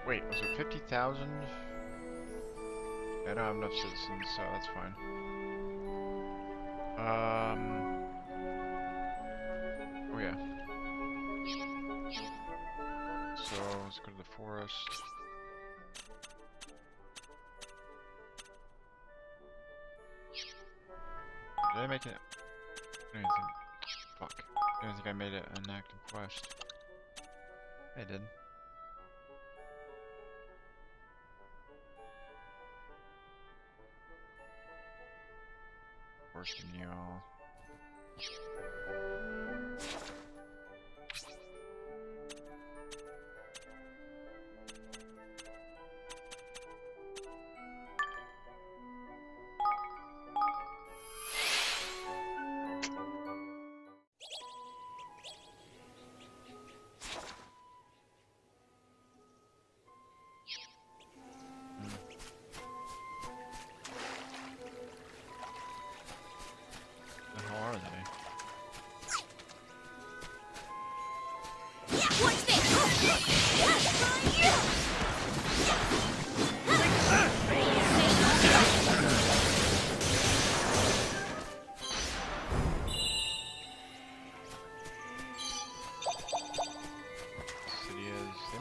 Wait, was it 50,000? I don't have enough citizens, so that's fine. Oh yeah. So let's go to the forest. Did I make it? I don't even think. Fuck. I don't think I made it an active quest. I did. Worse than y'all.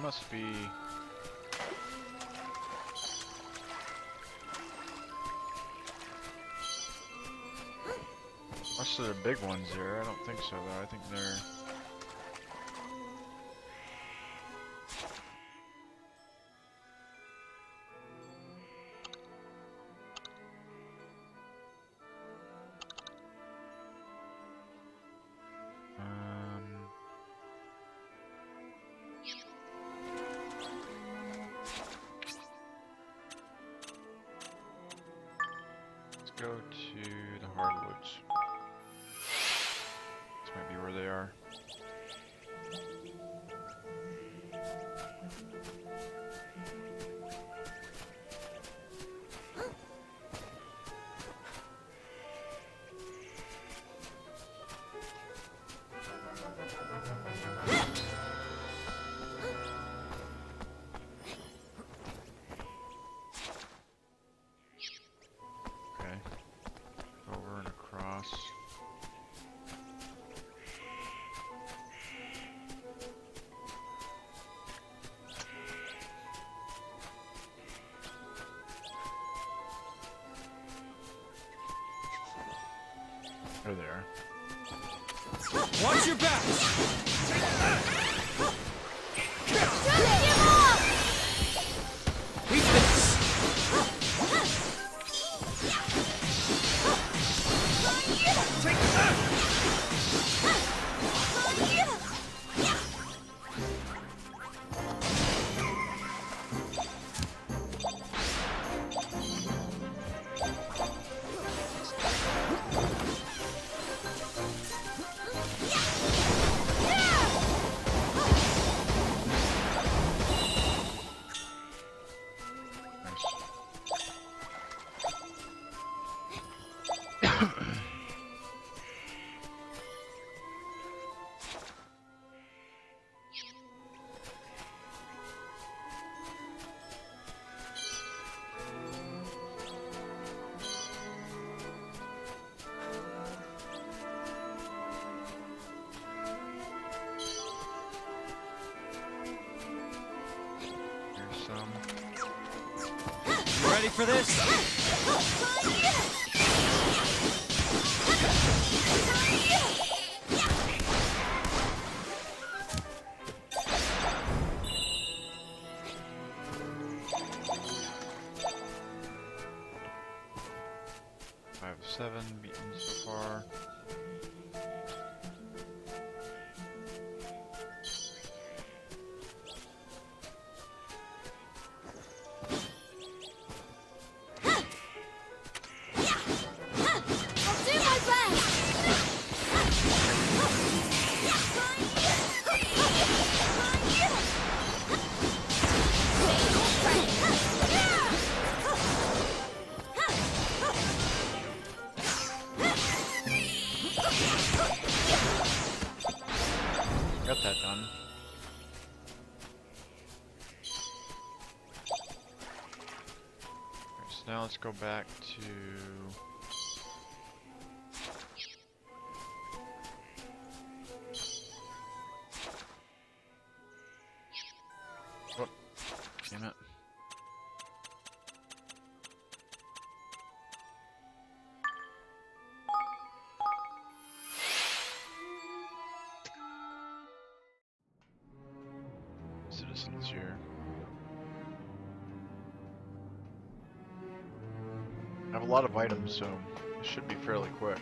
Must be unless they're big ones here. I don't think so though. I think they're go to the hardwoods. This might be where they are. There they are. Watch your back! Beat this! Yeah! some. You ready for this? Five of 7 beaten so far. I'll do my Got that done. Alright, so now let's go back to... Whoop. Damn it. Citizens here. I have a lot of items, so it should be fairly quick.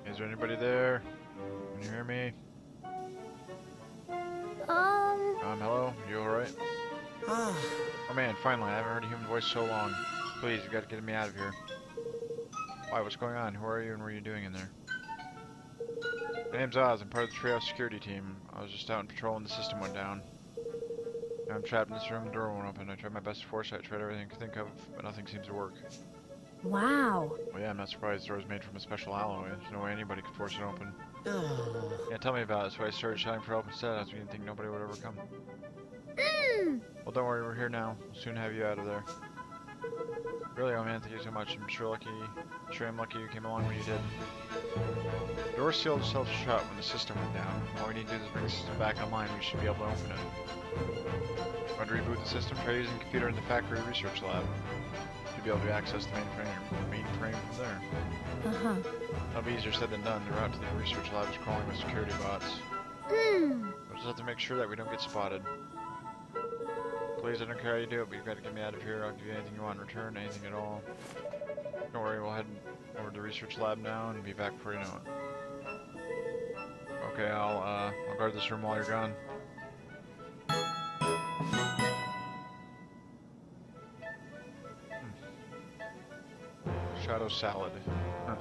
Is there anybody there? Can you hear me? Hello? You alright? Oh man, finally, I haven't heard a human voice so long. Please, you gotta get me out of here. Why, what's going on? Who are you and what are you doing in there? My name's Oz, I'm part of the Treehouse security team. I was just out on patrol when the system went down. Now I'm trapped in this room, the door won't open. I tried my best to force it, I tried everything I could think of, but nothing seems to work. Wow. Well yeah, I'm not surprised the door was made from a special alloy. There's no way anybody could force it open. Yeah, tell me about it. So I started shouting for help instead. I was beginning to think nobody would ever come. Well, don't worry, we're here now. We'll soon have you out of there. Really, oh man, thank you so much. I'm sure I'm lucky you came along when you did. The door sealed itself shut when the system went down. All we need to do is bring the system back online. We should be able to open it. Want to reboot the system? Try using the computer in the factory research lab. You'll be able to access the mainframe from there. That'll be easier said than done. The route to the research lab is crawling with security bots. We'll just have to make sure that we don't get spotted. Please, I don't care how you do it, but you've got to get me out of here. I'll give you anything you want in return, anything at all. Don't worry, we'll head over to the research lab now and be back before you know it. Okay, I'll guard this room while you're gone. Shadow salad. Huh.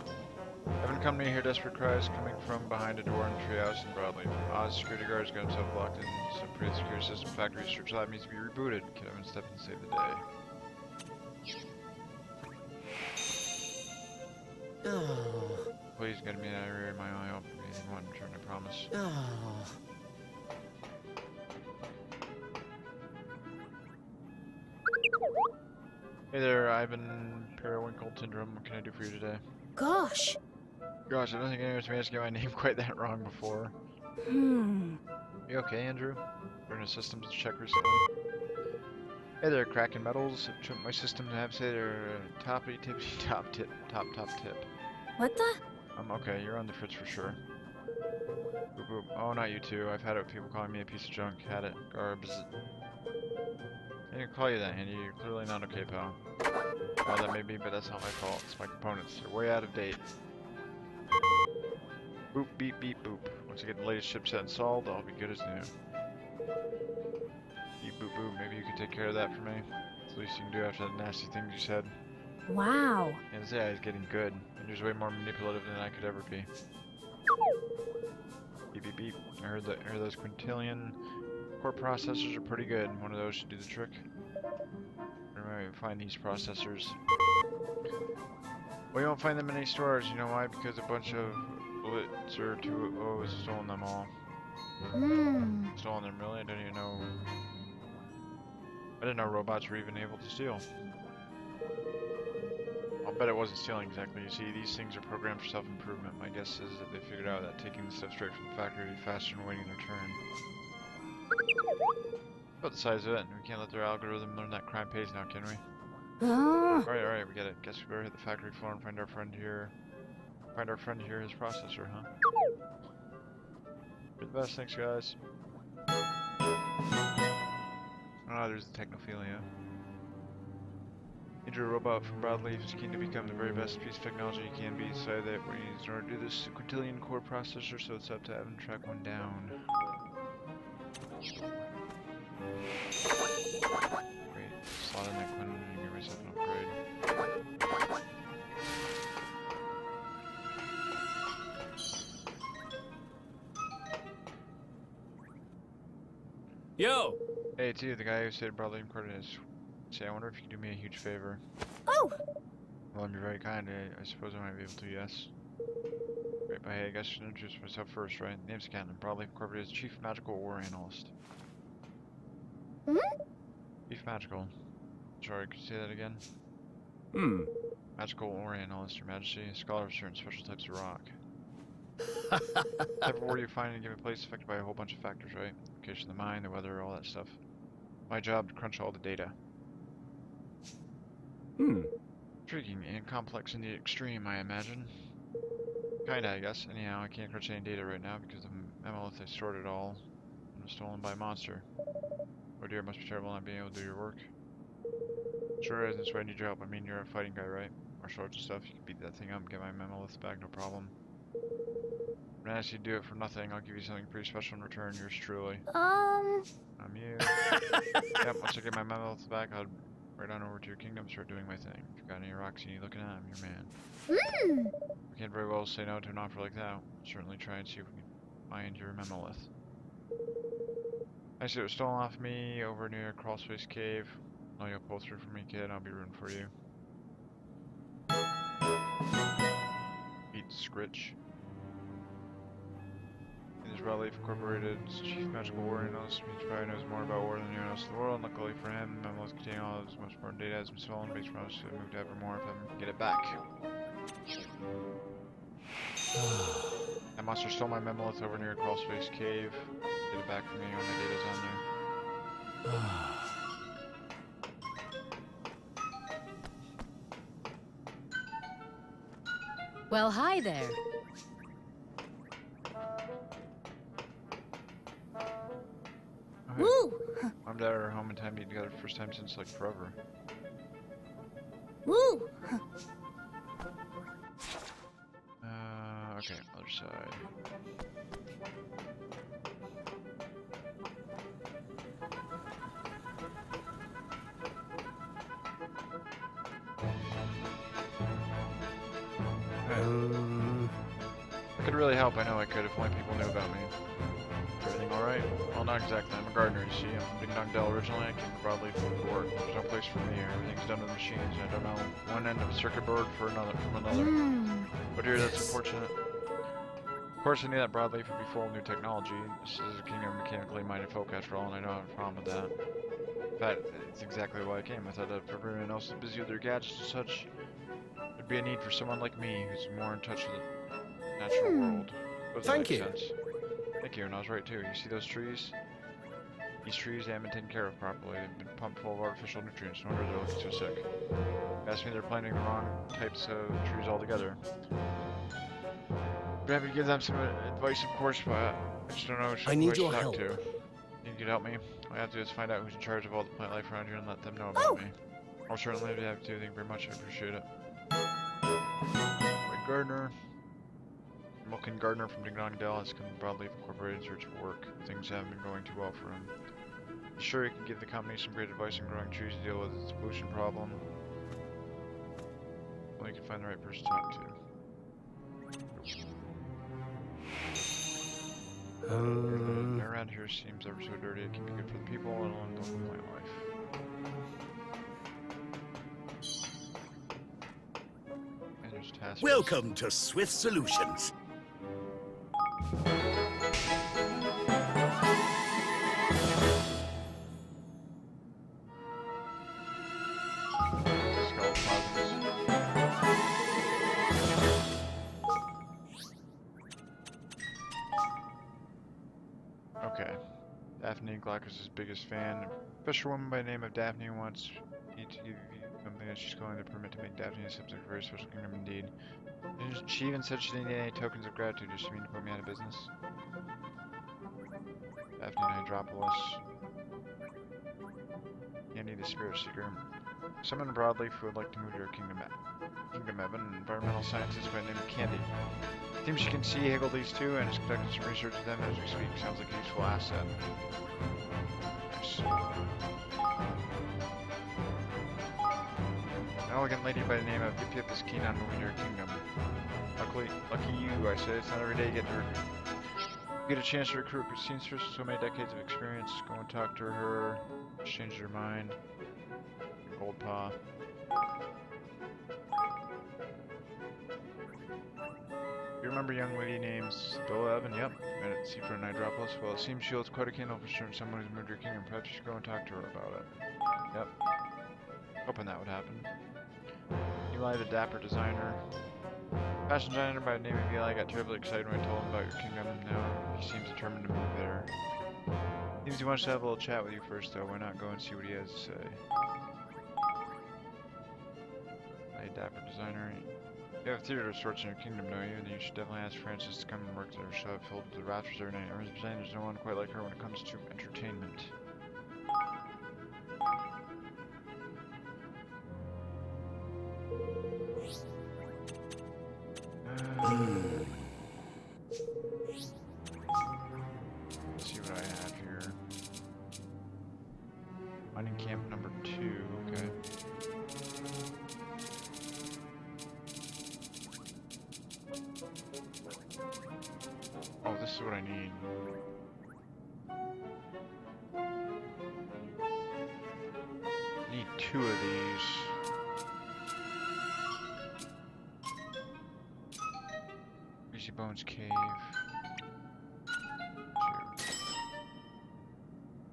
Haven't come near here, desperate cries coming from behind a door in the treehouse and broadly. Oz, security guard's got himself locked in some pretty security system. Factory research lab needs to be rebooted. Kid Evan step in and save the day. Please get me out of here. My eye open. Anything you want in return, I promise. Hey there, Ivan Periwinkle Syndrome. What can I do for you today? Gosh. Gosh, I don't think anyone's managed to get my name quite that wrong before. You okay, Andrew? Running a systems check recently. Hey there, Kraken Metals. My systems have say they're top tip. What the? Okay, you're on the fritz for sure. Boop boop. Oh, not you too. I've had it with people calling me a piece of junk. Had it. Garbs. I didn't call you that, Andy. You're clearly not okay, pal. Oh, that may be, but that's not my fault. It's my components. They're way out of date. Boop, beep, beep, boop. Once I get the latest chipset installed, I'll be good as new. Beep, boop, boop. Maybe you could take care of that for me. It's the least you can do after the nasty things you said. Wow. And this AI is getting good. Andrew's way more manipulative than I could ever be. Beep, beep, beep. I heard those quintillion core processors are pretty good. One of those should do the trick. Remember, find these processors. Well, you won't find them in any stores. You know why? Because a bunch of bullets or 2-0s have stolen them all. Stolen them, really? I didn't know robots were even able to steal. I'll bet it wasn't stealing exactly. You see, these things are programmed for self-improvement. My guess is that they figured out that taking the stuff straight from the factory would be faster than waiting their turn. About the size of it, and we can't let their algorithm learn that crime pays now, can we? Alright, we get it. Guess we better hit the factory floor and find our friend here. His processor, huh? You're the best, thanks guys. Ah, there's the Technophilia. Injure a robot from Broadleaf is keen to become the very best piece of technology he can be. Decided that what he needs in order to do this is a quintillion core processor, so it's up to Evan to track one down. Great, slot in that Quinn and give myself an upgrade. Yo! Hey, it's you, the guy who stayed at Broadleaf coordinates. Say, I wonder if you could do me a huge favor. Oh! Well, you're very kind. I suppose I might be able to, yes. Great, but hey, I guess I should introduce myself first, right? Name's Cannon, Broadleaf Incorporated as Chief Magical Ore Analyst. Chief Magical. Sorry, could you say that again? Magical Ore Analyst, Your Majesty. A scholar of certain special types of rock. Type of ore you find in a given place affected by a whole bunch of factors, right? Location of the mine, the weather, all that stuff. My job to crunch all the data. Intriguing and complex in the extreme, I imagine. Kinda, I guess. Anyhow, I can't crunch any data right now because the MLF I stored it all was stolen by a monster. Oh dear, it must be terrible not being able to do your work. Sure is, that's why I need your help. I mean, you're a fighting guy, right? Martial arts and stuff. You can beat that thing up and get my MLF back, no problem. When I ask you to do it for nothing, I'll give you something pretty special in return. Yours truly. I'm you. Yep, once I get my MLF back, I'll right on over to your kingdom and start doing my thing. If you've got any rocks you need looking at, I'm your man. We can't very well say no to an offer like that. We'll certainly try and see if we can find your Memolith. I see it was stolen off me over near Crawlspace Cave. No, you'll pull through for me, kid. I'll be rooting for you. Beat Scritch. It is Broadleaf Incorporated's Chief Magical Ore Analyst. He probably knows more about ore than anyone else in the world. Luckily for him, Memolith containing all of his most important data has been stolen. Makes promise to move to Evermore if I can get it back. That monster stole my Memolith over near Crawlspace Cave. Get it back for me when my data's on there. Well, hi there. Woo! Mom and Dad are home in time to eat together first time since like forever. Woo! Okay, other side. I could really help, I know I could, if only people knew about me. Everything alright? Well, not exactly. I'm a gardener, you see. I'm from Ding Dong Dell originally. I came to Broadleaf for work. There's no place for me here. Everything's done with machines. I don't know one end of a circuit board from another. But here, that's unfortunate. Of course, I knew that Broadleaf would be full of new technology. This is a kingdom of mechanically minded folk after all, and I don't have a problem with that. In fact, it's exactly why I came. I thought that if everyone else is busy with their gadgets and such, there'd be a need for someone like me who's more in touch with the natural world. Thank you. Sense. Thank you, and I was right too. You see those trees? These trees haven't been taken care of properly. They've been pumped full of artificial nutrients. No wonder they're looking so sick. Ask me, they're planting the wrong types of trees altogether. I'm happy to give them some advice, of course, but I just don't know which I need to your talk help. to. You could help me. All I have to do is find out who's in charge of all the plant life around here and let them know about me. I'll certainly be happy to. Thank you very much. I appreciate it. Wait, Gardner. Milken Gardner from Ding Dong Dell has come to Broadleaf Incorporated in search of work. Things haven't been going too well for him. Sure, he can give the company some great advice on growing trees to deal with its pollution problem. Well, you can find the right person to talk to. Around here seems ever so dirty. It can be good for the people and it'll end up with my life. And there's task. Welcome to Swift Solutions. Skull positives. Okay. Daphne Glock is his biggest fan. A fisherwoman by the name of Daphne wants me to give you something that she's going to permit to make Daphne a subject of a very special kingdom indeed. And she even said she didn't need any tokens of gratitude. Does she mean to put me out of business? Daphne Hydropolis. Andy the Spirit Seeker. Someone broadleaf who would like to move to your kingdom. Kingdom Evan, an environmental scientist by the name of Candy. Seems she can see Higgledies too and is conducting some research with them as we speak. Sounds like a useful asset. Nice. An elegant lady by the name of Yip Yip is keen on moving to her kingdom. Lucky you, I say. It's not every day you get a chance to recruit a seamstress with so many decades of experience. Go and talk to her. Change her mind. Gold paw. You remember a young lady named Stola Evan? Yep. Met at Seafront Hydropolis. Well, it seems she holds quite a candle for certain someone who's moved to your kingdom. Perhaps you should go and talk to her about it. Yep. Hoping that would happen. Eli the dapper designer. Fashion designer by the name of Eli got terribly excited when I told him about your kingdom. Now he seems determined to move there. Seems he wants to have a little chat with you first, though. Why not go and see what he has to say? Eli dapper designer. You have theater of sorts in your kingdom, don't you? Then you should definitely ask Frances to come and work there. She'll have filled the rafters every night. There's no one quite like her when it comes to entertainment. Let's see what I have here. Mining camp number 2, okay. Oh, this is what I need. I need 2 of these. Greasy Bones Cave.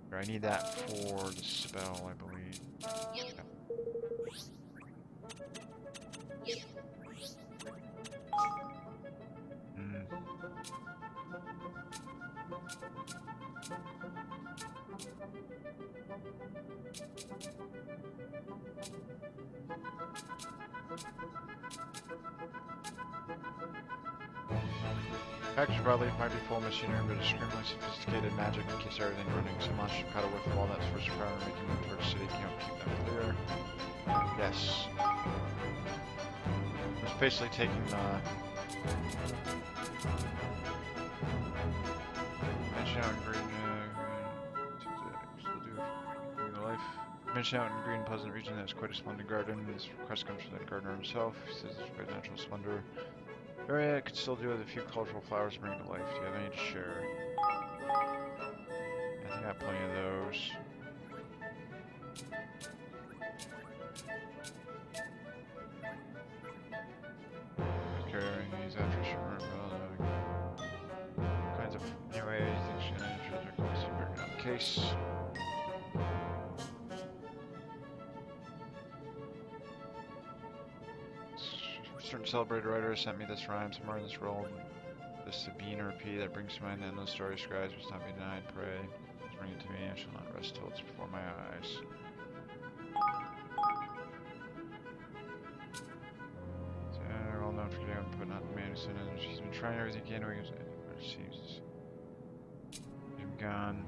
2. I need that for the spell, I believe. Yep. Package broadleaf might be full machinery, but extremely sophisticated magic keeps everything running. Some monsters cut away from all that source of power and make you move towards the city. Can't keep them clear. Yes. It's basically taking the mention out in green. Still do the life. Mention out in green, pleasant region that is quite a splendid garden. This request comes from the gardener himself. He says it's quite natural splendor. Area could still do with a few colorful flowers to bring it to life. Do you have any to share? I think I have plenty of those. Carrying these after sure. Kinds of anyway, things are close to bringing up the case. Certain celebrated writer sent me this rhyme somewhere in this roll. This Sabine or P that brings to mind the endless story scribes must not be denied. Pray, bring it to me. I shall not rest till it's before my eyes. So, well known for getting up, but not the man who sent it. She's been trying everything he can to get it. She's gone.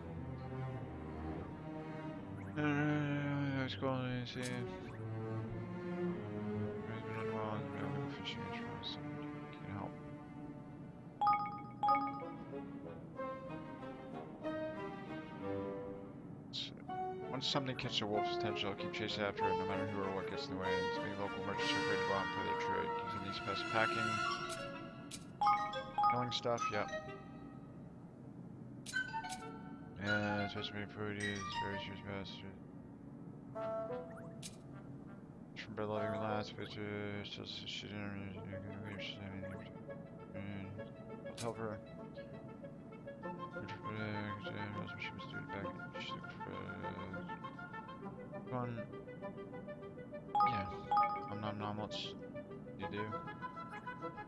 I was going to see. Fishing insurance, can't help. Once something catches a wolf's attention, I'll keep chasing after it, no matter who or what gets in the way. And many local merchants are afraid to go out and play their trade. Using these pests packing, killing stuff. Yep. Yeah, it's supposed to be produce, very serious bastard. From bread loving relax, but still shit in I'll tell her. Fun. Yeah. Nom nom nom, let's you do.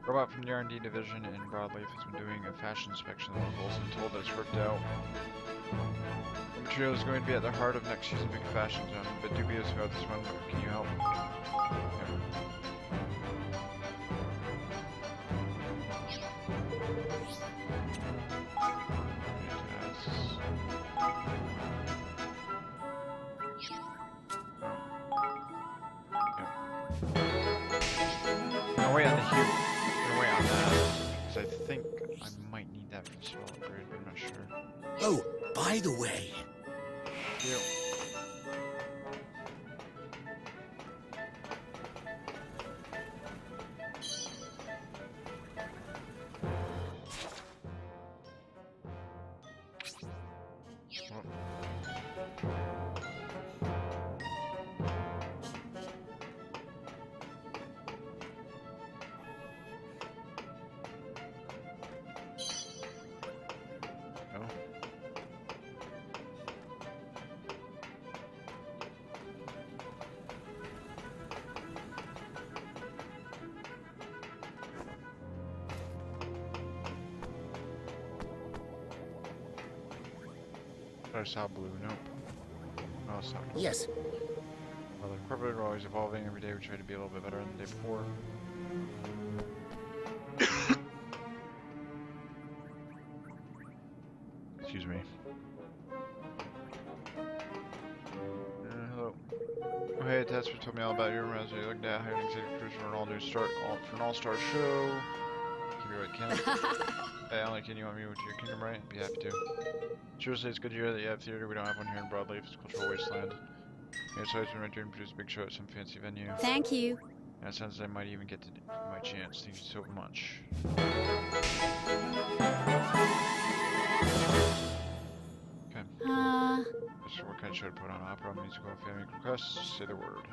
Robot from the R&D division in Broadleaf has been doing a fashion inspection of the locals and told that it's worked out. The material is going to be at the heart of next season's big fashion zone. I'm a bit dubious about this one, but can you help? Wait on the here. Gonna wait on that because I think I might need that for the spell upgrade, but I'm not sure. Oh, by the way. Yep. I saw blue. Nope. Oh, it's not blue. Yes. Well, the corporate are always evolving. Every day we try to be a little bit better than the day before. Excuse me. Hello. Oh, hey, Tatsper told me all about your resume. You looked at hiring executive producer for an all-star show. Keep it right, Ken. Hey, Alan, can you want me with your kingdom, right? Be happy to. Seriously, it's good to hear that you have theater. We don't have one here in Broadleaf. It's a cultural wasteland. Yeah, so it's been right here and produce a big show at some fancy venue. Thank you. And it sounds like I might even get to my chance. Thank you so much. Okay. So what kind of show to put on? Opera, musical, family requests? Say the word.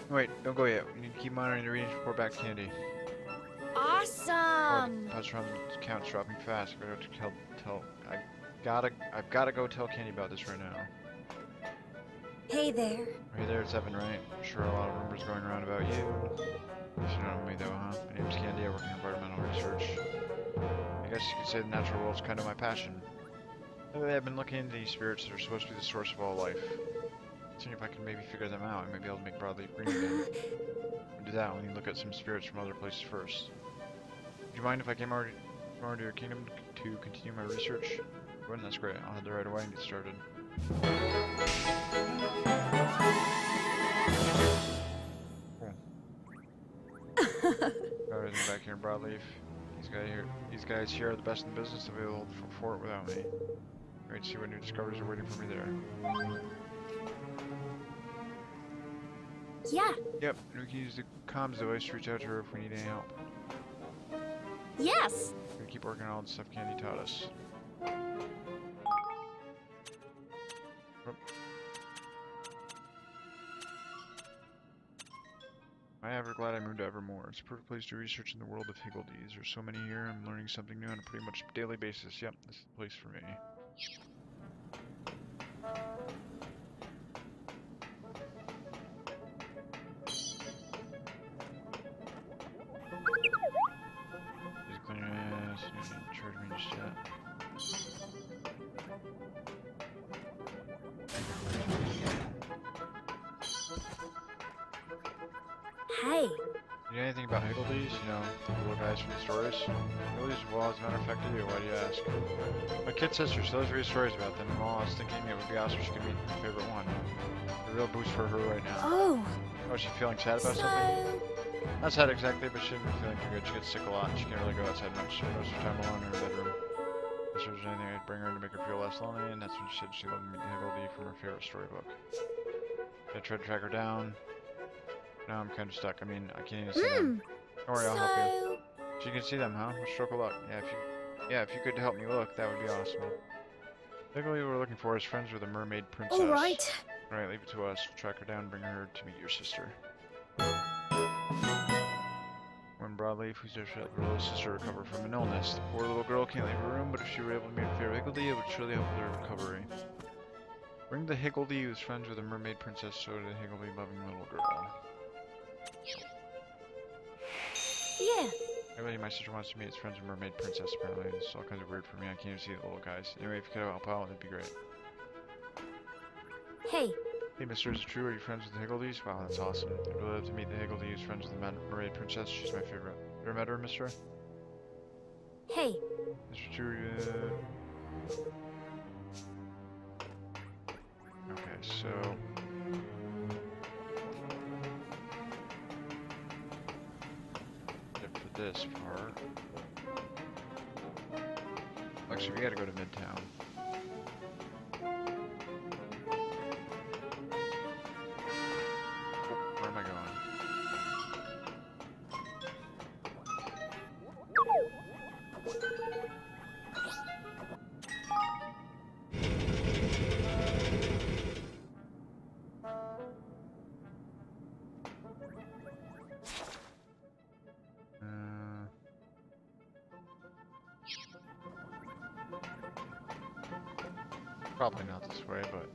Wait, don't go yet. We need to keep monitoring the readings before back candy. Awesome! Touch around the count's dropping fast. I've gotta go tell Candy about this right now. Hey there. Hey there, it's Evan, right? I'm sure a lot of rumors going around about you. You don't know me though, huh? My name's Candy, I work in environmental research. I guess you could say the natural world's kind of my passion. Lately, I've been looking into these spirits that are supposed to be the source of all life. Seeing if I can maybe figure them out and maybe able to make Broadleaf green again. To do that, we need to look at some spirits from other places first. Would you mind if I came over to your kingdom to continue my research? Wouldn't? That's great. I'll head there right away and get started. Cool. Got everything back here in Broadleaf. These guys here are the best in the business. They'll be able to fort without me. Great to see what new discoveries are waiting for me there. Yeah. Yep, and we can use the comms device to reach out to her if we need any help. Yes. We're gonna keep working on all the stuff Candy taught us. I am ever glad I moved to Evermore. It's a perfect place to research in the world of Higgledies. There's so many here, I'm learning something new on a pretty much daily basis. Yep, this is the place for me. Hey. You know anything about Higgledies? You know, the little guys from the stories? Higgledies? Well, as a matter of fact, I do. Why do you ask? My kid sister still has read stories about them, and while I was thinking it would be awesome if she could meet my favorite one. A real boost for her right now. Oh. Oh, is she feeling sad about something? Not sad exactly, but she hasn't been feeling too good. She gets sick a lot, and she can't really go outside much. She knows her time alone in her bedroom. If there's anything I'd bring her to make her feel less lonely, and that's when she said she loved me to Higgledy from her favorite storybook. I tried to track her down. Now I'm kind of stuck. I mean, I can't even see them. Don't worry, I'll help you. So you can see them, huh? What stroke of luck? Yeah, if you could help me look, that would be awesome. Higgledy, we're looking for is friends with a mermaid princess. All right. Alright, leave it to us. We'll track her down and bring her to meet your sister. When Broadleaf, who's just helped her little sister recover from an illness. The poor little girl can't leave her room, but if she were able to meet her favorite Higgledy, it would surely help with her recovery. Bring the Higgledy who's friends with a mermaid princess so to the Higgledy loving little girl. Yeah. Higgledy, my sister wants to meet its friends with mermaid princess apparently. It's all kinds of weird for me. I can't even see the little guys. Anyway, if you could help out, it'd be great. Hey. Hey, mister, is it true? Are you friends with the Higgledies? Wow, that's awesome. I'd really love to meet the Higgledy who's friends with the mermaid princess. She's my favorite. You ever met her, mister? Hey. Mr. True, okay, so... for this part... Actually, we gotta go to Midtown. Where am I going? Probably not this way, but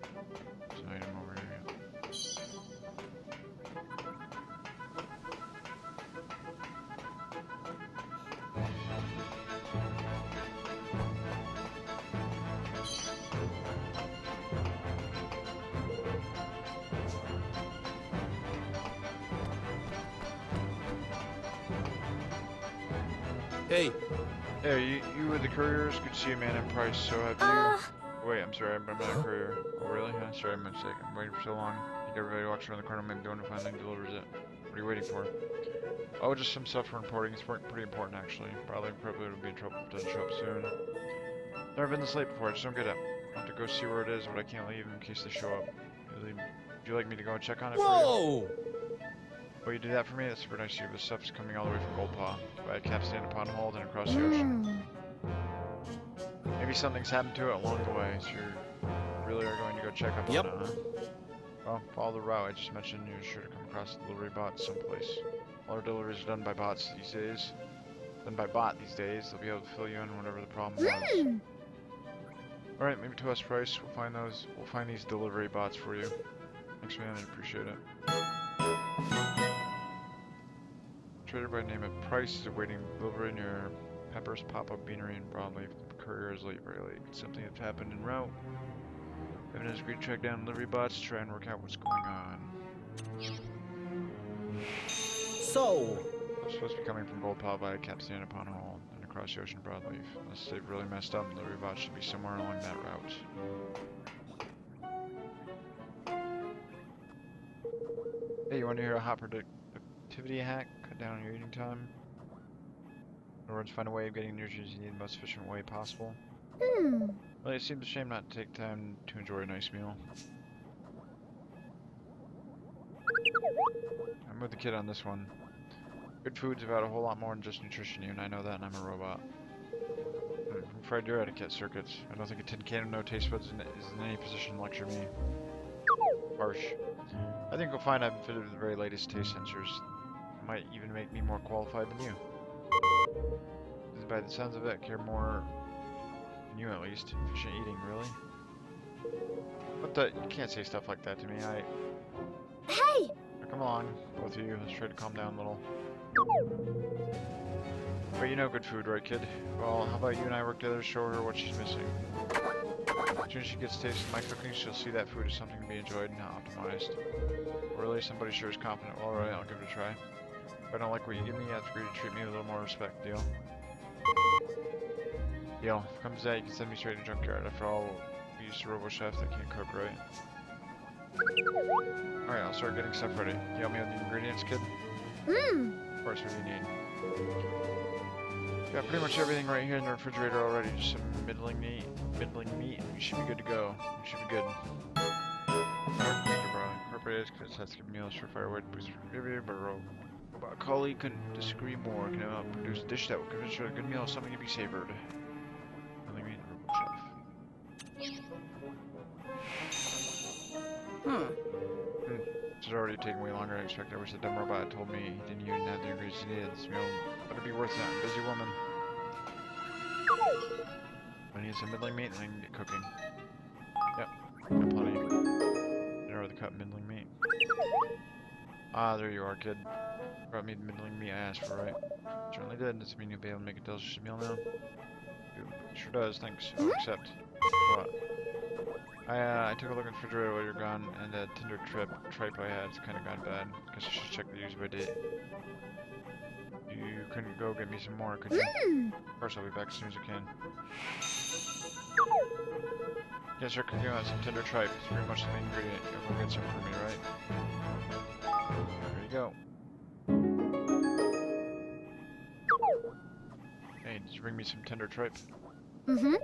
there's an item over here. Hey. Hey, you were the couriers? Good to see you, man, in price. So have you... Wait, I'm sorry, I'm not a courier. Oh, really? Huh? Sorry, I'm mistaken. I'm waiting for so long. I think everybody walks around the corner, maybe the one who finally delivers it. What are you waiting for? Oh, just some stuff for importing. It's pretty important, actually. Probably would be in trouble if it doesn't show up soon. Never been this late before, I just don't get it. I have to go see where it is, but I can't leave in case they show up. Would you like me to go and check on it for you? Whoa! Will you do that for me? That's super nice of you. This stuff's coming all the way from Goldpaw. By a capstan upon hold and across the ocean. Maybe something's happened to it along the way, so you really are going to go check up on it, huh? Well, follow the route I just mentioned. You're sure to come across the delivery bot someplace. All our deliveries are done by bots these days. They'll be able to fill you in whatever the problem was. Alright, maybe to us, Price. We'll find these delivery bots for you. Thanks, man. I appreciate it. Trader by name of Price is awaiting delivery near Pepper's Pop-Up Beanery in Broadleaf. The courier is late, very late. Something has happened en route. Revenant has agreed to track down delivery bots to try and work out what's going on. So... It's supposed to be coming from Goldpaw by Capstan upon Hall and across the ocean Broadleaf. Unless they've really messed up, delivery bots should be somewhere along that route. Hey, you want to hear a hot productivity hack? Cut down on your eating time? In other words, find a way of getting nutrients you need in the most efficient way possible. Well, it seems a shame not to take time to enjoy a nice meal. I'm with the kid on this one. Good food's about a whole lot more than just nutrition, and I know that, and I'm a robot. I'm afraid you're etiquette circuits. I don't think a tin can of no taste buds is in any position to lecture me. Harsh. I think you'll find I've fitted with the very latest taste sensors. It might even make me more qualified than you. By the sounds of it, I care more than you at least. Efficient eating, really? What the? You can't say stuff like that to me. Hey! Now, come along, both of you. Let's try to calm down a little. But you know good food, right, kid? Well, how about you and I work together to show her what she's missing? As soon as she gets a taste of my cooking, she'll see that food is something to be enjoyed and not optimized. Really, somebody sure is confident. Well, alright, I'll give it a try. If I don't like what you give me, you have to agree to treat me with a little more respect, deal? Deal. If it comes to that, you can send me straight to junkyard. After all, we used to robo chef that can't cook, right? Alright, I'll start getting stuff ready. You help me with the ingredients, kid? Of course, what do you need? Got pretty much everything right here in the refrigerator already. Just some middling meat. You should be good to go. You should be good. Incorporated because that's good meals for firewood. But a colleague couldn't disagree more. Can produce a dish that will convince you a good meal is something to be savored. Middling meat, chef. This has already taken way longer than I expected. I wish the dumb robot had told me he didn't even have the ingredients he needed. This meal better be worth it. I'm a busy woman. I need some middling meat and I can get cooking. Yep, got plenty. Dinner with the cut middling meat. Ah, there you are, kid. Brought me the middling meat I asked for, right? Certainly did. Does it mean you'll be able to make a delicious meal now? Sure does, thanks. I'll accept. What? I took a look in the refrigerator while you're gone, and that Tinder tripe I had has kind of gone bad. Guess I should check the use by date. You couldn't go get me some more, could you? Of course, I'll be back as soon as I can. Yes, sir, cooking on some Tinder tripe. It's pretty much the main ingredient. You'll go get some for me, right? There you go. Hey, did you bring me some tender tripe? Mm-hmm.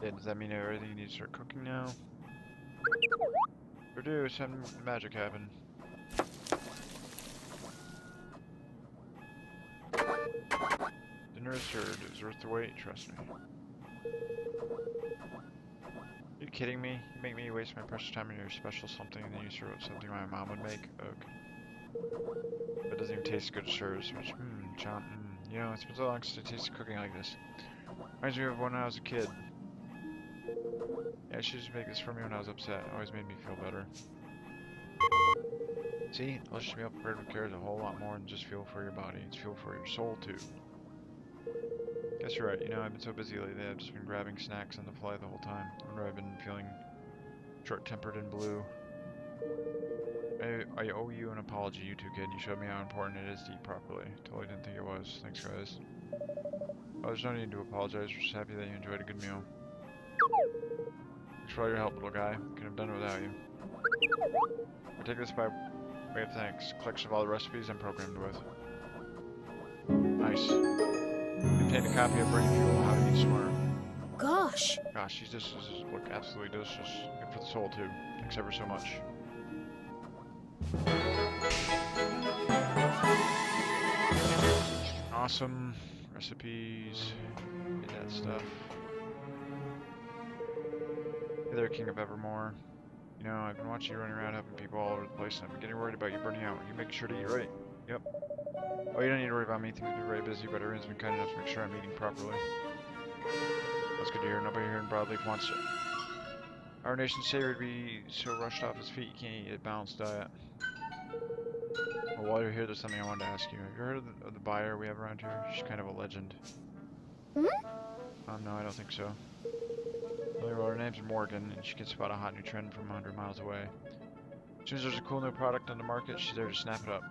Yeah, does that mean everything you need to start cooking now? Sure do, some magic happen. Dinner is served. It was worth the wait, trust me. Are you kidding me? You make me waste my precious time on your special something and then you serve up something my mom would make? Ugh. It doesn't even taste good, sure. So much, John, You know, it's been so long since I tasted cooking like this. Reminds me of when I was a kid. Yeah, she used to make this for me when I was upset. It always made me feel better. See, delicious meal prepared with care is a whole lot more than just fuel for your body. It's fuel for your soul, too. Guess you're right. You know, I've been so busy lately, I've just been grabbing snacks on the fly the whole time. I wonder I've been feeling short-tempered and blue. I owe you an apology, you two, kid. You showed me how important it is to eat properly. Totally didn't think it was. Thanks, guys. Oh, there's no need to apologize. We're just happy that you enjoyed a good meal. Thanks for all your help, little guy. Couldn't have done it without you. I take this by way of thanks. Collection of all the recipes I'm programmed with. Nice. Obtained a copy of Brain Fuel, How to Eat Smart. Gosh. Gosh, these dishes look absolutely delicious. Good for the soul, too. Thanks ever so much. Awesome. Recipes. Get that stuff. Hey there, King of Evermore. You know, I've been watching you running around helping people all over the place, and I'm getting worried about you burning out. You make sure to eat right. Yep. Oh, you don't need to worry about me. Things have been very busy, but everyone's been kind enough to make sure I'm eating properly. That's good to hear. Nobody here in Broadleaf wants our nation's savior to be so rushed off his feet he can't eat a balanced diet. Well, while you're here, there's something I wanted to ask you. Have you heard of the buyer we have around here? She's kind of a legend. Hmm? No, I don't think so. Well, her name's Morgan, and she gets about a hot new trend from 100 miles away. As soon as there's a cool new product on the market, she's there to snap it up.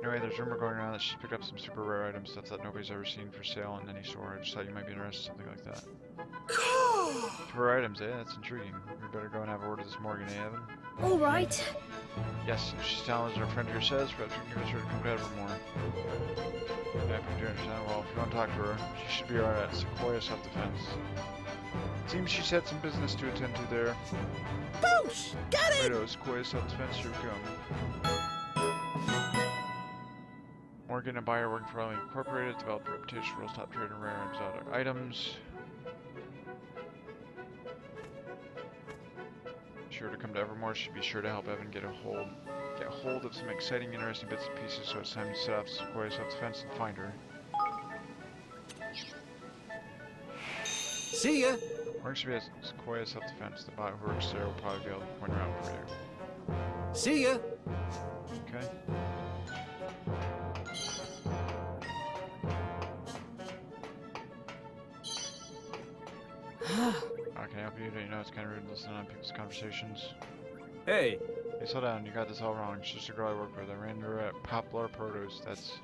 Anyway, there's rumor going around that she's picked up some super rare items, stuff that nobody's ever seen for sale in any store. I just thought you might be interested in something like that. Super rare items, eh? That's intriguing. We better go and have a word with this Morgan, eh, Evan? All right. Yes, if she's telling as our friend here says, perhaps we can convince her to come to Evermore. Yeah, I do understand. Well, if you want to talk to her, she should be alright at Sequoia Self-Defense. Seems she's had some business to attend to there. Boosh! Got it! Righto, Sequoia Self-Defense, here we come. Morgan, a buyer working for Revenant Incorporated, developed a reputation for top trade in rare and exotic items. Sure to come to Evermore. Should be sure to help Evan get hold of some exciting, interesting bits and pieces. So it's time to set off Sequoia Self-Defense and find her. See ya. Works to be at Sequoia Self-Defense. The bot who works there will probably be able to point her out for you. See ya. Okay. Can I help you? You know, it's kind of rude listening on people's conversations. Hey! Hey, slow down. You got this all wrong. She's just a girl I work with. I ran her at Poplar Produce. That's...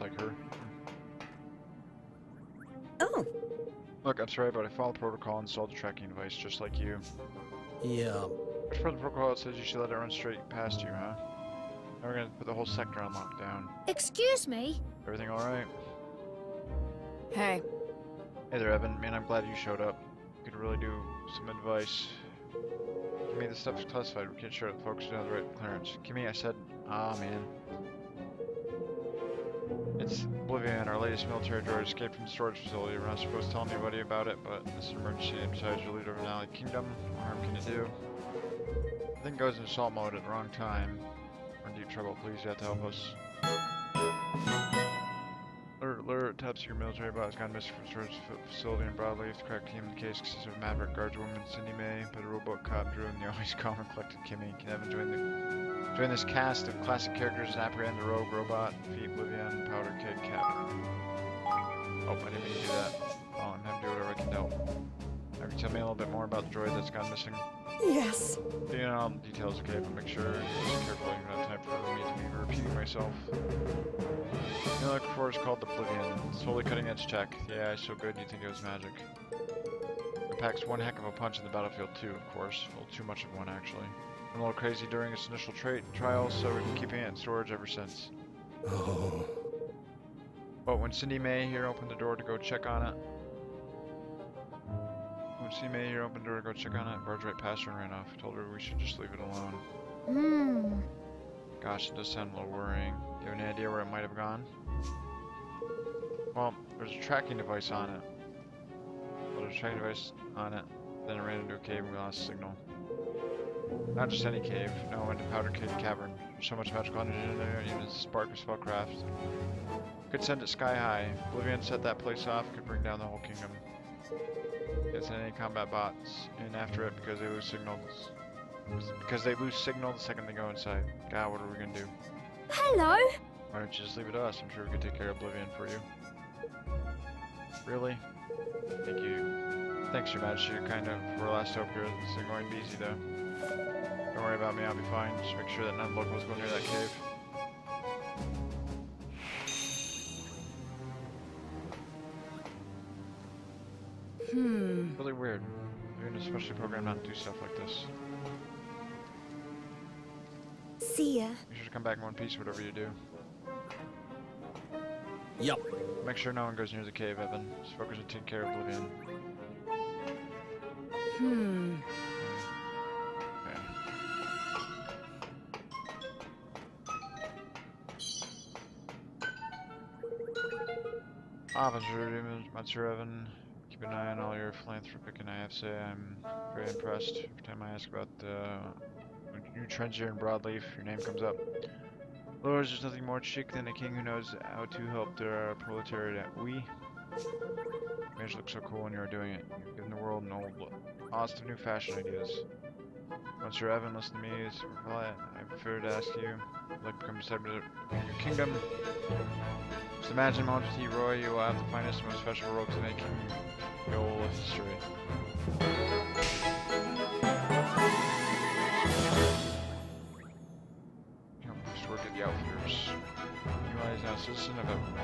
like her. Oh. Look, I'm sorry, but I followed protocol and installed the tracking device, just like you. Yeah. Which part of the protocol says you should let it run straight past you, huh? Now we're gonna put the whole sector on lockdown. Excuse me? Everything alright? Hey. Hey there, Evan. Man, I'm glad you showed up. You could really do some advice. Kimmy, this stuff is classified. We can't share it with folks who have the right clearance. Kimmy, I said, ah, man. It's Oblivion, our latest military droid, escaped from the storage facility. We're not supposed to tell anybody about it, but this is an emergency, and besides, you're leader of an allied kingdom. What harm can it do? The thing goes in assault mode at the wrong time. We're in deep trouble. Please, you have to help us. Alert, top secret military bot has gone missing from storage facility in Broadleaf. The crack team in the case consists of Maverick, Guardswoman Cindy May, but a robot cop Drew, and the always calm and collected Kimmy. Can Evan join this cast of classic characters and apprehend the rogue robot, defeat Oblivion, Powder Kid, Captain. Oh, I didn't mean to do that. Oh, and have to do whatever I can help. Now, can you tell me a little bit more about the droid that's gone missing? Yes. You know, all the details, okay, but make sure you listen carefully. You don't have time for me to be repeating myself. You know, the force called the Oblivion. It's totally cutting edge tech. Yeah, it's so good you'd think it was magic. It packs one heck of a punch in the battlefield too, of course. A little too much of one, actually. I'm a little crazy during its initial trials, so we've been keeping it in storage ever since. Oh. But when Cindy May here opened the door to go check on it, barged right past her and ran off. I told her we should just leave it alone. Gosh, it does sound a little worrying. Do you have any idea where it might have gone? Well, there's a tracking device on it. Then it ran into a cave and we lost signal. Not just any cave, no, into Powder Kid Cavern. There's so much magical energy in there, even as a spark of spellcraft. Could send it sky high. Oblivion set that place off, could bring down the whole kingdom. Can't send any combat bots in after it because they lose signals. The second they go inside. God, what are we gonna do? Hello? Why don't you just leave it to us? I'm sure we could take care of Oblivion for you. Really? Thank you. Thanks, Your Majesty. You're kind of our last hope here. This isn't going to be easy, though. Don't worry about me. I'll be fine. Just make sure that none of the locals go near that cave. Really weird. You're in a specially programmed not to do stuff like this. See ya. You should come back in one piece, whatever you do. Yup. Make sure no one goes near the cave, Evan. Just focus on taking care of Oblivion. Okay. Monsieur Evan. Keep an eye on all your philanthropic, and I have to say I'm very impressed. Every time I ask about new trends here in Broadleaf, your name comes up. Lord, there's nothing more chic than a king who knows how to help their proletariat. We made it look so cool when you were doing it. You've given the world an old lots of new fashion ideas. Once you're Evan, listen to me. I prefer to ask you, I'd like to become disciple of your kingdom. Just imagine a moment with Roy, you will have the finest, most special robe to make the old history. Work at the Outfitters. Eli is now a citizen of Evan.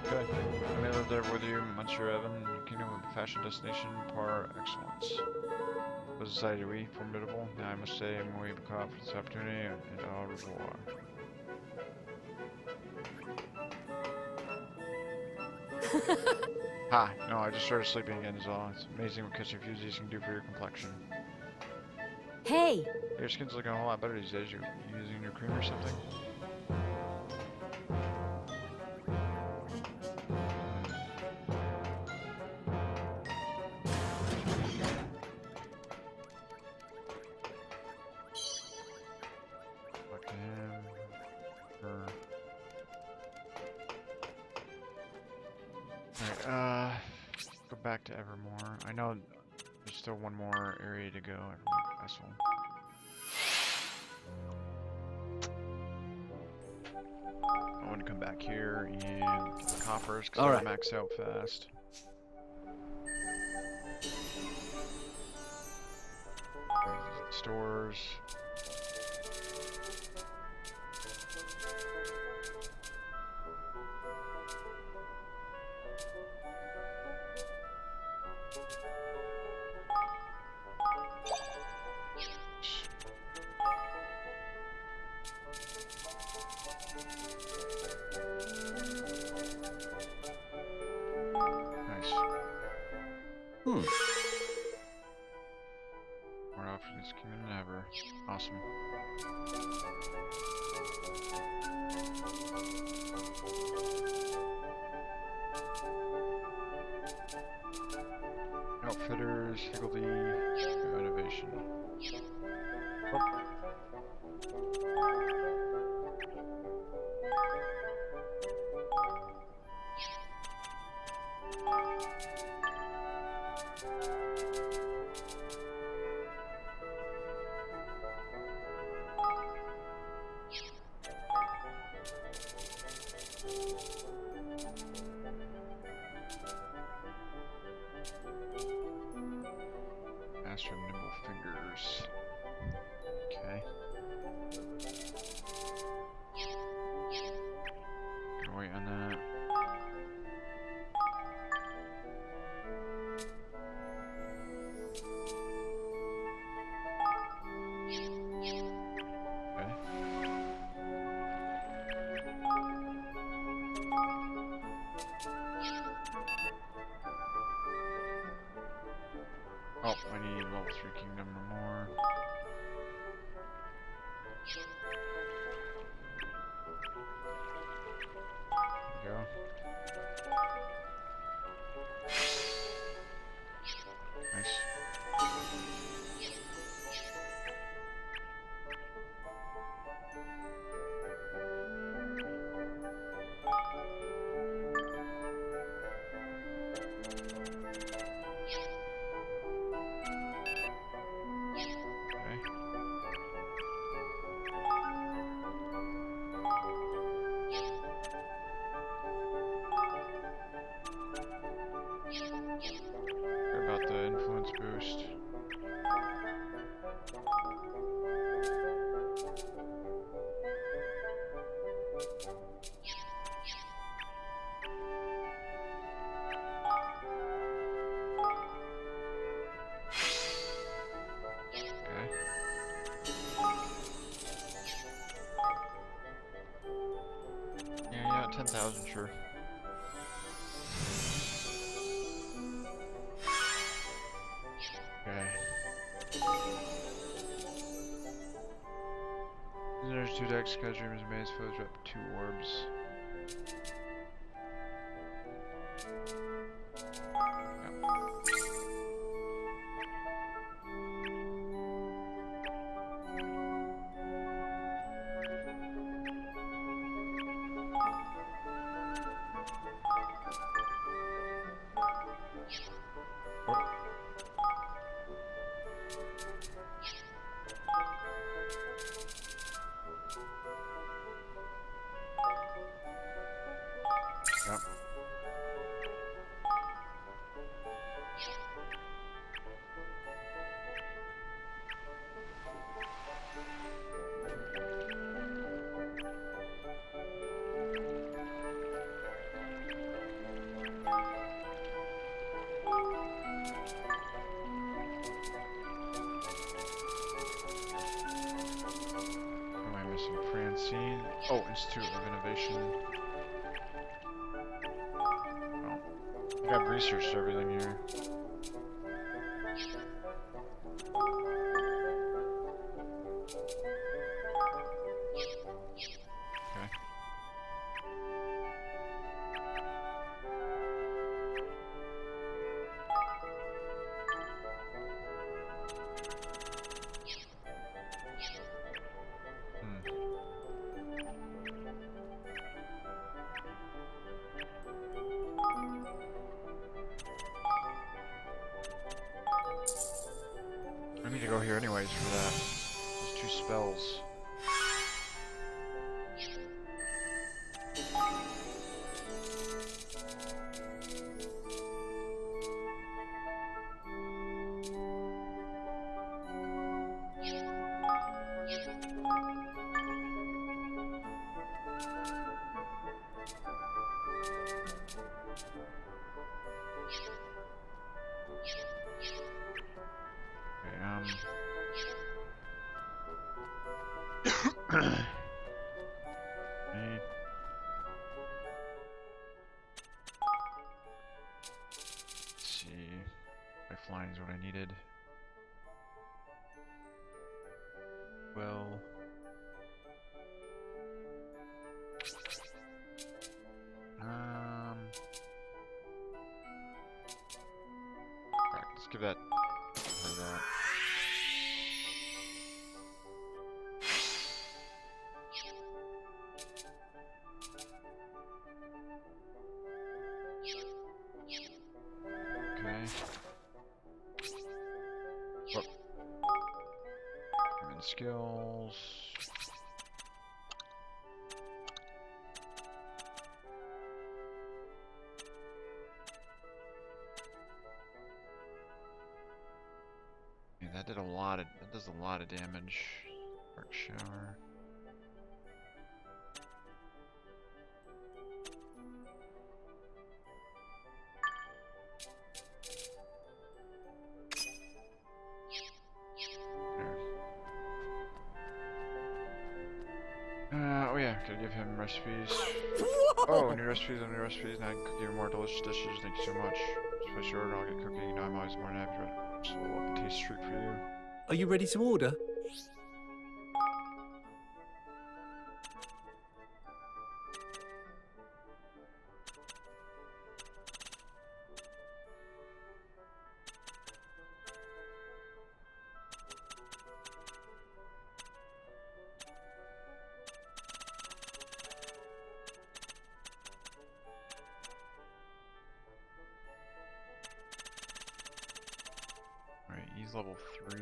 Okay. I may live there with you, Monsieur Evan, kingdom of the fashion destination par excellence. What society are we? Formidable? Now I must say I'm way caught for this opportunity, and au revoir. Ha! No, I just started sleeping again is all. It's amazing what catching fuses can do for your complexion. Hey! Your skin's looking a whole lot better these days. You're using your cream or something? Alright, go back to Evermore. I know there's still one more area to go at Vessel. I want to come back here and get the coppers because they max out fast. Stores. for this kingdom than ever. Awesome. Outfitters, higgledy, innovation. Oh. Master of Nimble Fingers. Okay. Gonna wait on that. Okay. Oh, I need level 3 kingdom or more. There we go. Nice. Care about the influence boost. Okay. Yeah, 10,000, sure. Okay. There's 2 decks, Sky Dreamers, Maze, Foes, Rep, 2 orbs. Yep. What am I missing? Francine. Oh, Institute of Innovation. Oh. I think I've researched everything here. Okay. I need to go here anyways for that. Those 2 spells. Okay, Hey. Let's see. Lifeline's what I needed. Well. Alright, let's give that. That. Okay. Oh. And skills. Yeah, that did a lot of. That does a lot of damage. Dark shower. Oh yeah, gotta give him recipes. Oh, new recipes, new recipes. Now I can cook even more delicious dishes. Thank you so much. Just place your order, I'll get cooking. You know I'm always more than happy to just level up a taste treat for you. Are you ready to order? Alright, he's level 3.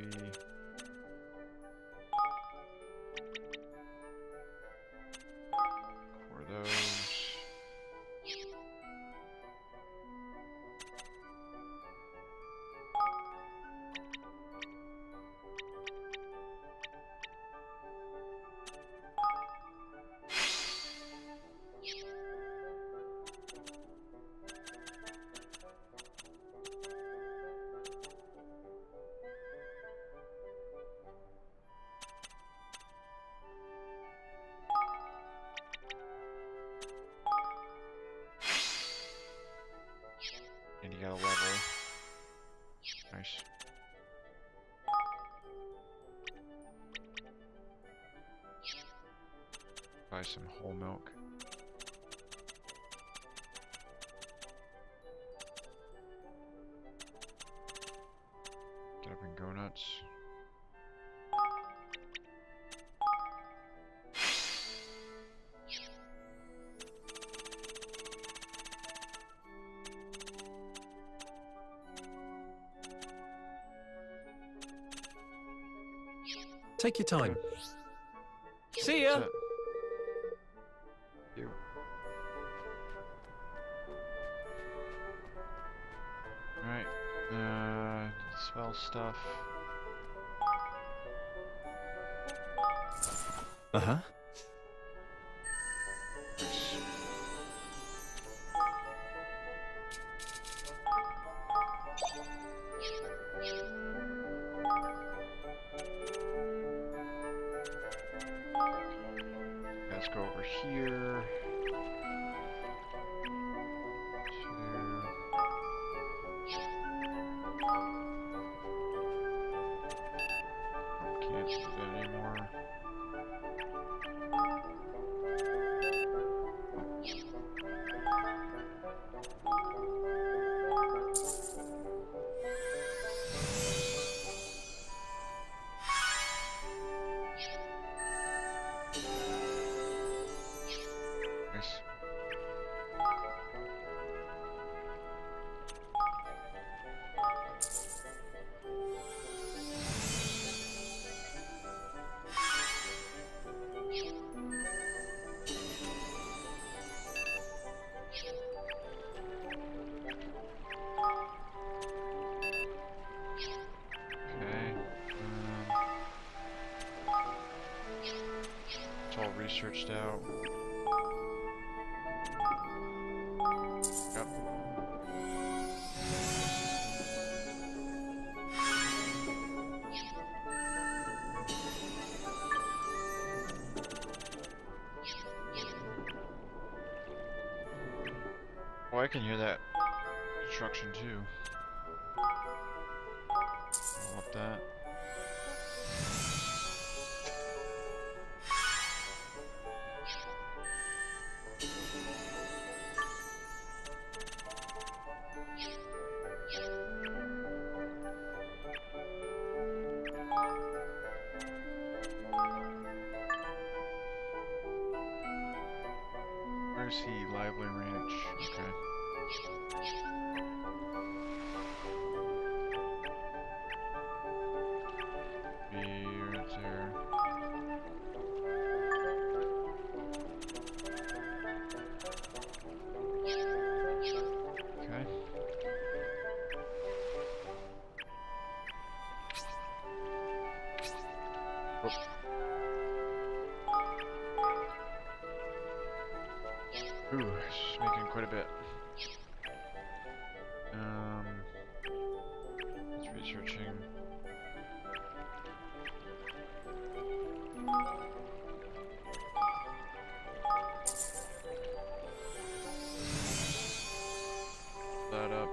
For those. And you got a level. Nice. Buy some whole milk. Get up and go nuts. Take your time. See ya! You. Alright, spell stuff. Uh-huh. Let's go over here. Can't do that anymore. Nice. Okay. It's all researched out. Yep. Oh, I can hear that construction too. I'll up that. Mercy, Lively Ranch. Okay. Be right there. Okay. Oh. Ooh, it's making quite a bit. It's researching. That up.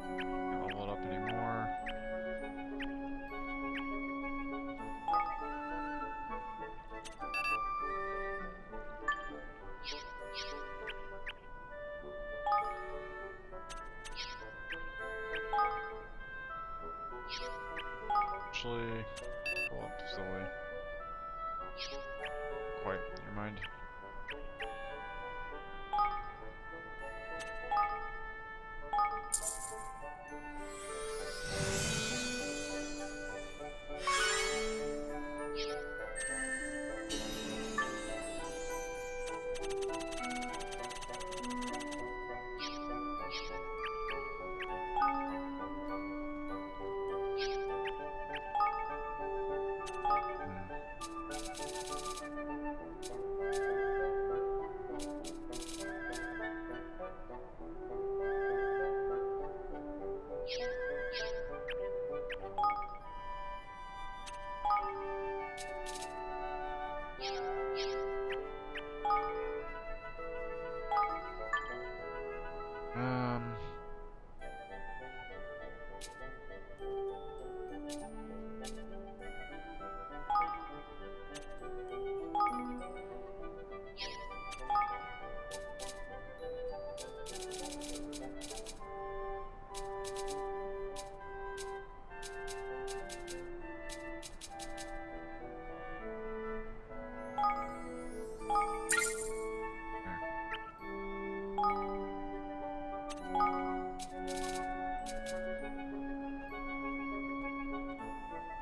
Can't level it up anymore. Actually, pull up slowly. Quite, never mind.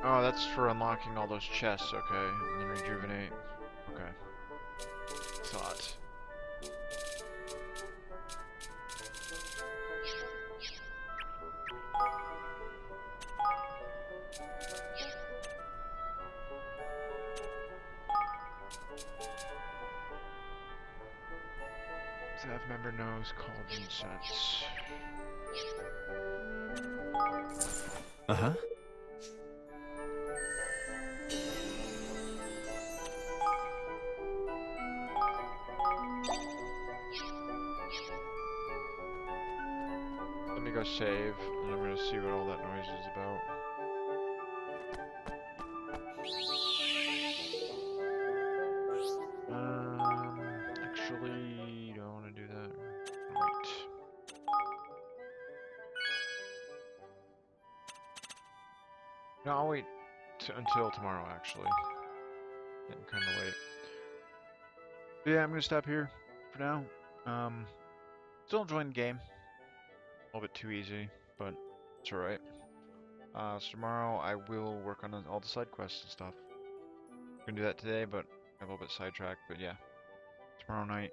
Oh, that's for unlocking all those chests, okay. And then rejuvenate. Okay. Thought. Staff member knows cauldron sets. Uh-huh. Let me go save, and I'm gonna see what all that noise is about. Actually, don't want to do that. Right. No, I'll wait until tomorrow, actually. Getting kind of late. But yeah, I'm gonna stop here for now. Still enjoying the game. A little bit too easy, but it's alright. So tomorrow I will work on all the side quests and stuff. I'm gonna do that today, but I'm a little bit sidetracked. But yeah, tomorrow night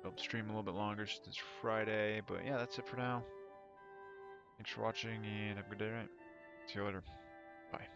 I'll stream a little bit longer since it's Friday. But yeah, that's it for now. Thanks for watching, and have a good day, right? See you later. Bye.